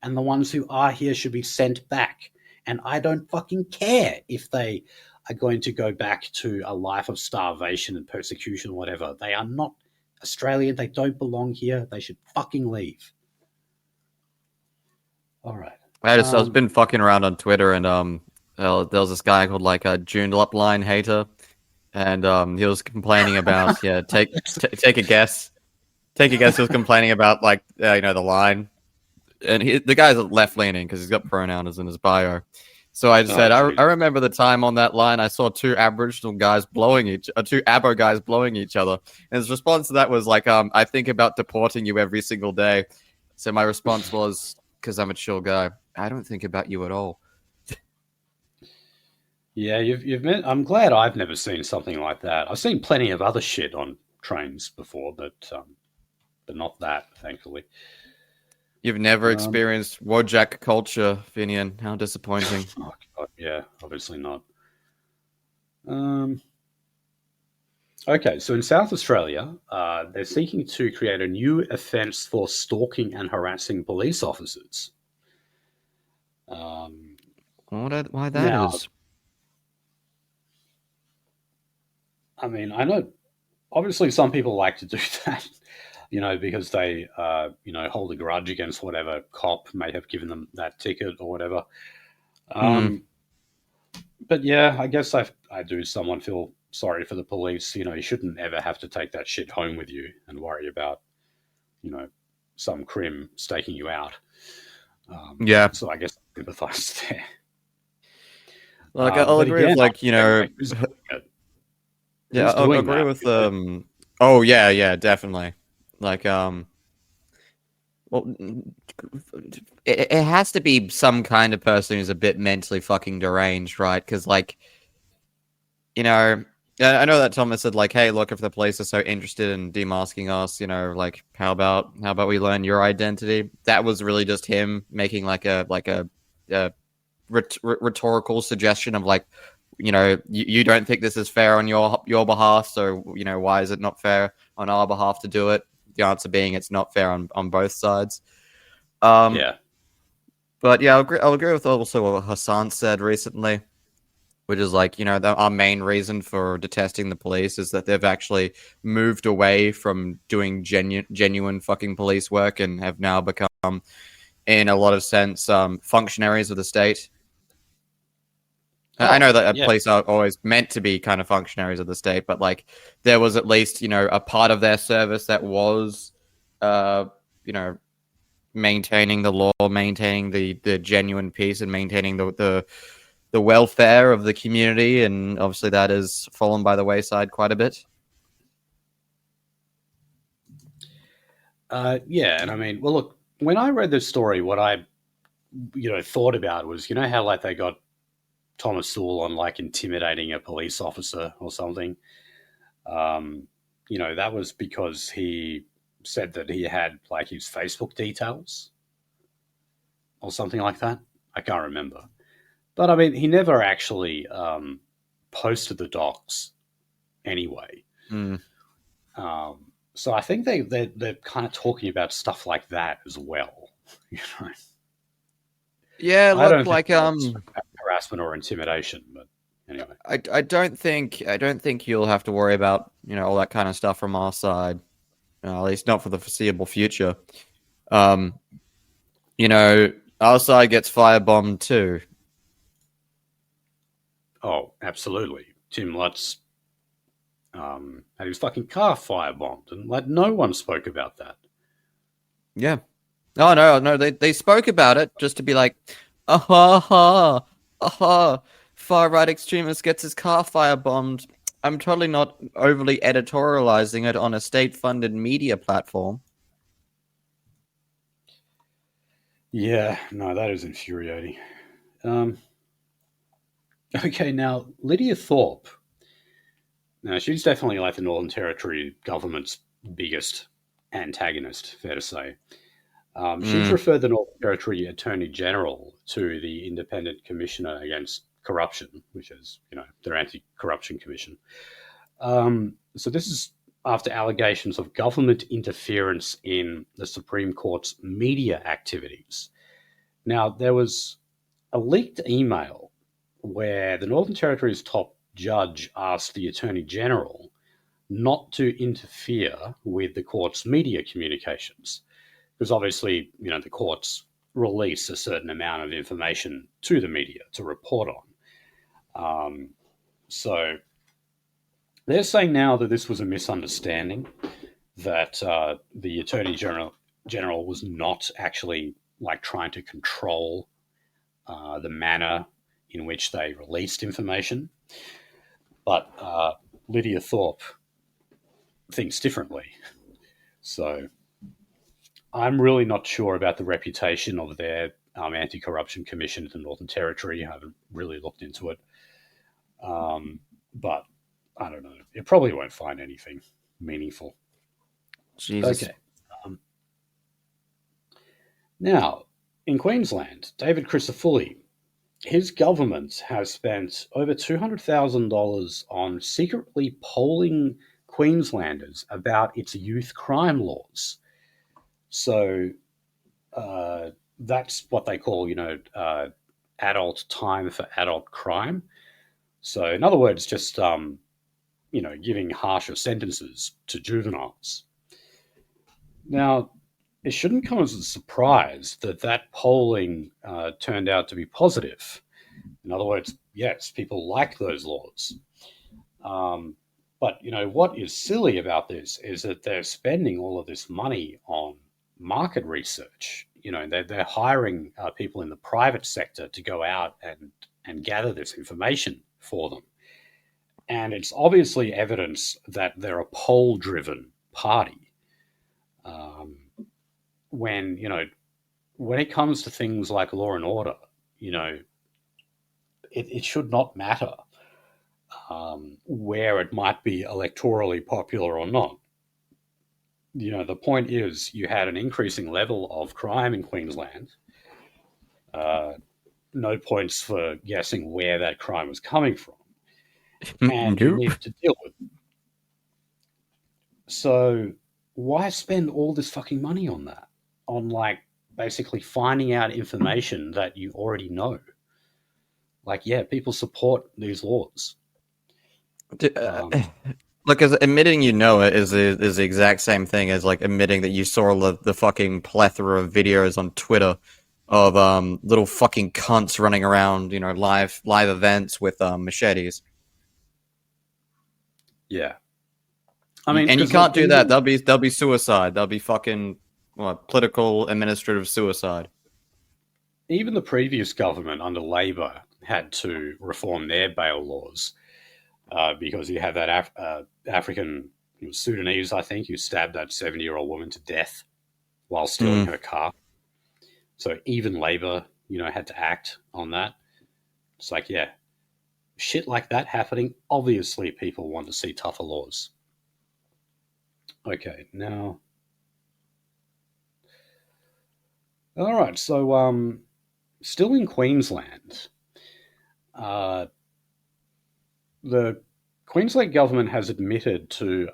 And the ones who are here should be sent back. And I don't fucking care if they are going to go back to a life of starvation and persecution or whatever. They are not Australian. They don't belong here. They should fucking leave. All right. I've been fucking around on Twitter, and there was this guy called a June Upline hater, and he was complaining about take a guess. Take a guess. He was complaining about the line, and the guy's left leaning because he's got pronouns in his bio. So I just said, I remember the time on that line I saw two Abo guys blowing each other. And his response to that was I think about deporting you every single day. So my response was, because I'm a chill guy, I don't think about you at all. Yeah, I'm glad I've never seen something like that. I've seen plenty of other shit on trains before, but not that, thankfully. You've never experienced Wojak culture, Finian. How disappointing. Oh, God, yeah, obviously not. Okay, so in South Australia, they're seeking to create a new offence for stalking and harassing police officers. Why that is? I mean, I know, obviously some people like to do that, because they, hold a grudge against whatever cop may have given them that ticket or whatever. But yeah, I guess I do somewhat feel sorry for the police. You shouldn't ever have to take that shit home with you and worry about, some crim staking you out. Yeah. So I guess I sympathize there. I'll agree with yeah, I'll agree with Oh yeah, definitely. Well, it has to be some kind of person who's a bit mentally fucking deranged, right? Because Yeah, I know that Thomas said like, "Hey, look, if the police are so interested in demasking us, like how about we learn your identity?" That was really just him making a rhetorical suggestion of like, you don't think this is fair on your behalf, so why is it not fair on our behalf to do it? The answer being it's not fair on both sides. Yeah. But yeah, I'll agree with also what Hassan said recently, which is like, our main reason for detesting the police is that they've actually moved away from doing genuine fucking police work and have now become, in a lot of sense, functionaries of the state. I know that Yeah. police are always meant to be kind of functionaries of the state, but like there was at least, a part of their service that was, uh, you know, maintaining the law, maintaining the genuine peace, and maintaining the welfare of the community, and obviously that has fallen by the wayside quite a bit. Yeah, and I mean, well, look, when I read this story, what I thought about was, how like they got Thomas Sewell on like intimidating a police officer or something. Um, that was because he said that he had like his Facebook details or something like that. I can't remember. But I mean, he never actually posted the docs anyway. Mm. So I think they're kind of talking about stuff like that as well. You know, Yeah, I look, don't think like it's harassment or intimidation, but anyway. I don't think you'll have to worry about all that kind of stuff from our side, at least not for the foreseeable future. Um, you know, our side gets firebombed too. Oh, absolutely. Tim Lutz had his fucking car firebombed, and like no one spoke about that. Yeah. Oh no, no, they spoke about it just to be like, aha, aha, far right extremist gets his car firebombed. I'm totally not overly editorializing it on a state-funded media platform. Yeah, no, that is infuriating. Um, okay, now Lydia Thorpe. Now she's definitely like the Northern Territory government's biggest antagonist. Fair to say. She's Mm. referred the Northern Territory Attorney General to the Independent Commissioner Against Corruption, which is, their anti-corruption commission. So this is after allegations of government interference in the Supreme Court's media activities. Now, there was a leaked email where the Northern Territory's top judge asked the Attorney General not to interfere with the court's media communications. Because obviously, the courts release a certain amount of information to the media to report on. So they're saying now that this was a misunderstanding, that the Attorney General was not actually like trying to control the manner in which they released information. But Lydia Thorpe thinks differently. So I'm really not sure about the reputation of their anti-corruption commission in the Northern Territory. I haven't really looked into it, but I don't know. It probably won't find anything meaningful. Jesus. Okay. Um, Now, in Queensland, David Crisafulli, his government has spent over $200,000 on secretly polling Queenslanders about its youth crime laws. So that's what they call, adult time for adult crime. So, in other words, just giving harsher sentences to juveniles. Now, it shouldn't come as a surprise that that polling turned out to be positive. In other words, yes, people like those laws. Um, but what is silly about this is that they're spending all of this money on market research. They're hiring people in the private sector to go out and gather this information for them, and it's obviously evidence that they're a poll-driven party. Um, when it comes to things like law and order, you know, it should not matter where it might be electorally popular or not. The point is you had an increasing level of crime in Queensland. No points for guessing where that crime was coming from. And you needed to deal with it. So why spend all this fucking money on that? On basically finding out information that you already know. People support these laws. Look, as admitting you know it is the exact same thing as admitting that you saw the fucking plethora of videos on Twitter of little fucking cunts running around, live events with machetes. Yeah. And you can't do that. That'll be suicide. That'll be fucking political administrative suicide. Even the previous government under Labor had to reform their bail laws because you have that African Sudanese, I think, who stabbed that 70-year-old woman to death while stealing her car. So even Labor, had to act on that. It's shit like that happening. Obviously, people want to see tougher laws. Okay, now. All right, so still in Queensland, the Queensland government has admitted to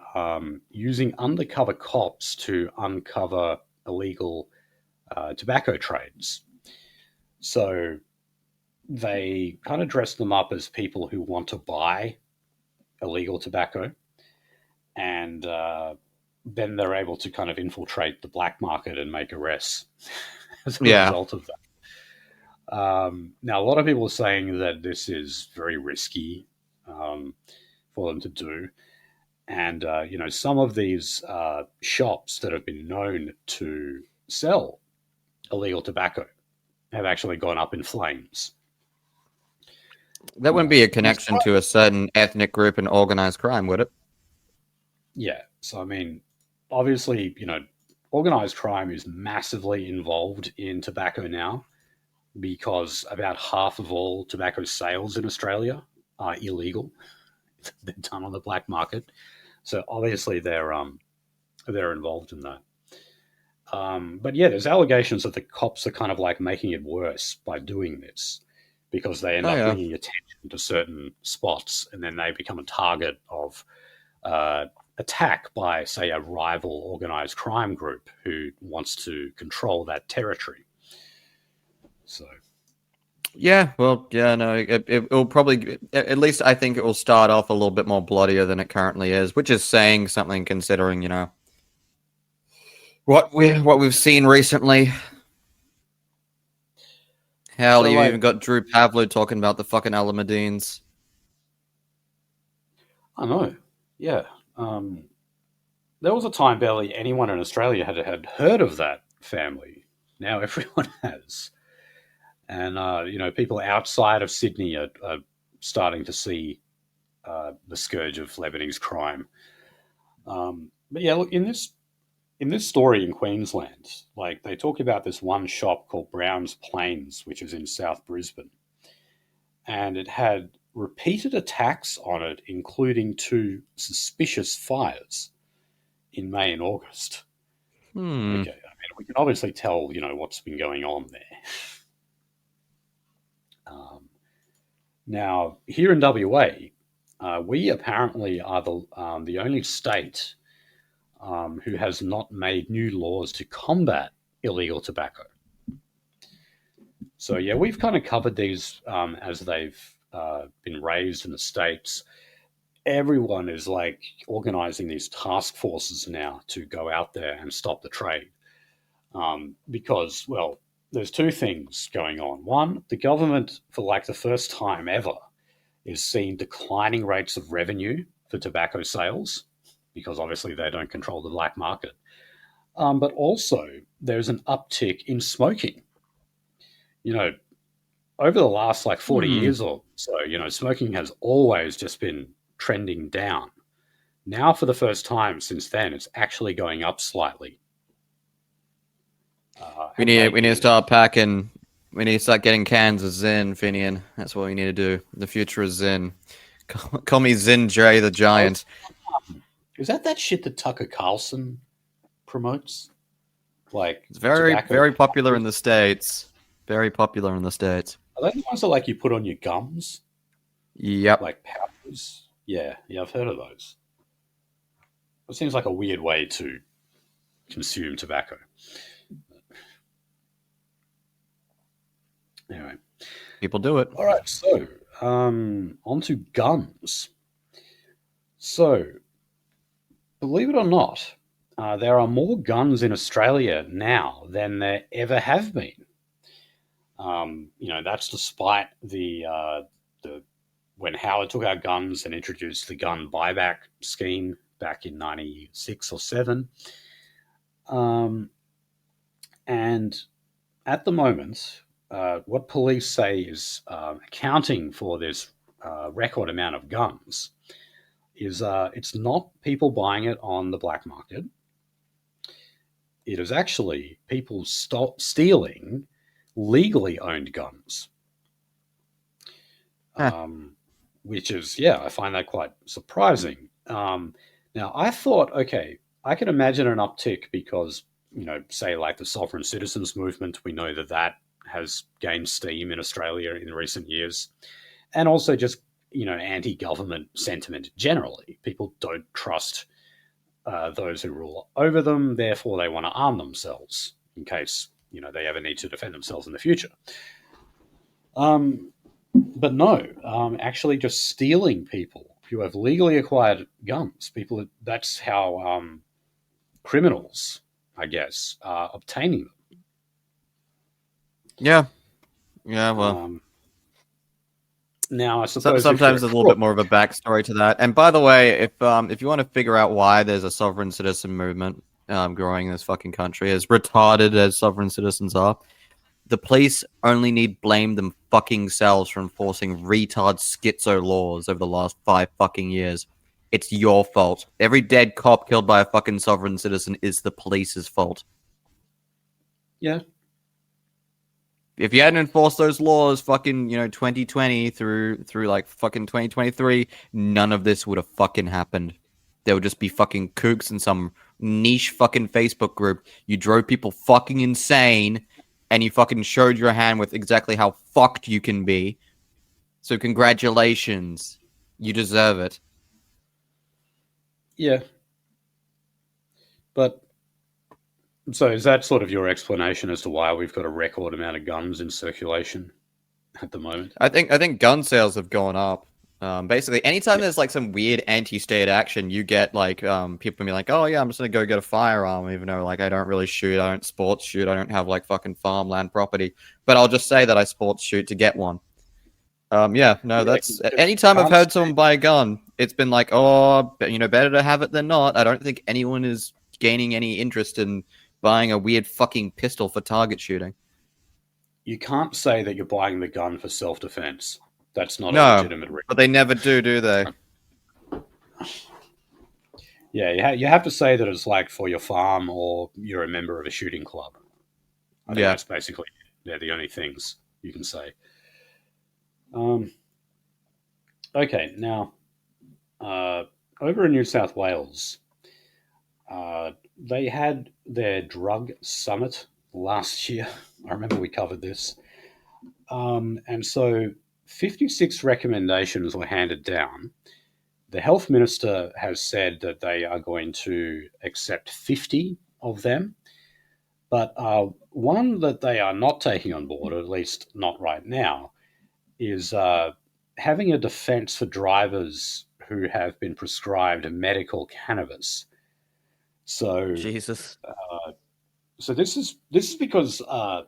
using undercover cops to uncover illegal tobacco trades. So they kind of dress them up as people who want to buy illegal tobacco, and then they're able to kind of infiltrate the black market and make arrests as a result of that. Now, a lot of people are saying that this is very risky for them to do. And, some of these shops that have been known to sell illegal tobacco have actually gone up in flames. That wouldn't be a connection to a certain ethnic group and organized crime, would it? Yeah. So, obviously, organized crime is massively involved in tobacco now because about half of all tobacco sales in Australia are illegal. They're done on the black market. So obviously they're involved in that. But yeah, there's allegations that the cops are kind of making it worse by doing this because they end up bringing attention to certain spots and then they become a target of attack by, say, a rival organized crime group who wants to control that territory. So. Yeah, well, yeah, no, it'll probably, at least I think it will start off a little bit more bloodier than it currently is, which is saying something considering, what we've seen recently. Hell, so, you even got Drew Pavlo talking about the fucking Alameddines. I know, yeah. There was a time barely anyone in Australia had heard of that family. Now everyone has. And, people outside of Sydney are starting to see the scourge of Lebanese crime. But yeah, look, in this story in Queensland, they talk about this one shop called Brown's Plains, which is in South Brisbane. And it had repeated attacks on it, including 2 suspicious fires in May and August. Okay, we can obviously tell, what's been going on there. Now, here in WA, we apparently are the only state who has not made new laws to combat illegal tobacco. So, yeah, we've kind of covered these as they've been raised in the States. Everyone is organizing these task forces now to go out there and stop the trade because, well, there's 2 things going on. One, the government, for the first time ever, is seeing declining rates of revenue for tobacco sales because obviously they don't control the black market. But also there's an uptick in smoking. Over the last 40 years or so, smoking has always just been trending down. Now, for the first time since then, it's actually going up slightly. We need to start packing. We need to start getting cans of Zyn, Finian. That's what we need to do. The future is Zyn. Call me Zin J the Giant. Is that shit that Tucker Carlson promotes? Like, it's very tobacco popular in the States. Very popular in the States. Are they the ones that like you put on your gums? Yep. Like powders? Yeah, I've heard of those. It seems like a weird way to consume tobacco. Anyway. People do it. All right, so on to guns. So, believe it or not, there are more guns in Australia now than there ever have been. That's despite the when Howard took our guns and introduced the gun buyback scheme back in 96 or 7. And at the moment, what police say is accounting for this record amount of guns is it's not people buying it on the black market. It is actually people stealing legally owned guns. Which is, I find that quite surprising. Now, I thought, okay, I can imagine an uptick because, say like the sovereign citizens movement, we know that has gained steam in Australia in recent years. And also just, anti-government sentiment generally. People don't trust those who rule over them, therefore they want to arm themselves in case, they ever need to defend themselves in the future. But no, actually just stealing people who have legally acquired guns. That's how criminals, I guess, are obtaining them. Yeah. Yeah, well. Now, I suppose sometimes there's a little bit more of a backstory to that. And by the way, if you want to figure out why there's a sovereign citizen movement growing in this fucking country, as retarded as sovereign citizens are, the police only need blame them fucking selves for enforcing retard schizo laws over the last 5 fucking years. It's your fault. Every dead cop killed by a fucking sovereign citizen is the police's fault. Yeah. If you hadn't enforced those laws fucking, 2020 through like fucking 2023, none of this would have fucking happened. There would just be fucking kooks in some niche fucking Facebook group. You drove people fucking insane, and you fucking showed your hand with exactly how fucked you can be. So congratulations. You deserve it. Yeah. But, so is that sort of your explanation as to why we've got a record amount of guns in circulation at the moment? I think gun sales have gone up. Basically, anytime there's like some weird anti-state action, you get like people be like, "Oh yeah, I'm just gonna go get a firearm," even though like I don't really shoot, I don't sports shoot, I don't have like fucking farmland property, but I'll just say that I sports shoot to get one. That's anytime I've heard someone buy a gun, it's been like, oh, better to have it than not. I don't think anyone is gaining any interest in buying a weird fucking pistol for target shooting. You can't say that you're buying the gun for self-defense. That's not a legitimate reason. But they never do they? Yeah, you have to say that it's like for your farm or you're a member of a shooting club. I think that's basically, they're the only things you can say. Okay, now, over in New South Wales, they had their drug summit last year. I remember we covered this. And so 56 recommendations were handed down. The health minister has said that they are going to accept 50 of them. But one that they are not taking on board, or at least not right now, is having a defense for drivers who have been prescribed medical cannabis. So Jesus. So this is because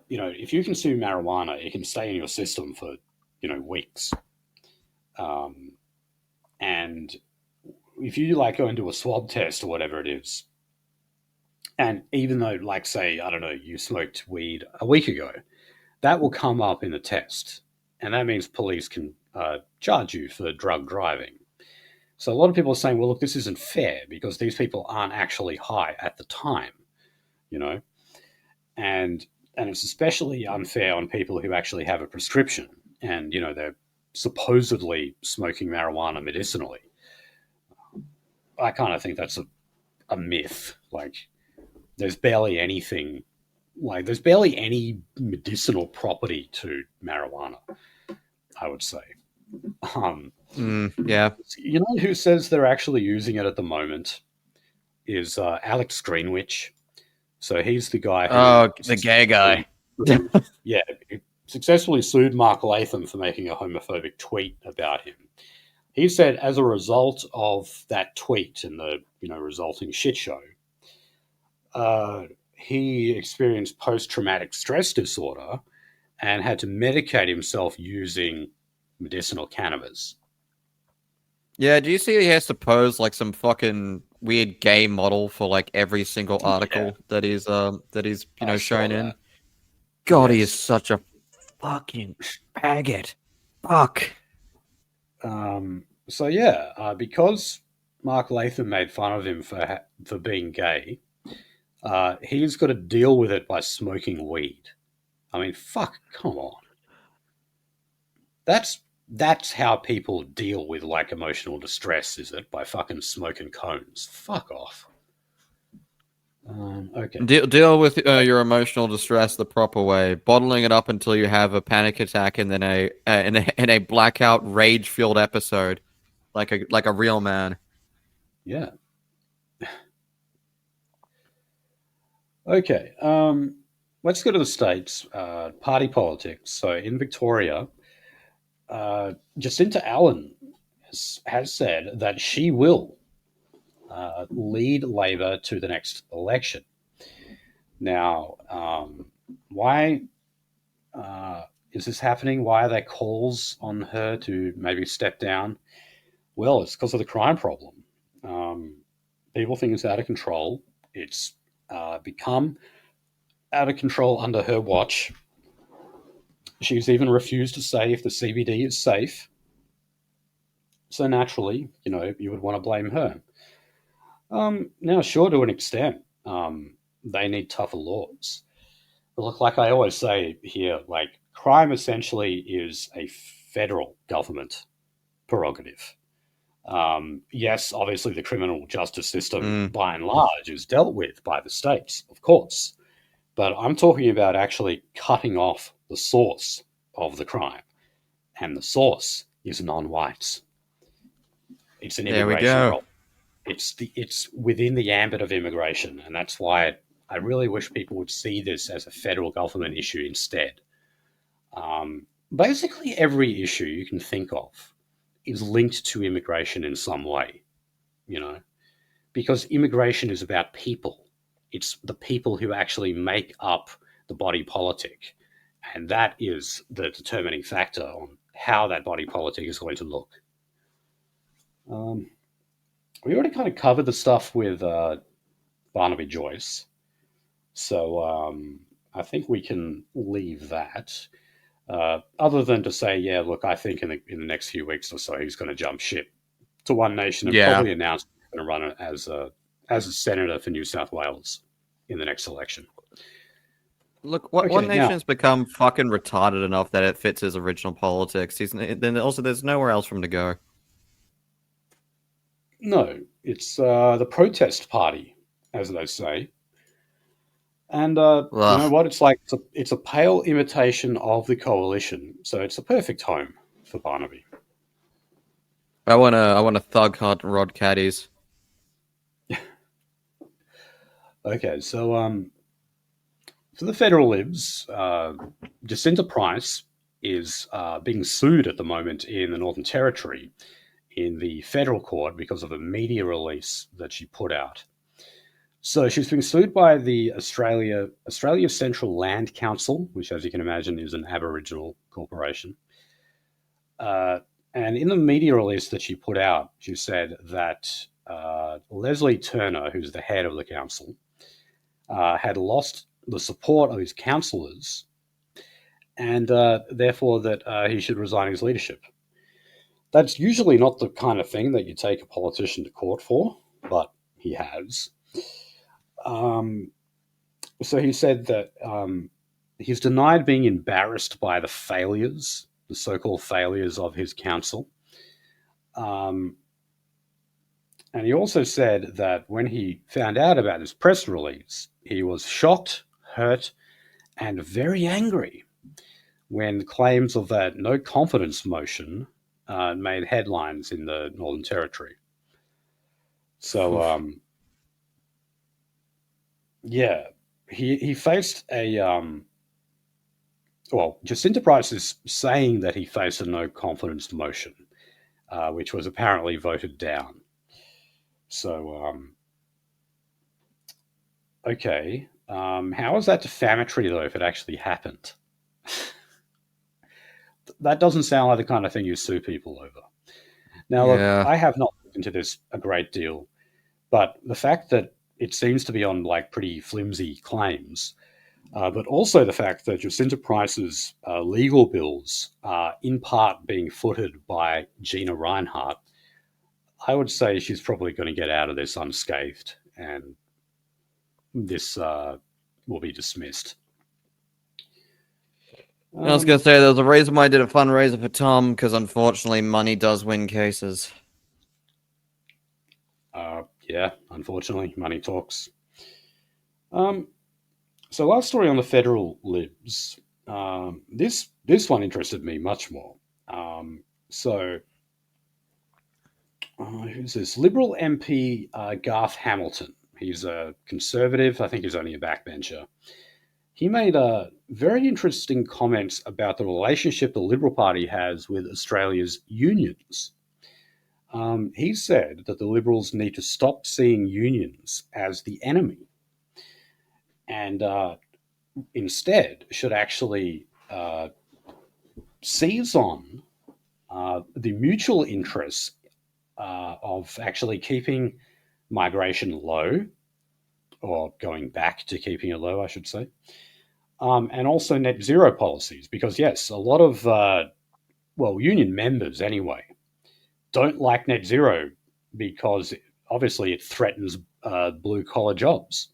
if you consume marijuana, it can stay in your system for weeks, and if you like go and do a swab test or whatever it is, and even though like say I don't know you smoked weed a week ago, that will come up in the test, and that means police can charge you for drug driving. So a lot of people are saying, well, look, this isn't fair because these people aren't actually high at the time, and it's especially unfair on people who actually have a prescription and they're supposedly smoking marijuana medicinally. I kind of think that's a myth. Like, there's barely anything, like, there's barely any medicinal property to marijuana, I would say. Yeah. You know who says they're actually using it at the moment is Alex Greenwich. So he's the guy who... Oh, the gay guy. Yeah, he successfully sued Mark Latham for making a homophobic tweet about him. He said as a result of that tweet and the resulting shit show, he experienced post-traumatic stress disorder and had to medicate himself using medicinal cannabis. Yeah, do you see he has to pose like some fucking weird gay model for like every single article that he's shown in? God, yes. He is such a fucking faggot. Fuck. So yeah, because Mark Latham made fun of him for being gay, he's got to deal with it by smoking weed. I mean, fuck, come on. That's how people deal with like emotional distress, is it? By fucking smoking cones. Fuck off. Okay. Deal with your emotional distress the proper way, bottling it up until you have a panic attack and then a blackout rage-filled episode, like a real man. Yeah. Okay. Let's go to the States. Party politics. So in Victoria, Jacinta Allen has said that she will lead Labor to the next election. Now, why is this happening? Why are there calls on her to maybe step down? Well, it's because of the crime problem. People think it's out of control. It's become out of control under her watch. She's even refused to say if the CBD is safe. So naturally, you would want to blame her. Now, sure, to an extent, they need tougher laws. But look, like I always say here, like, crime essentially is a federal government prerogative. Yes, obviously the criminal justice system, by and large, is dealt with by the states, of course. But I'm talking about actually cutting off the source of the crime. And the source is non-whites. It's an immigration problem. It's within the ambit of immigration, and that's why I really wish people would see this as a federal government issue instead. Basically, every issue you can think of is linked to immigration in some way, because immigration is about people. It's the people who actually make up the body politic, and that is the determining factor on how that body politic is going to look. We already kind of covered the stuff with Barnaby Joyce, so I think we can leave that. Other than to say, yeah, look, I think in the next few weeks or so he's going to jump ship to One Nation and probably announce he's going to run as a senator for New South Wales in the next election. Look, One Nation's become fucking retarded enough that it fits his original politics. Then also there's nowhere else for him to go. No, it's the protest party, as they say. And you know what? It's like it's a pale imitation of the coalition, so it's a perfect home for Barnaby. I want to thug hunt Rod Caddies. Okay, so for the federal libs, Jacinta Price is being sued at the moment in the Northern Territory in the federal court because of a media release that she put out. So she's being sued by the Australia Central Land Council, which, as you can imagine, is an Aboriginal corporation. And in the media release that she put out, she said that Leslie Turner, who's the head of the council, had lost the support of his councillors, and therefore that he should resign his leadership. That's usually not the kind of thing that you take a politician to court for, but he has. So he said that he's denied being embarrassed by the failures the so-called failures of his council. And he also said that when he found out about this press release, he was shocked, hurt, and very angry when claims of that no confidence motion made headlines in the Northern Territory. So, yeah, he faced a Jacinta Price is saying that he faced a no confidence motion, which was apparently voted down. So, okay. How is that defamatory, though, if it actually happened? That doesn't sound like the kind of thing you sue people over. Now, look, I have not looked into this a great deal, but the fact that it seems to be on like pretty flimsy claims, but also the fact that Jacinta Price's legal bills are in part being footed by Gina Reinhart, I would say she's probably going to get out of this unscathed, and this will be dismissed. I was going to say, there's a reason why I did a fundraiser for Tom, because unfortunately money does win cases. Yeah, unfortunately, money talks. So last story on the federal libs. This one interested me much more. Who's this? Liberal MP Garth Hamilton. He's a conservative. I think he's only a backbencher. He made very interesting comments about the relationship the Liberal Party has with Australia's unions. He said that the Liberals need to stop seeing unions as the enemy and instead should actually seize on the mutual interests of actually keeping migration low, or going back to keeping it low, I should say, and also net zero policies. Because, yes, a lot of, union members anyway, don't like net zero because obviously it threatens blue-collar jobs.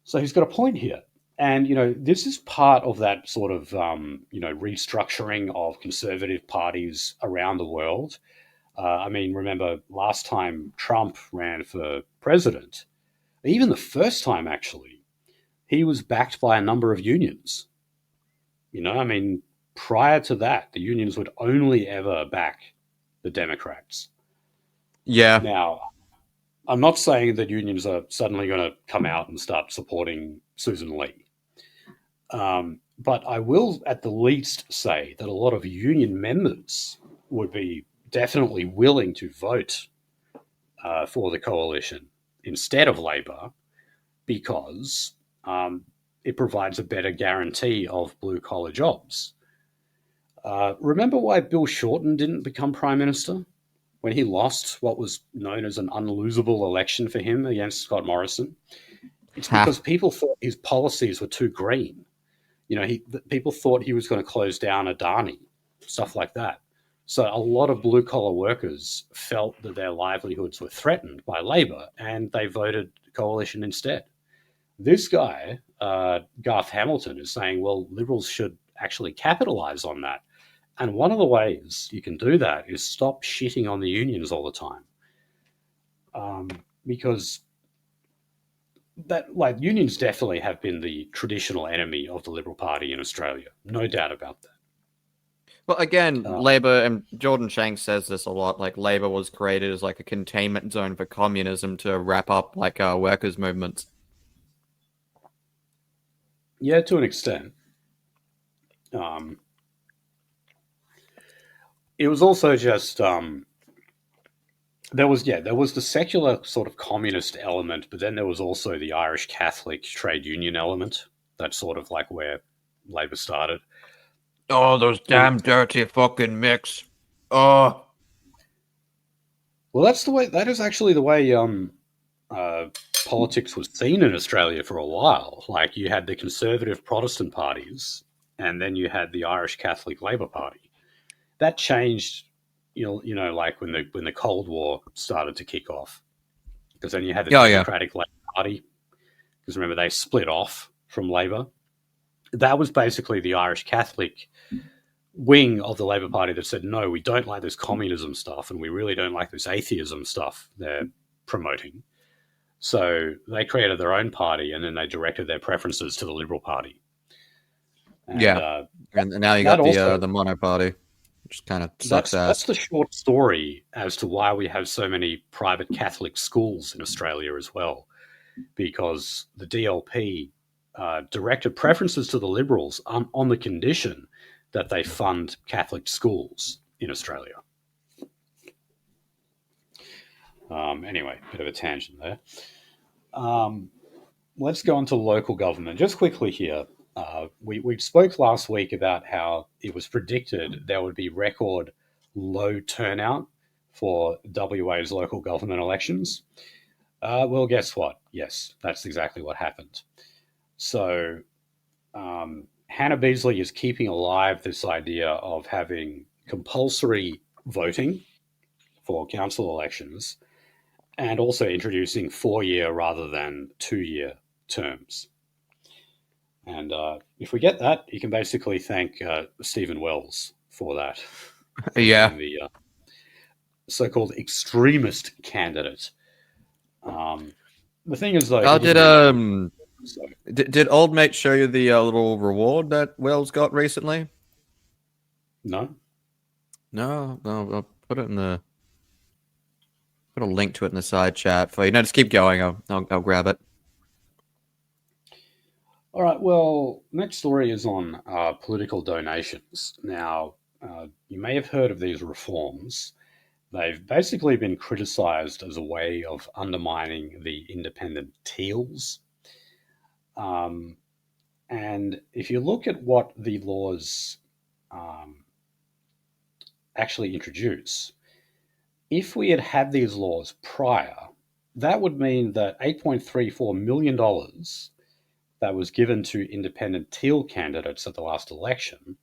So he's got a point here. And, this is part of that sort of, restructuring of conservative parties around the world. Remember last time Trump ran for president, even the first time, actually, he was backed by a number of unions. Prior to that, the unions would only ever back the Democrats. Yeah. Now, I'm not saying that unions are suddenly going to come out and start supporting Susan Lee. But I will at the least say that a lot of union members would be definitely willing to vote for the coalition instead of Labor, because it provides a better guarantee of blue-collar jobs. Remember why Bill Shorten didn't become Prime Minister? When he lost what was known as an unlosable election for him against Scott Morrison? It's because people thought his policies were too green. People thought he was going to close down Adani, stuff like that. So a lot of blue-collar workers felt that their livelihoods were threatened by Labor, and they voted coalition instead. This guy, Garth Hamilton, is saying, well, Liberals should actually capitalize on that. And one of the ways you can do that is stop shitting on the unions all the time. Because unions definitely have been the traditional enemy of the Liberal Party in Australia. No doubt about that. Well, again, Labor, and Jordan Shanks says this a lot, like Labor was created as like a containment zone for communism to wrap up like workers' movements. Yeah, to an extent. It was also just there was the secular sort of communist element, but then there was also the Irish Catholic trade union element. That's sort of like where Labor started. Oh, those damn dirty fucking mix. Oh. Well, that is actually the way politics was seen in Australia for a while. Like, you had the conservative Protestant parties, and then you had the Irish Catholic Labor Party. That changed, like when the Cold War started to kick off, because then you had the Democratic Labor Party. Because remember, they split off from Labor. That was basically the Irish Catholic wing of the Labor Party that said, no, we don't like this communism stuff, and we really don't like this atheism stuff they're promoting. So they created their own party, and then they directed their preferences to the Liberal Party. And, and now you got the mono party, which kind of sucks ass. That's the short story as to why we have so many private Catholic schools in Australia as well, because the DLP directed preferences to the Liberals on the condition that they fund Catholic schools in Australia. Anyway, bit of a tangent there. Let's go on to local government. Just quickly here, we spoke last week about how it was predicted there would be record low turnout for WA's local government elections. Well, guess what? Yes, that's exactly what happened. So Hannah Beazley is keeping alive this idea of having compulsory voting for council elections and also introducing 4-year rather than 2-year terms. And if we get that, you can basically thank Stephen Wells for that. Yeah. The so-called extremist candidate. The thing is, though... Did old mate show you the little reward that Wells got recently? No. I'll put it in the... Put a link to it in the side chat for you. No, just keep going. I'll grab it. All right, well, next story is on political donations. Now, you may have heard of these reforms. They've basically been criticised as a way of undermining the independent Teals. And if you look at what the laws actually introduce, if we had had these laws prior, that would mean that $8.34 million that was given to independent Teal candidates at the last election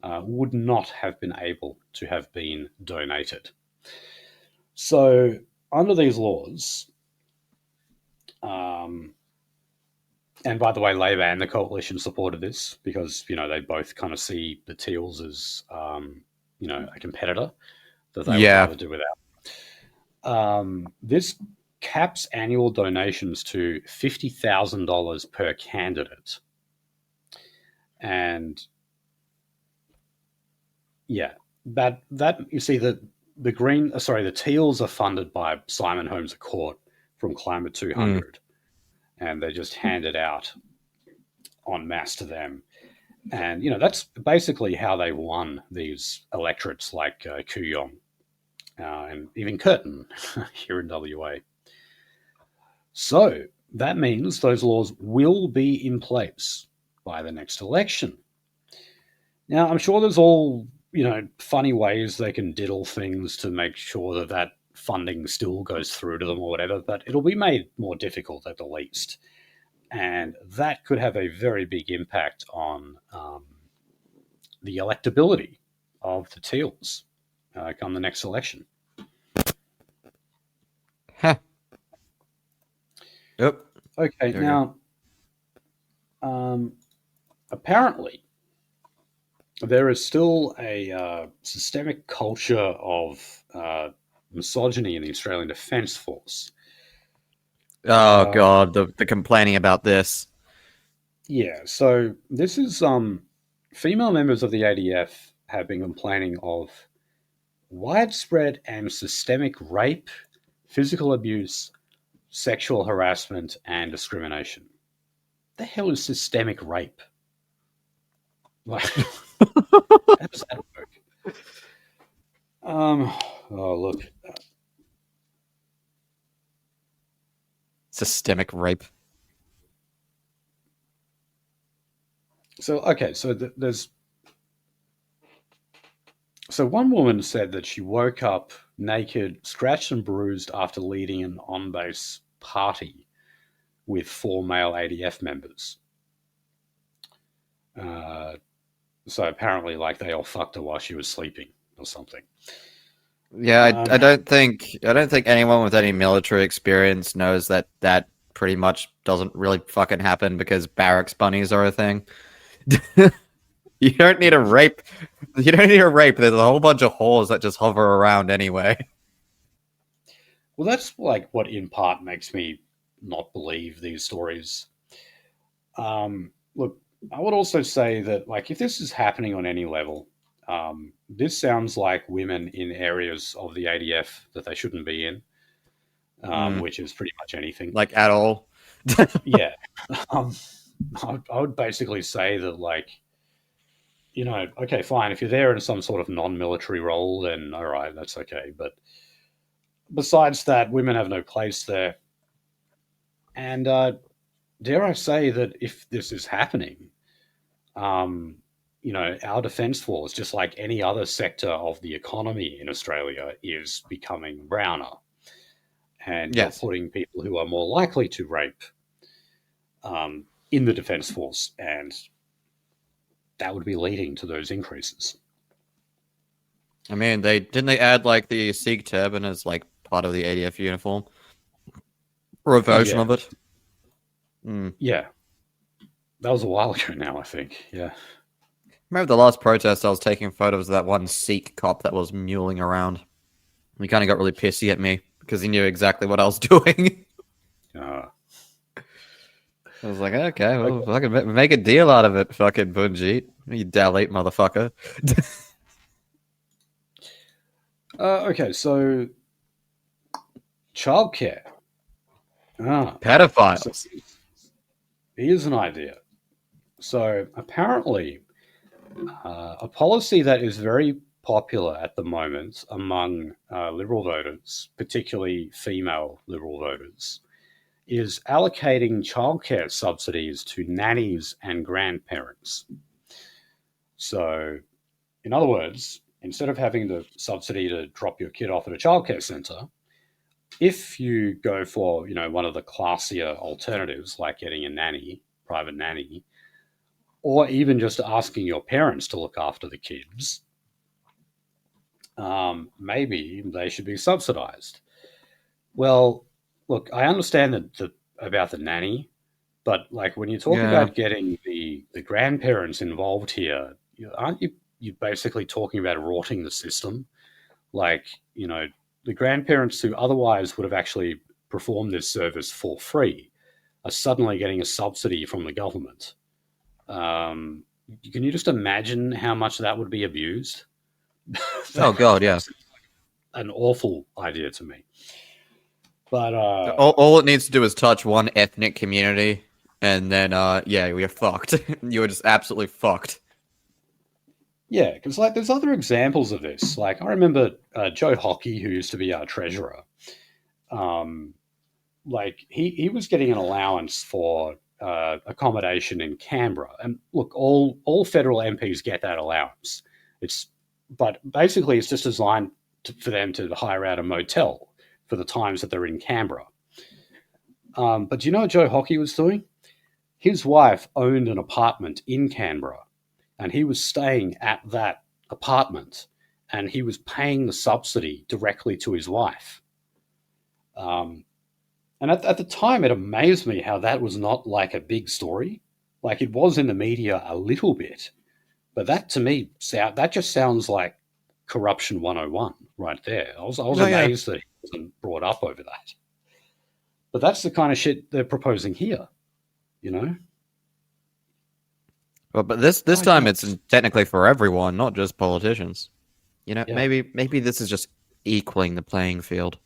would not have been able to have been donated. So under these laws, and by the way, Labor and the Coalition supported this because, they both kind of see the Teals as, a competitor that they would rather do without. This caps annual donations to $50,000 per candidate. And that you see the Teals are funded by Simon Holmes à Court from Climate 200, and they're just handed out en masse to them. And that's basically how they won these electorates like Kooyong and even Curtin here in WA. So that means those laws will be in place by the next election. Now, I'm sure there's all, funny ways they can diddle things to make sure that funding still goes through to them or whatever, but it'll be made more difficult at the least. And that could have a very big impact on the electability of the Teals come the next election. Huh. Yep. Okay, now, apparently, there is still a systemic culture of misogyny in the Australian Defence Force. Oh, God, the complaining about this. Yeah, so this is female members of the ADF have been complaining of widespread and systemic rape, physical abuse, sexual harassment, and discrimination. The hell is systemic rape? Like, how does that work? Oh, look. Systemic rape. So, okay, so there's... So one woman said that she woke up naked, scratched and bruised after leading an on-base party with 4 male ADF members. So apparently, they all fucked her while she was sleeping or something. Yeah, I don't think anyone with any military experience knows that pretty much doesn't really fucking happen because barracks bunnies are a thing. You don't need a rape. You don't need a rape. There's a whole bunch of whores that just hover around anyway. Well, that's like what in part makes me not believe these stories. Look, I would also say that, like, if this is happening on any level, this sounds like women in areas of the ADF that they shouldn't be in, which is pretty much anything. Like, at all. Yeah. I would basically say that, like, okay, fine. If you're there in some sort of non-military role, then all right, that's okay. But besides that, women have no place there. And dare I say that if this is happening, our defence force, just like any other sector of the economy in Australia, is becoming browner. And Yes. you're putting people who are more likely to rape in the defence force, and that would be leading to those increases. I mean, they add like the Sikh turban as like part of the ADF uniform, or a version of it. Yeah, that was a while ago now, I think. Yeah. Remember the last protest? I was taking photos of that one Sikh cop that was muling around. He kind of got really pissy at me because he knew exactly what I was doing. I was like, okay, well, fucking make a deal out of it, fucking Bunjeet. You Dalit motherfucker. Okay, so childcare. Pedophiles. So here's an idea. So apparently, a policy that is very popular at the moment among Liberal voters, particularly female Liberal voters, is allocating childcare subsidies to nannies and grandparents. So, in other words, instead of having the subsidy to drop your kid off at a childcare centre, if you go for one of the classier alternatives like getting a nanny, private nanny, or even just asking your parents to look after the kids, maybe they should be subsidised. Well, look, I understand that about the nanny, but like when you talk about getting the grandparents involved here, aren't you basically talking about rorting the system? Like, the grandparents who otherwise would have actually performed this service for free are suddenly getting a subsidy from the government. Can you just imagine how much that would be abused? Oh god, yeah. An awful idea to me. But all it needs to do is touch one ethnic community, and then we're fucked. You're just absolutely fucked. Yeah, because like there's other examples of this. Like I remember Joe Hockey, who used to be our treasurer. Like he was getting an allowance for accommodation in Canberra, and look, all federal MPs get that allowance. But basically it's just designed for them to hire out a motel for the times that they're in Canberra. But do you know what Joe Hockey was doing? His wife owned an apartment in Canberra, and he was staying at that apartment, and he was paying the subsidy directly to his wife. And at the time, it amazed me how that was not like a big story. Like it was in the media a little bit, but that to me, that just sounds like corruption 101 right there. I was amazed that he wasn't brought up over that. But that's the kind of shit they're proposing here, But this time it's technically for everyone, not just politicians. Maybe this is just equaling the playing field.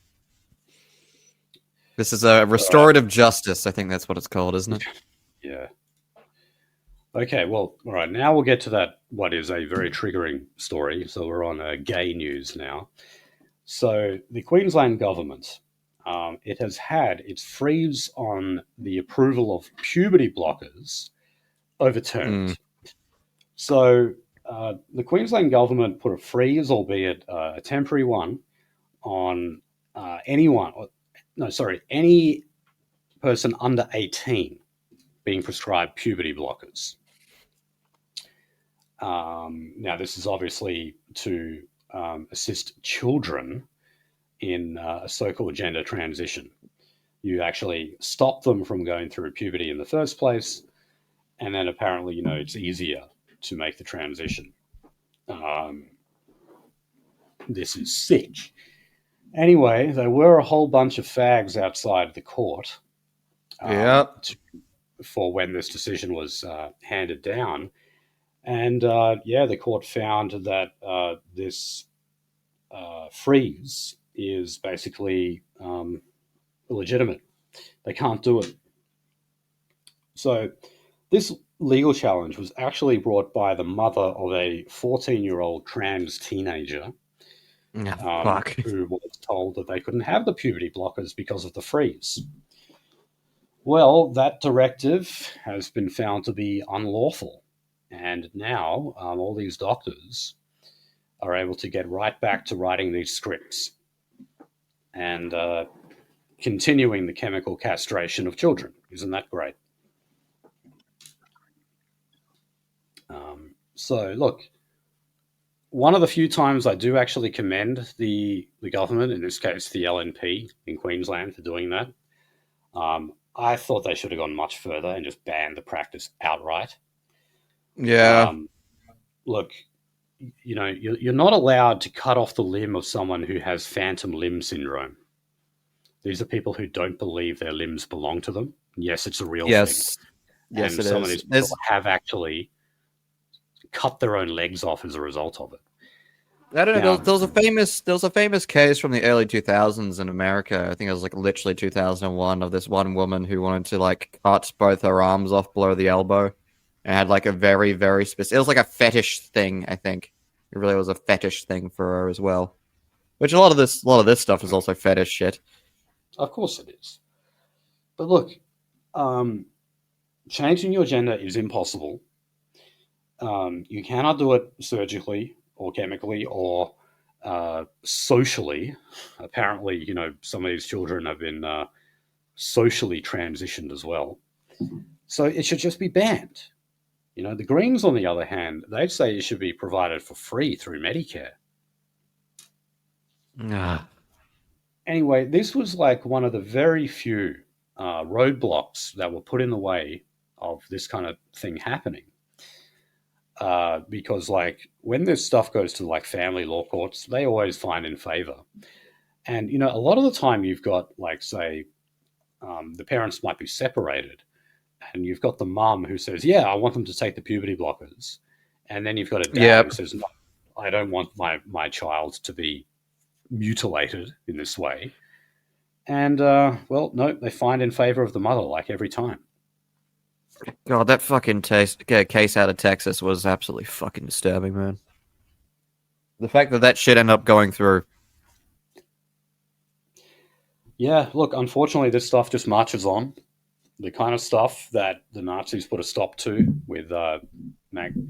This is a restorative justice. I think that's what it's called, isn't it? Yeah. Okay, well, all right. Now we'll get to that, what is a very triggering story. So we're on gay news now. So the Queensland government, it has had its freeze on the approval of puberty blockers overturned. So the Queensland government put a freeze, albeit a temporary one, on any person under 18 being prescribed puberty blockers. Now, this is obviously to assist children in a so-called gender transition. You actually stop them from going through puberty in the first place, and then apparently, it's easier to make the transition. This is sick. Anyway, there were a whole bunch of fags outside the court for when this decision was handed down. And the court found that this freeze is basically illegitimate. They can't do it. So this legal challenge was actually brought by the mother of a 14-year-old trans teenager who was told that they couldn't have the puberty blockers because of the freeze. Well, that directive has been found to be unlawful. And now all these doctors are able to get right back to writing these scripts and continuing the chemical castration of children. Isn't that great? So, look, one of the few times I do actually commend the government, in this case the LNP in Queensland, for doing that. I thought they should have gone much further and just banned the practice outright. Yeah. Look, you know, you're not allowed to cut off the limb of someone who has phantom limb syndrome. These are people who don't believe their limbs belong to them. Yes, it's a real thing. Yes, and it some is. Of these people have actually cut their own legs off as a result of it. I don't know. There was a famous case from the early 2000s in America. I think it was like literally 2001 of this one woman who wanted to like cut both her arms off below the elbow, and had like a very, very specific. It was like a fetish thing. I think it really was a fetish thing for her as well. Which a lot of this stuff is also fetish shit. Of course it is. But look, changing your gender is impossible. You cannot do it surgically or chemically or socially. Apparently, you know, some of these children have been socially transitioned as well. So it should just be banned. You know, the Greens, on the other hand, they'd say it should be provided for free through Medicare. Anyway, this was like one of the very few roadblocks that were put in the way of this kind of thing happening. Because like when this stuff goes to like family law courts, they always find in favor. And, you know, a lot of the time you've got like, say, the parents might be separated and you've got the mum who says, yeah, I want them to take the puberty blockers. And then you've got a dad who says, no, I don't want my child to be mutilated in this way. And, well, no, they find in favor of the mother like every time. God, that fucking case out of Texas was absolutely fucking disturbing, man. The fact that shit ended up going through. Yeah, look, unfortunately, this stuff just marches on. The kind of stuff that the Nazis put a stop to with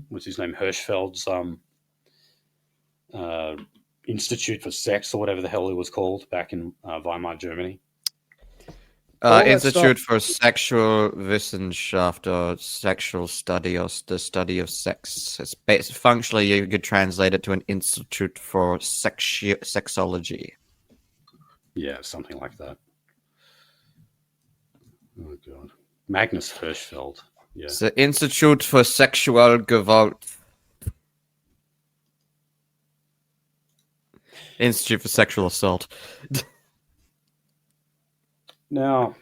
what's his name, Hirschfeld's Institute for Sex or whatever the hell it was called back in Weimar, Germany. Institute for Sexual Wissenschaft, or Sexual Study, or the Study of Sex. It's functionally, you could translate it to an Institute for Sexology. Yeah, something like that. Oh, God. Magnus Hirschfeld. Yeah. It's the Institute for Sexual Gewalt. Institute for Sexual Assault. Now,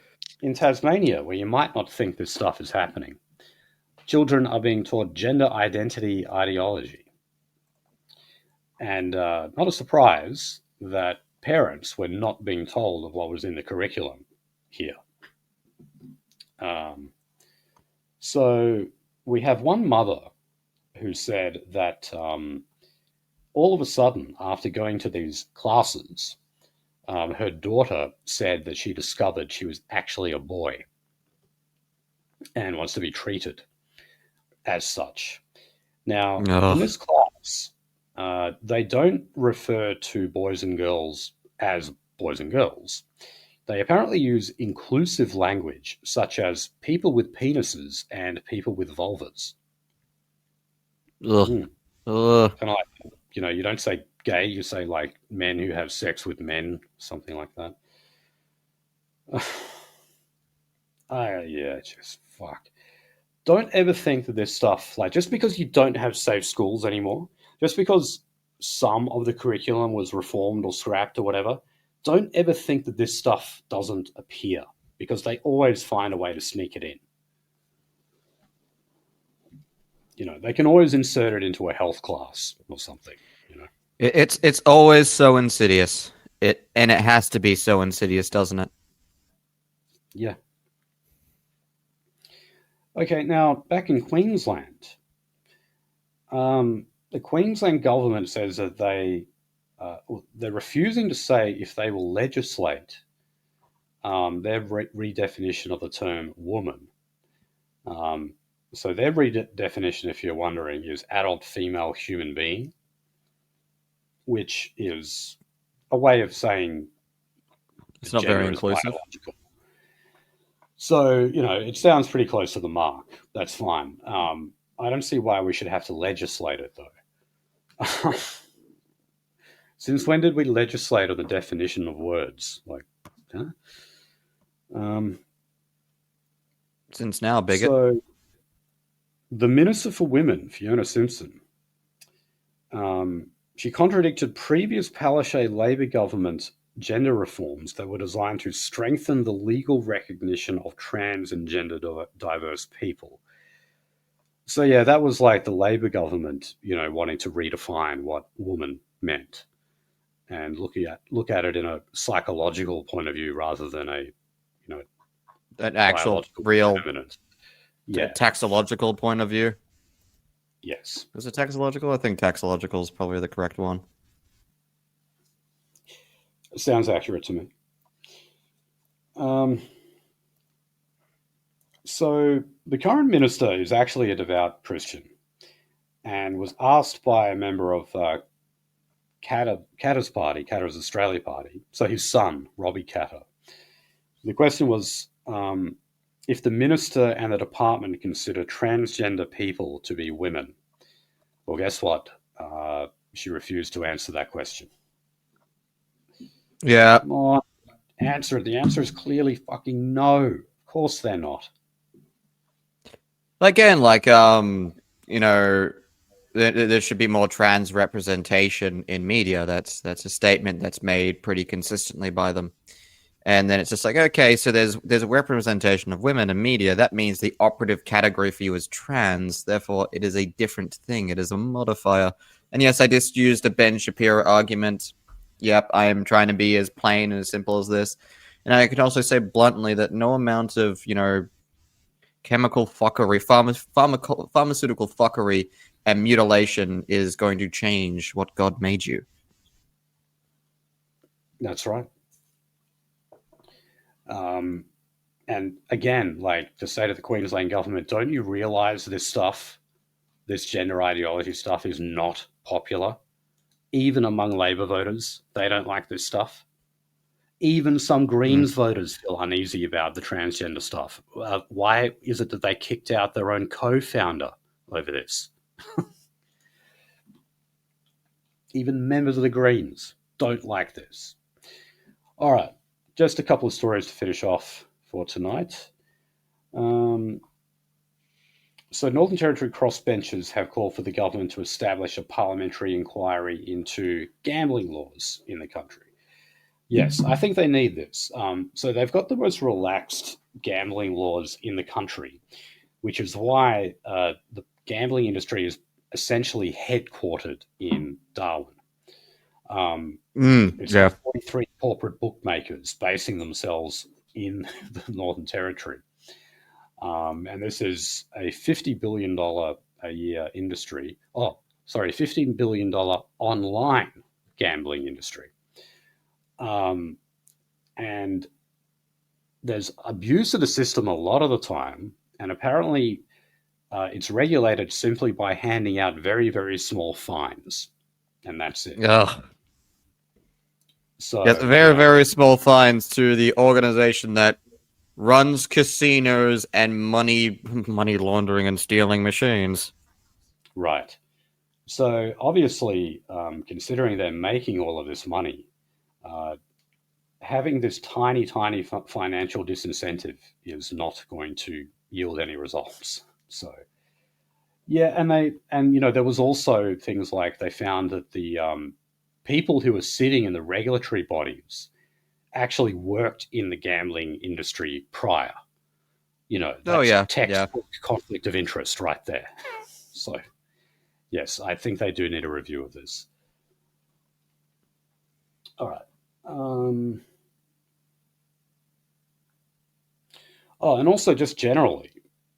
in Tasmania, where you might not think this stuff is happening, children are being taught gender identity ideology. And not a surprise that parents were not being told of what was in the curriculum here. So we have one mother who said that all of a sudden, after going to these classes, her daughter said that she discovered she was actually a boy and wants to be treated as such. Now, in this class, they don't refer to boys and girls as boys and girls. They apparently use inclusive language, such as people with penises and people with vulvas. Kind of like, you know, you don't say gay, you say like men who have sex with men, something like that. Yeah, just fuck. don't ever think that this stuff, like, just because you don't have safe schools anymore, just because some of the curriculum was reformed or scrapped or whatever, don't ever think that this stuff doesn't appear, because they always find a way to sneak it in. They can always insert it into a health class or something. It's always so insidious. It has to be so insidious, doesn't it? Yeah. Okay, now back in Queensland, the Queensland government says that they're refusing to say if they will legislate their redefinition of the term woman. So their redefinition, if you're wondering, is adult female human being, which is a way of saying it's not very inclusive. Biological. So, it sounds pretty close to the mark. That's fine. I don't see why we should have to legislate it, though. Since when did we legislate on the definition of words? Since now, bigot. So, the Minister for Women, Fiona Simpson, she contradicted previous Palaszczuk Labor government gender reforms that were designed to strengthen the legal recognition of trans and gender diverse people. So yeah, that was like the Labor government, wanting to redefine what woman meant and look at it in a psychological point of view rather than an actual real yeah. taxological point of view. Yes. Is it taxological? I think taxological is probably the correct one. Sounds accurate to me. So the current minister is actually a devout Christian and was asked by a member of Katter's party, Katter's Australia party, so his son, Robbie Katter. The question was if the minister and the department consider transgender people to be women. Well, guess what? She refused to answer that question. Yeah. Come on, answer it. The answer is clearly fucking no. Of course they're not. Again, there should be more trans representation in media. That's a statement that's made pretty consistently by them. And then it's just like, okay, so there's a representation of women in media. That means the operative category for you is trans. Therefore, it is a different thing. It is a modifier. And yes, I just used a Ben Shapiro argument. Yep, I am trying to be as plain and as simple as this. And I can also say bluntly that no amount of, chemical fuckery, pharmaceutical fuckery and mutilation is going to change what God made you. That's right. And again, to say to the Queensland government, don't you realise this gender ideology stuff is not popular? Even among Labor voters, they don't like this stuff. Even some Greens voters feel uneasy about the transgender stuff. Why is it that they kicked out their own co-founder over this? Even members of the Greens don't like this. All right, just a couple of stories to finish off for tonight. So Northern Territory crossbenchers have called for the government to establish a parliamentary inquiry into gambling laws in the country. Yes, I think they need this. So they've got the most relaxed gambling laws in the country, which is why the gambling industry is essentially headquartered in Darwin. It's 43 corporate bookmakers basing themselves in the Northern Territory. And this is a $50 billion a year industry. $15 billion online gambling industry. And there's abuse of the system a lot of the time. And apparently it's regulated simply by handing out very, very small fines. And that's it. Ugh. So, yes, very, very small fines to the organization that runs casinos and money laundering and stealing machines. Right. So obviously, considering they're making all of this money, having this tiny financial disincentive is not going to yield any results. So yeah, and there was also things like they found that the people who were sitting in the regulatory bodies actually worked in the gambling industry prior. Oh That's yeah, yeah. textbook conflict of interest right there. So yes, I think they do need a review of this. All right. Oh, and also just generally,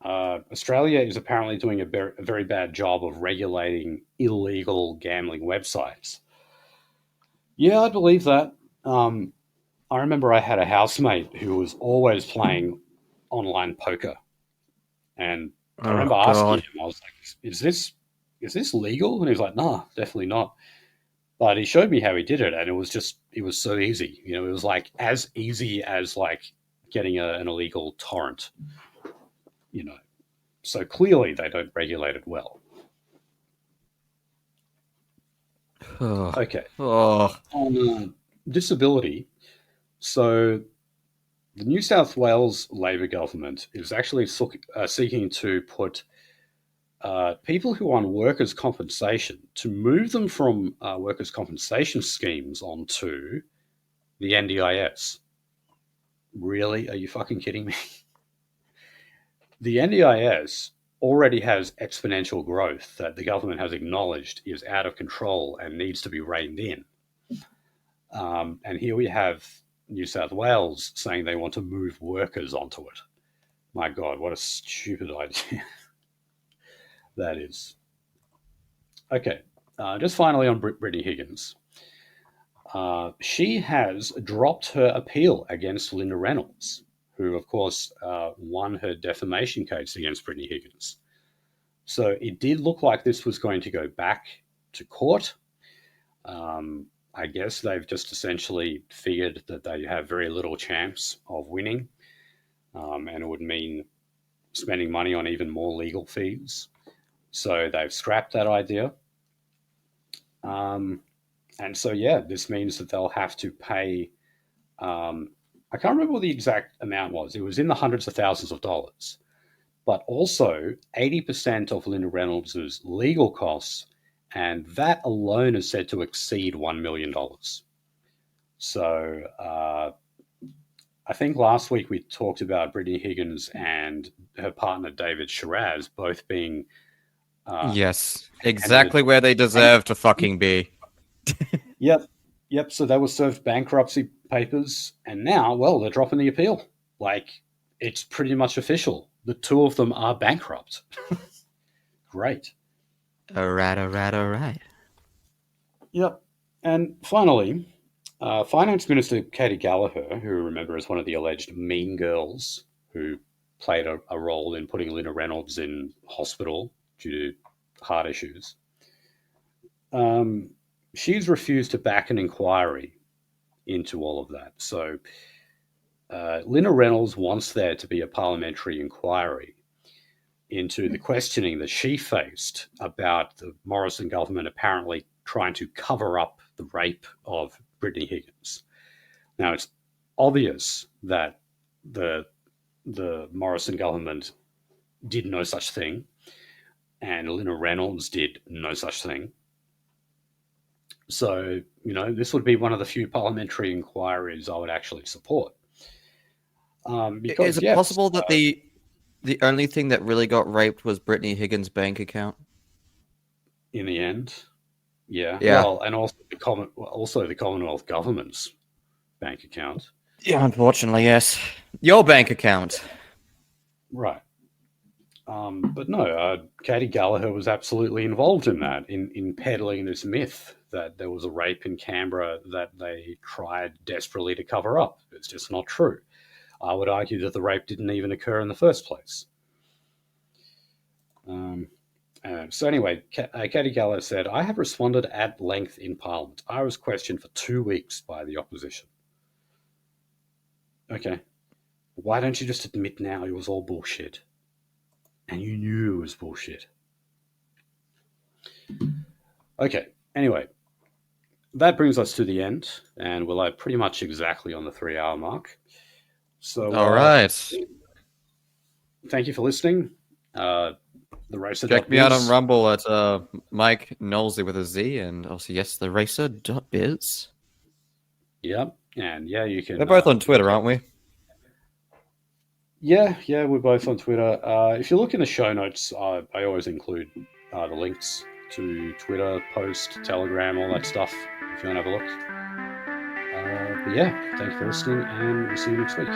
Australia is apparently doing a very bad job of regulating illegal gambling websites. Yeah, I believe that. I remember I had a housemate who was always playing online poker, and I Oh remember asking god. him, I was like, "Is this legal?" And he was like, "Nah, definitely not." But he showed me how he did it, and it was so easy. It was like as easy as like getting an illegal torrent. You know, so clearly they don't regulate it well. Oh. Okay, Oh. on disability. So the New South Wales Labor government is actually seeking to put people who are on workers' compensation to move them from workers' compensation schemes onto the NDIS. Really? Are you fucking kidding me? The NDIS already has exponential growth that the government has acknowledged is out of control and needs to be reined in. And here we have New South Wales saying they want to move workers onto it. My God, what a stupid idea that is. Okay, just finally on Brittany Higgins. She has dropped her appeal against Linda Reynolds, who, of course, won her defamation case against Brittany Higgins. So it did look like this was going to go back to court. I guess they've just essentially figured that they have very little chance of winning, and it would mean spending money on even more legal fees. So they've scrapped that idea. And so, yeah, this means that they'll have to pay. I can't remember what the exact amount was. It was in the hundreds of thousands of dollars. But also, 80% of Linda Reynolds' legal costs, and that alone is said to exceed $1 million. So, I think last week we talked about Brittany Higgins and her partner David Shiraz both being Yes. handed. Exactly where they deserve to fucking be. Yep, yep. So they were served bankruptcy papers, and now, well, they're dropping the appeal. Like, it's pretty much official. The two of them are bankrupt. Great. Alright, alright, alright. Yep. And finally, Finance Minister Katie Gallagher, who remember is one of the alleged mean girls who played a role in putting Linda Reynolds in hospital due to heart issues, she's refused to back an inquiry into all of that. So Linda Reynolds wants there to be a parliamentary inquiry into the questioning that she faced about the Morrison government apparently trying to cover up the rape of Brittany Higgins. Now, it's obvious that the Morrison government did no such thing, and Linda Reynolds did no such thing. So, this would be one of the few parliamentary inquiries I would actually support. Because, Is it yes, possible that the only thing that really got raped was Brittany Higgins' bank account? in the end, yeah. Yeah. Well, and also the Commonwealth government's bank account. Yeah, unfortunately, yes. Your bank account. Right. But no, Katie Gallagher was absolutely involved in that, in peddling this myth that there was a rape in Canberra that they tried desperately to cover up. It's just not true. I would argue that the rape didn't even occur in the first place. So anyway, Katie Gallagher said, I have responded at length in Parliament. I was questioned for 2 weeks by the opposition. Okay. Why don't you just admit now it was all bullshit? And you knew it was bullshit. Okay, anyway, that brings us to the end, and we're like pretty much exactly on the 3 hour mark. So, All right. thank you for listening. The Racer. Check me out on Rumble at Mike Knowlesy with a Z, and also yes, the Racer.biz. Yep, and yeah, you can. We're both on Twitter, aren't we? Yeah, we're both on Twitter. If you look in the show notes, I always include the links to Twitter, post, Telegram, all that stuff. If you want to have a look. But yeah, thanks for listening, and we'll see you next week.